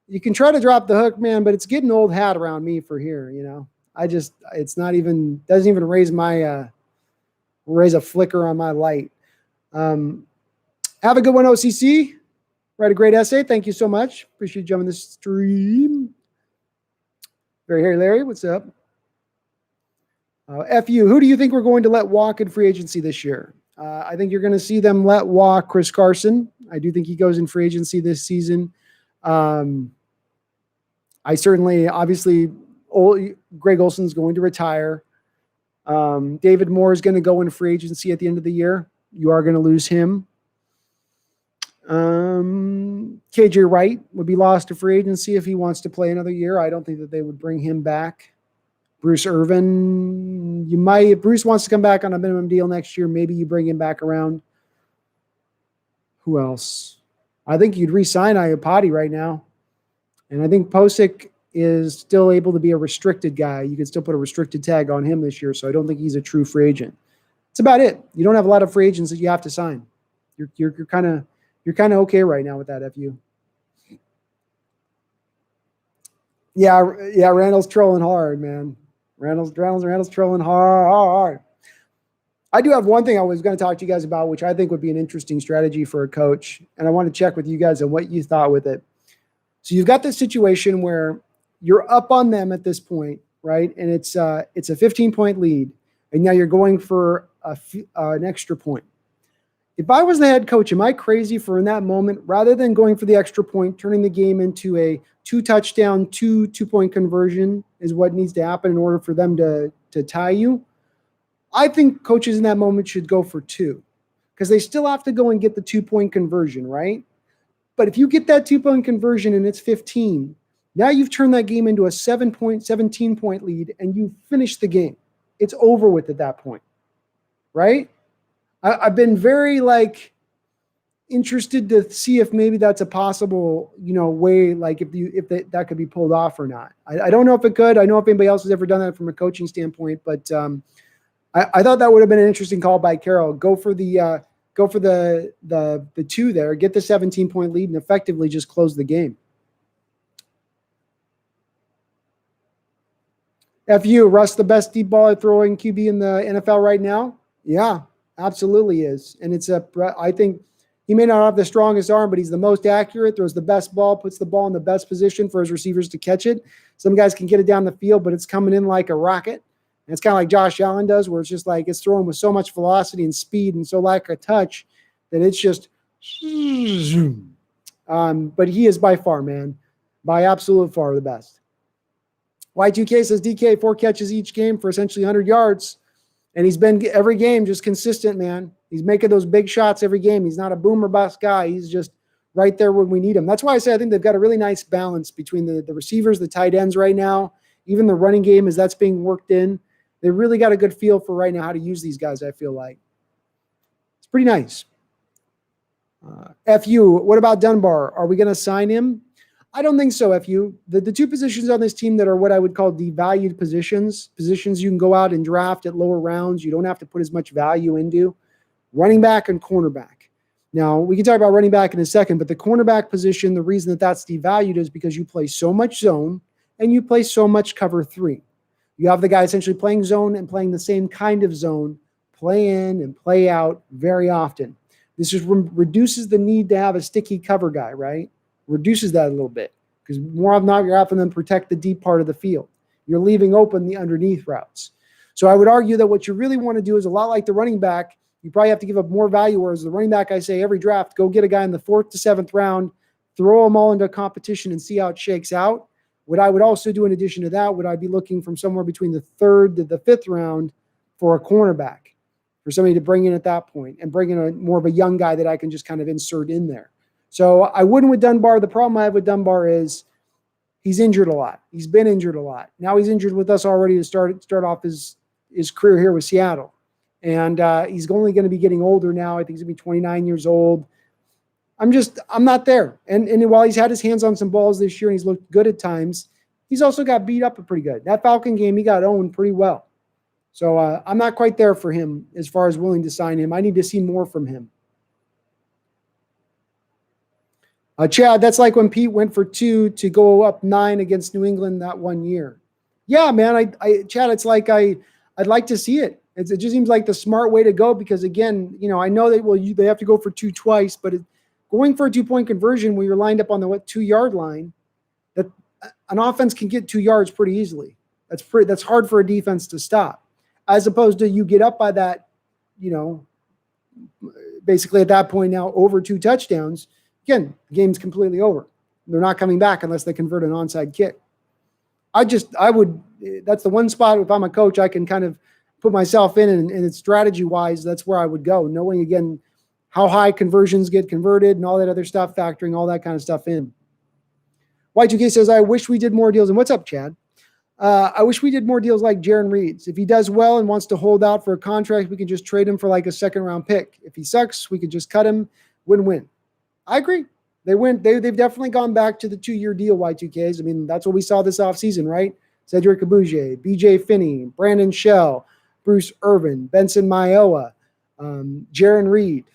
[SPEAKER 1] You can try to drop the hook, man, but it's getting old hat around me for here, you know. It's not even, doesn't even raise a flicker on my light. Have a good one, OCC. Write a great essay. Thank you so much. Appreciate you jumping the stream. Very hairy Larry, what's up? FU, who do you think we're going to let walk in free agency this year? I think you're going to see them let walk Chris Carson. I do think he goes in free agency this season. I certainly, obviously, Greg Olson's going to retire. David Moore is going to go in free agency at the end of the year. You are going to lose him. KJ Wright would be lost to free agency if he wants to play another year. I don't think that they would bring him back. Bruce Irvin, you might, if Bruce wants to come back on a minimum deal next year, maybe you bring him back around. Who else? I think you'd re-sign Iupati right now. And I think Posick is still able to be a restricted guy. You can still put a restricted tag on him this year, so I don't think he's a true free agent. That's about it. You don't have a lot of free agents that you have to sign. You're kind of okay right now with that, FU. Yeah, Randall's trolling hard, man. Randall's trolling hard. I do have one thing I was going to talk to you guys about, which I think would be an interesting strategy for a coach, and I want to check with you guys on what you thought with it. So you've got this situation where you're up on them at this point, right? And it's a 15-point lead, and now you're going for an extra point. If I was the head coach, am I crazy for in that moment, rather than going for the extra point, turning the game into a 2-touchdown, two-point conversion is what needs to happen in order for them to tie you? I think coaches in that moment should go for 2 because they still have to go and get the 2-point conversion, right? But if you get that 2-point conversion and it's 15, now you've turned that game into a 17-point lead and you finish the game. It's over with at that point, right? I've been very interested to see if maybe that's a possible, way, like if that could be pulled off or not. I don't know if it could. I know if anybody else has ever done that from a coaching standpoint, but I thought that would have been an interesting call by Carroll. Go for the 2 there, get the 17-point lead, and effectively just close the game. FU, Russ, the best deep ball throwing QB in the NFL right now? Yeah, absolutely is. And I think he may not have the strongest arm, but he's the most accurate, throws the best ball, puts the ball in the best position for his receivers to catch it. Some guys can get it down the field, but it's coming in like a rocket. And it's kind of like Josh Allen does, where it's just like it's thrown with so much velocity and speed and so lack of touch that it's just but he is by far, man, by absolute far the best. Y2K says DK 4 catches each game for essentially 100 yards. And he's been every game just consistent, man. He's making those big shots every game. He's not a boom or bust guy. He's just right there when we need him. That's why I say I think they've got a really nice balance between the receivers, the tight ends right now, even the running game as that's being worked in. They really got a good feel for right now how to use these guys, I feel like. It's pretty nice. FU, what about Dunbar? Are we going to sign him? I don't think so, FU. The 2 positions on this team that are what I would call devalued positions you can go out and draft at lower rounds. You don't have to put as much value into. Running back and cornerback. Now, we can talk about running back in a second, but the cornerback position, the reason that's devalued is because you play so much zone and you play so much cover 3. You have the guy essentially playing zone and playing the same kind of zone, play in and play out very often. This just reduces the need to have a sticky cover guy, right? Reduces that a little bit because more often than not, you're having them protect the deep part of the field. You're leaving open the underneath routes. So I would argue that what you really want to do is a lot like the running back. You probably have to give up more value, whereas the running back, I say every draft, go get a guy in the 4th to 7th round, throw them all into a competition and see how it shakes out. What I would also do in addition to that, would I be looking from somewhere between the 3rd to the 5th round for a cornerback, for somebody to bring in at that point and bring in a more of a young guy that I can just kind of insert in there. So I wouldn't with Dunbar. The problem I have with Dunbar is he's injured a lot. He's been injured a lot. Now he's injured with us already to start off his career here with Seattle. And he's only going to be getting older now. I think he's going to be 29 years old. I'm not there. And while he's had his hands on some balls this year and he's looked good at times, he's also got beat up pretty good. That Falcon game, he got owned pretty well. So I'm not quite there for him as far as willing to sign him. I need to see more from him. Chad, that's like when Pete went for 2 to go up 9 against New England that one year. Yeah, man, Chad, it's like I'd like to see it. It just seems like the smart way to go because, again, I know that, they have to go for 2 twice, but going for a 2-point conversion when you're lined up on the 2-yard line, that an offense can get 2 yards pretty easily. That's hard for a defense to stop, as opposed to you get up by that, basically at that point now over 2 touchdowns. Again, the game's completely over. They're not coming back unless they convert an onside kick. That's the one spot, if I'm a coach, I can kind of put myself in, and it's strategy-wise, that's where I would go, knowing, again, how high conversions get converted and all that other stuff, factoring all that kind of stuff in. Y2K says, I wish we did more deals. And what's up, Chad? I wish we did more deals like Jaron Reed's. If he does well and wants to hold out for a contract, we can just trade him for like a 2nd-round pick. If he sucks, we could just cut him, win-win. I agree. They've definitely gone back to the 2-year deal, Y2Ks. I mean, that's what we saw this offseason, right? Cedric Abouge, BJ Finney, Brandon Shell, Bruce Irvin, Benson Mayowa, Jaron Reed,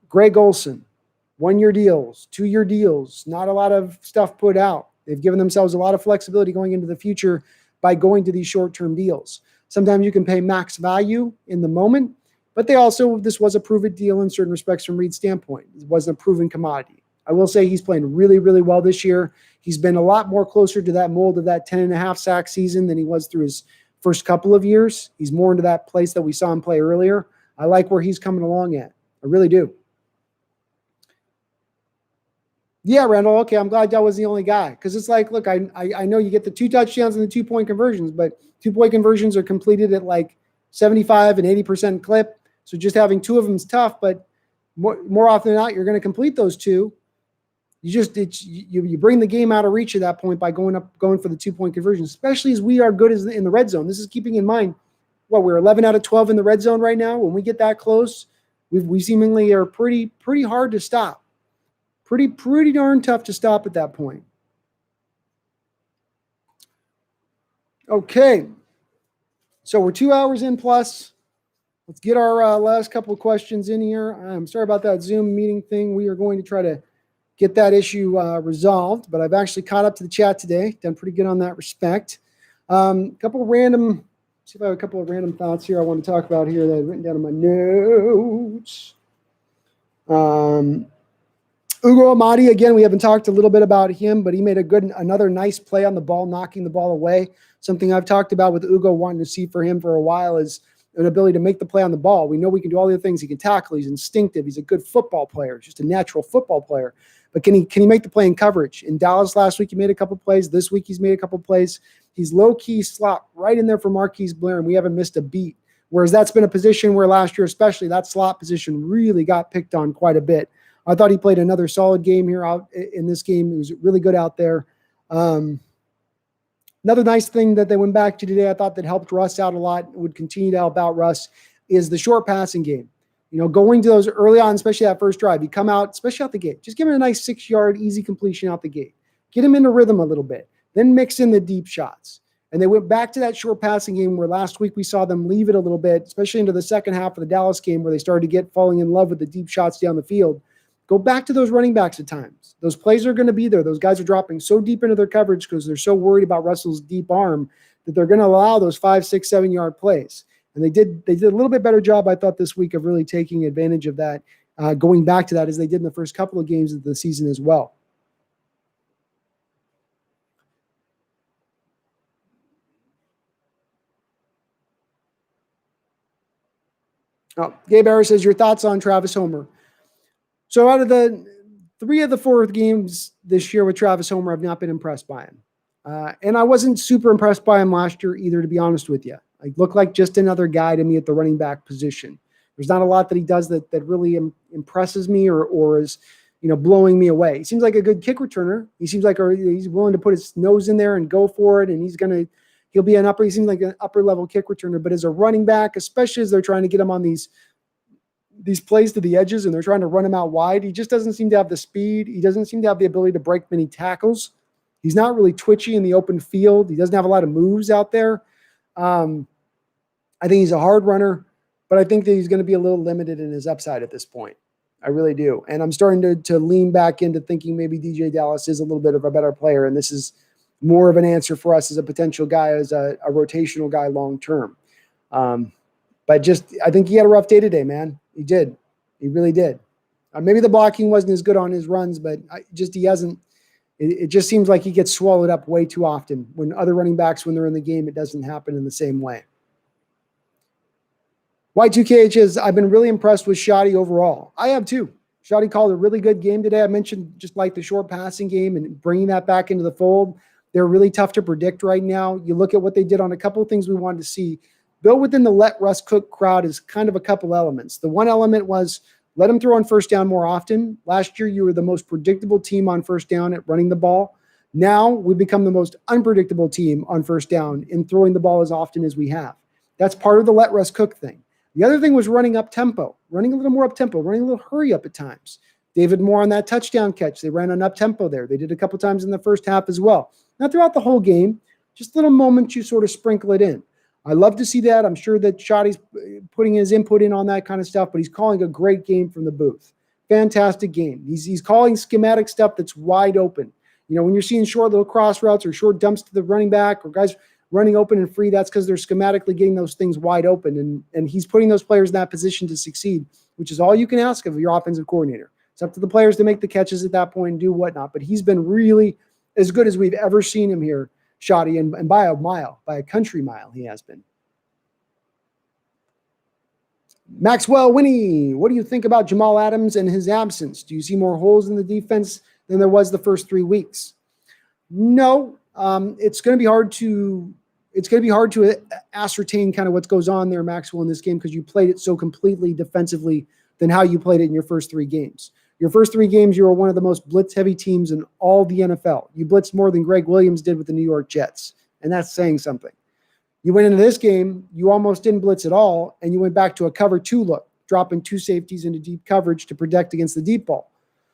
[SPEAKER 1] Greg Olson. 1-year deals, 2-year deals, not a lot of stuff put out. They've given themselves a lot of flexibility going into the future by going to these short-term deals. Sometimes you can pay max value in the moment, but this was a proven deal in certain respects from Reed's standpoint. It wasn't a proven commodity. I will say he's playing really, really well this year. He's been a lot more closer to that mold of that 10.5 sack season than he was through his first couple of years. He's more into that place that we saw him play earlier. I like where he's coming along at. I really do. Yeah, Randall, okay, I'm glad that was the only guy. Because it's like, look, I know you get the 2 touchdowns and the 2-point conversions, but 2-point conversions are completed at like 75 and 80% clip. So just having 2 of them is tough, but more often than not, you're going to complete those 2. You bring the game out of reach at that point by going for the 2-point conversion, especially as we are good in the red zone. This is keeping in mind, we're 11 out of 12 in the red zone right now. When we get that close, we seemingly are pretty hard to stop. Pretty darn tough to stop at that point. Okay. So we're 2 hours in plus. Let's get our last couple of questions in here. I'm sorry about that Zoom meeting thing. We are going to try to get that issue resolved, but I've actually caught up to the chat today. Done pretty good on that respect. Couple of random, see if I have a couple of random thoughts here I want to talk about here that I've written down in my notes. Ugo Amadi, again, we haven't talked a little bit about him, but he made another nice play on the ball, knocking the ball away. Something I've talked about with Ugo wanting to see for him for a while is an ability to make the play on the ball. We know we can do all the other things. He can tackle. He's instinctive. He's a good football player. He's just a natural football player. But can he make the play in coverage? In Dallas last week, he made a couple plays. This week, he's made a couple plays. He's low-key slot right in there for Marquise Blair, and we haven't missed a beat. Whereas that's been a position where last year, especially, that slot position really got picked on quite a bit. I thought he played another solid game here out in this game. He was really good out there. Another nice thing that they went back to today, I thought that helped Russ out a lot, would continue to help out Russ, is the short passing game. You know, going to those early on, especially that first drive, you come out, especially out the gate, just give him a nice 6-yard easy completion out the gate. Get him into rhythm a little bit. Then mix in the deep shots. And they went back to that short passing game where last week we saw them leave it a little bit, especially into the second half of the Dallas game where they started to falling in love with the deep shots down the field. Go back to those running backs at times. Those plays are going to be there. Those guys are dropping so deep into their coverage because they're so worried about Russell's deep arm that they're going to allow those 5, 6, 7-yard plays. And they did a little bit better job, I thought, this week of really taking advantage of that, going back to that as they did in the first couple of games of the season as well. Oh, Gabe Harris says, your thoughts on Travis Homer. So out of the 3 of the 4 games this year with Travis Homer, I've not been impressed by him. And I wasn't super impressed by him last year either, to be honest with you. He looked like just another guy to me at the running back position. There's not a lot that he does that really impresses me or is, blowing me away. He seems like a good kick returner. He seems like he's willing to put his nose in there and go for it, and he'll be he seems like an upper level kick returner. But as a running back, especially as they're trying to get him on these plays to the edges and they're trying to run him out wide, he just doesn't seem to have the speed. He doesn't seem to have the ability to break many tackles. He's not really twitchy in the open field. He doesn't have a lot of moves out there. I think he's a hard runner, but I think that he's going to be a little limited in his upside at this point. I really do. And I'm starting to lean back into thinking maybe DJ Dallas is a little bit of a better player, and this is more of an answer for us as a potential guy, as a rotational guy long term. But I think he had a rough day today, man. He did. He really did. Maybe the blocking wasn't as good on his runs, but he hasn't. It just seems like he gets swallowed up way too often. When other running backs, when they're in the game, it doesn't happen in the same way. Y2KH says, I've been really impressed with Shoddy overall. I have too. Shoddy called a really good game today. I mentioned just like the short passing game and bringing that back into the fold. They're really tough to predict right now. You look at what they did on a couple of things we wanted to see. Built within the let Russ cook crowd is kind of a couple elements. The one element was let him throw on first down more often. Last year, you were the most predictable team on first down at running the ball. Now we've become the most unpredictable team on first down in throwing the ball as often as we have. That's part of the let Russ cook thing. The other thing was running up tempo, running a little more up tempo, running a little hurry up at times. David Moore on that touchdown catch, they ran on up tempo there. They did a couple times in the first half as well. Not throughout the whole game, just little moments you sort of sprinkle it in. I love to see that. I'm sure that Shoddy's putting his input in on that kind of stuff, but he's calling a great game from the booth. Fantastic game. He's calling schematic stuff that's wide open. When you're seeing short little cross routes or short dumps to the running back or guys running open and free, that's because they're schematically getting those things wide open. And he's putting those players in that position to succeed, which is all you can ask of your offensive coordinator. It's up to the players to make the catches at that point and do whatnot. But he's been really as good as we've ever seen him here, Shoddy, and by a mile, by a country mile, he has been. Maxwell Winnie, what do you think about Jamal Adams and his absence? Do you see more holes in the defense than there was the first 3 weeks? No, it's going to be hard to ascertain kind of what goes on there, Maxwell, in this game because you played it so completely defensively than how you played it in your first 3 games. Your first 3 games, you were one of the most blitz-heavy teams in all the NFL. You blitzed more than Greg Williams did with the New York Jets, and that's saying something. You went into this game, you almost didn't blitz at all, and you went back to a cover 2 look, dropping 2 safeties into deep coverage to protect against the deep ball.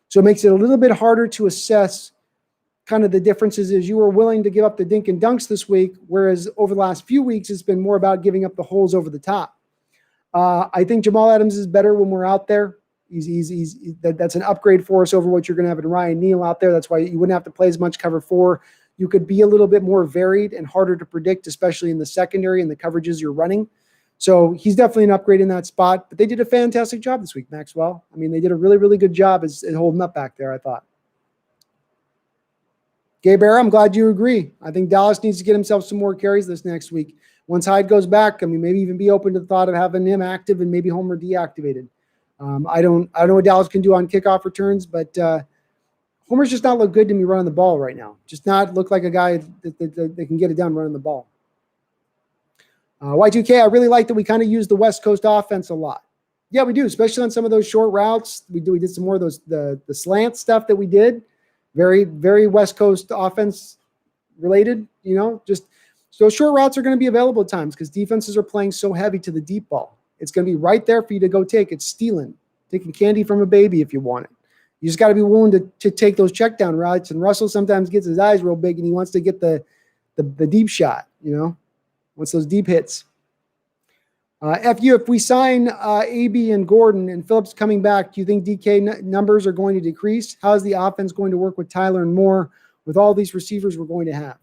[SPEAKER 1] So it makes it a little bit harder to assess kind of the differences is you were willing to give up the dink and dunks this week, whereas over the last few weeks, it's been more about giving up the holes over the top. I think Jamal Adams is better when we're out there. That's an upgrade for us over what you're going to have in Ryan Neal out there. That's why you wouldn't have to play as much cover 4. You could be a little bit more varied and harder to predict, especially in the secondary and the coverages you're running. So he's definitely an upgrade in that spot. But they did a fantastic job this week, Maxwell. I mean, they did a really, really good job at holding up back there, I thought. Gabe Era, I'm glad you agree. I think Dallas needs to get himself some more carries this next week. Once Hyde goes back, I mean, maybe even be open to the thought of having him active and maybe Homer deactivated. I don't know what Dallas can do on kickoff returns, but Homer's just not look good to me running the ball right now. Just not look like a guy that can get it done running the ball. Y2K, I really like that we kind of use the West Coast offense a lot. Yeah, we do, especially on some of those short routes. We did some more of those the slant stuff that we did. Very, very West Coast offense related, just so short routes are going to be available at times because defenses are playing so heavy to the deep ball. It's going to be right there for you to go take. It's taking candy from a baby if you want it. You just got to be willing to take those check down routes. And Russell sometimes gets his eyes real big and he wants to get the deep shot, wants those deep hits. If we sign AB and Gordon and Phillips coming back, do you think DK numbers are going to decrease? How is the offense going to work with Tyler and Moore with all these receivers we're going to have?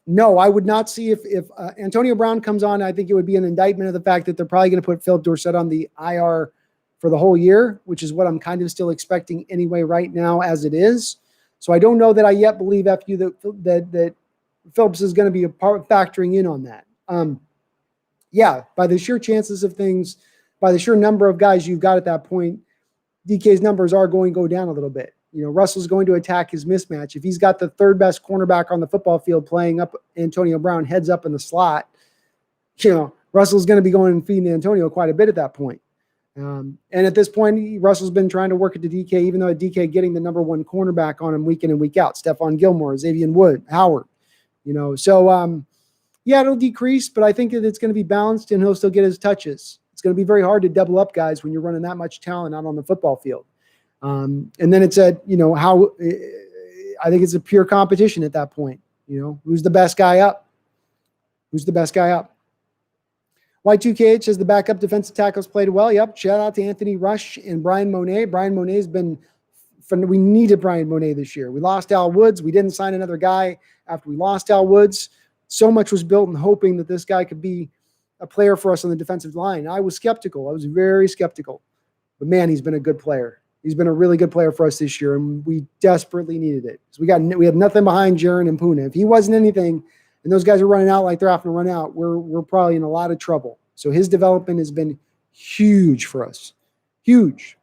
[SPEAKER 1] No, I would not see if Antonio Brown comes on. I think it would be an indictment of the fact that they're probably going to put Philip Dorsett on the IR for the whole year, which is what I'm kind of still expecting anyway right now as it is. So I don't know that I yet believe FU that Phillips is going to be a part factoring in on that. Yeah, by the sheer chances of things, by the sheer number of guys you've got at that point, DK's numbers are going to go down a little bit. Russell's going to attack his mismatch. If he's got the third best cornerback on the football field playing up Antonio Brown heads up in the slot, Russell's going to be going and feeding Antonio quite a bit at that point. And at this point, Russell's been trying to work it to DK, even though DK getting the number one cornerback on him week in and week out. Stephon Gilmore, Xavier Wood, Howard, So, yeah, it'll decrease, but I think that it's going to be balanced and he'll still get his touches. It's going to be very hard to double up guys when you're running that much talent out on the football field. And then it's I think it's a pure competition at that point. Who's the best guy up? Y2KH says the backup defensive tackles played well. Yep. Shout out to Anthony Rush and Brian Monet. Brian Monet's been fun. We needed Brian Monet this year. We lost Al Woods. We didn't sign another guy after we lost Al Woods. So much was built in hoping that this guy could be a player for us on the defensive line. I was skeptical. I was very skeptical. But man, he's been a good player. He's been a really good player for us this year, and we desperately needed it. So we have nothing behind Jaron and Puna. If he wasn't anything, and those guys are running out like they're having to run out, we're probably in a lot of trouble. So his development has been huge for us. Huge.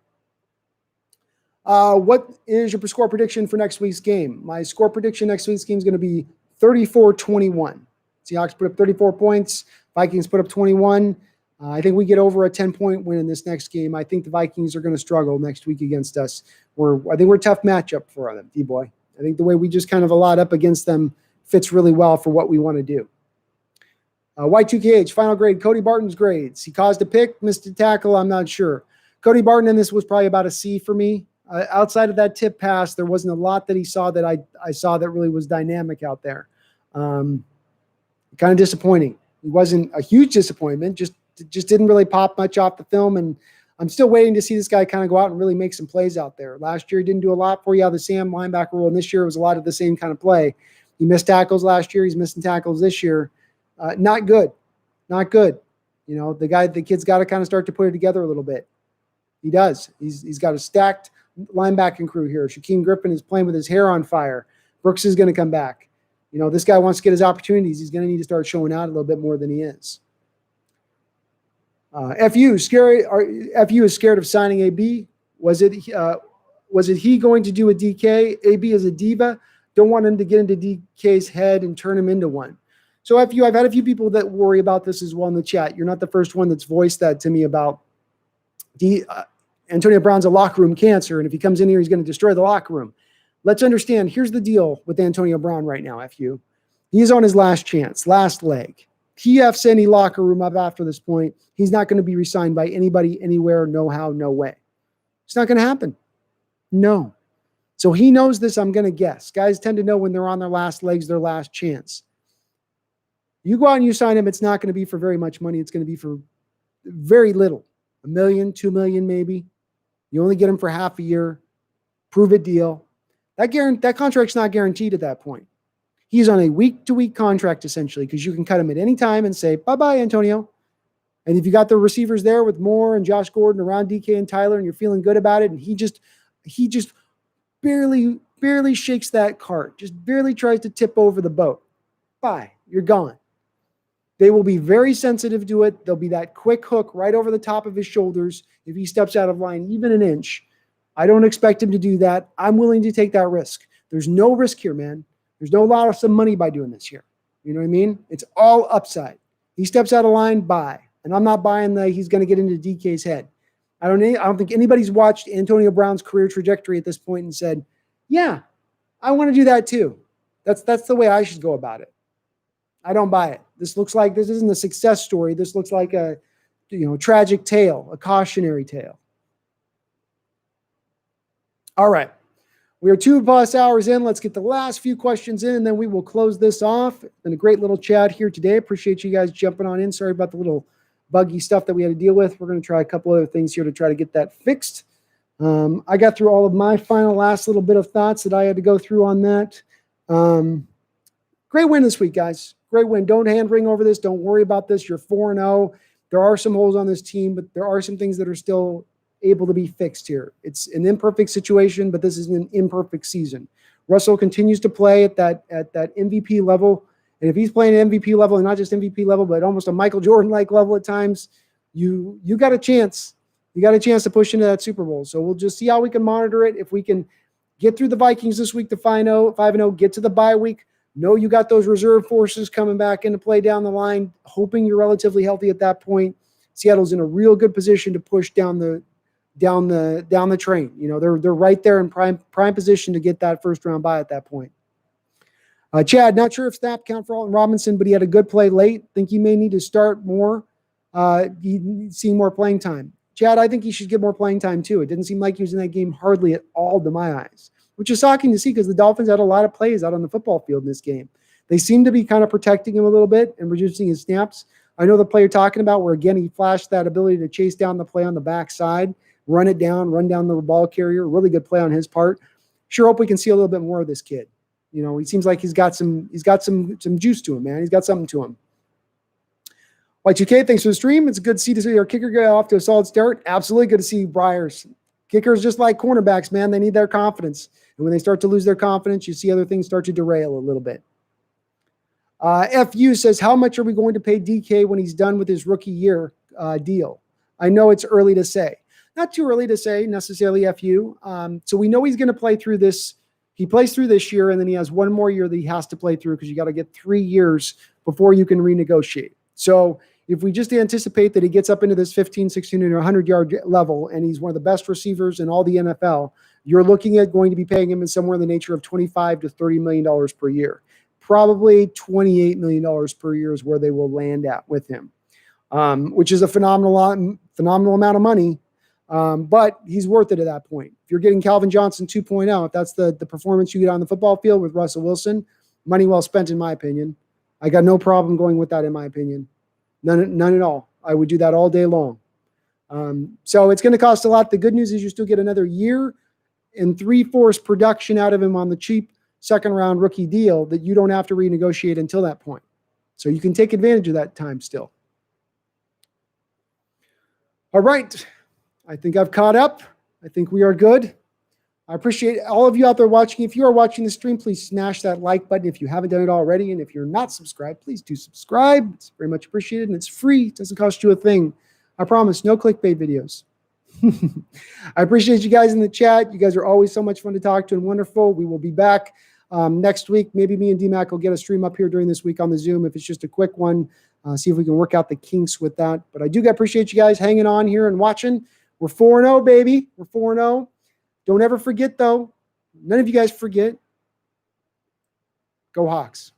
[SPEAKER 1] What is your score prediction for next week's game? My score prediction next week's game is going to be 34-21. Seahawks put up 34 points. Vikings put up 21. I think we get over a 10-point win in this next game. I think the Vikings are going to struggle next week against us. I think we're a tough matchup for them, D-Boy. I think the way we just kind of allot up against them fits really well for what we want to do. Y2KH, final grade, Cody Barton's grades. He caused a pick, missed a tackle, I'm not sure. Cody Barton in this was probably about a C for me. Outside of that tip pass, there wasn't a lot that he saw that I saw that really was dynamic out there. Kind of disappointing. He wasn't a huge disappointment, just didn't really pop much off the film, and I'm still waiting to see this guy kind of go out and really make some plays out there. Last year, he didn't do a lot for you out of the Sam linebacker role, and this year it was a lot of the same kind of play. He missed tackles last year. He's missing tackles this year. Not good. The kid's got to kind of start to put it together a little bit. He does. He's got a stacked linebacking crew here. Shaquem Griffin is playing with his hair on fire. Brooks is going to come back. This guy wants to get his opportunities. He's going to need to start showing out a little bit more than he is. FU is scared of signing AB. Was it he going to do a DK? AB is a diva. Don't want him to get into DK's head and turn him into one. So FU, I've had a few people that worry about this as well in the chat. You're not the first one that's voiced that to me about Antonio Brown's a locker room cancer, and if he comes in here, he's going to destroy the locker room. Let's understand, here's the deal with Antonio Brown right now, FU. He's on his last chance, last leg. TF's any locker room up after this point. He's not going to be re-signed by anybody, anywhere, no how, no way. It's not going to happen. No. So he knows this, I'm going to guess. Guys tend to know when they're on their last legs, their last chance. You go out and you sign him, it's not going to be for very much money. It's going to be for very little. $1 million, $2 million maybe. You only get him for half a year. Prove it deal. That contract's not guaranteed at that point. He's on a week-to-week contract essentially because you can cut him at any time and say, bye-bye, Antonio. And if you got the receivers there with Moore and Josh Gordon around DK and Tyler and you're feeling good about it and he just barely shakes that cart, just barely tries to tip over the boat. Bye. You're gone. They will be very sensitive to it. There'll be that quick hook right over the top of his shoulders if he steps out of line even an inch. I don't expect him to do that. I'm willing to take that risk. There's no risk here, man. There's no lot of some money by doing this here. You know what I mean? It's all upside. He steps out of line, bye. And I'm not buying that he's going to get into DK's head. I don't think anybody's watched Antonio Brown's career trajectory at this point and said, yeah, I want to do that too. That's the way I should go about it. I don't buy it. This isn't a success story. This looks like a tragic tale, a cautionary tale. All right. We are 2+ hours in. Let's get the last few questions in, and then we will close this off. It's been a great little chat here today. Appreciate you guys jumping on in. Sorry about the little buggy stuff that we had to deal with. We're going to try a couple other things here to try to get that fixed. I got through all of my last little bit of thoughts that I had to go through on that. Great win this week, guys. Great win. Don't hand wring over this. Don't worry about this. You're 4-0. There are some holes on this team, but there are some things that are still able to be fixed here. It's an imperfect situation, but this is an imperfect season. Russell continues to play at that MVP level. And if he's playing at MVP level, and not just MVP level, but almost a Michael Jordan-like level at times, you got a chance. You got a chance to push into that Super Bowl. So we'll just see how we can monitor it. If we can get through the Vikings this week to 5-0, get to the bye week, know you got those reserve forces coming back into play down the line, hoping you're relatively healthy at that point. Seattle's in a real good position to push down the train. They're right there in prime position to get that first round bye at that point. Chad, not sure if snap count for Alton Robinson, but he had a good play late. Think he may need to start more. Seeing more playing time. Chad, I think he should get more playing time too. It didn't seem like he was in that game hardly at all to my eyes, which is shocking to see because the Dolphins had a lot of plays out on the football field in this game. They seem to be kind of protecting him a little bit and reducing his snaps. I know the play you're talking about where, again, he flashed that ability to chase down the play on the backside, run down the ball carrier. Really good play on his part. Sure hope we can see a little bit more of this kid. He seems like he's got some juice to him, man. He's got something to him. Y2K, thanks for the stream. It's good to see our kicker get off to a solid start. Absolutely good to see Briars. Kickers, just like cornerbacks, man, they need their confidence. And when they start to lose their confidence, you see other things start to derail a little bit. FU says, how much are we going to pay DK when he's done with his rookie year deal? I know it's early to say. Not too early to say necessarily FU. So we know he's going to play through this. He plays through this year, and then he has one more year that he has to play through because you got to get 3 years before you can renegotiate. So if we just anticipate that he gets up into this 15, 16, and 100-yard level, and he's one of the best receivers in all the NFL, you're looking at going to be paying him in somewhere in the nature of $25 to $30 million per year. Probably $28 million per year is where they will land at with him, which is a phenomenal amount of money. But he's worth it at that point. If you're getting Calvin Johnson 2.0, if that's the performance you get on the football field with Russell Wilson, money well spent in my opinion. I got no problem going with that in my opinion. None at all. I would do that all day long. So it's going to cost a lot. The good news is you still get another year and 3/4 production out of him on the cheap second-round rookie deal that you don't have to renegotiate until that point. So you can take advantage of that time still. All right. I think I've caught up. I think we are good. I appreciate all of you out there watching. If you are watching the stream, please smash that like button if you haven't done it already. And if you're not subscribed, please do subscribe. It's very much appreciated, and it's free. It doesn't cost you a thing. I promise, no clickbait videos. I appreciate you guys in the chat. You guys are always so much fun to talk to and wonderful. We will be back next week. Maybe me and D-Mac will get a stream up here during this week on the Zoom if it's just a quick one. See if we can work out the kinks with that. But I do appreciate you guys hanging on here and watching. We're 4-0, baby. We're 4-0. Don't ever forget, though. None of you guys forget. Go Hawks.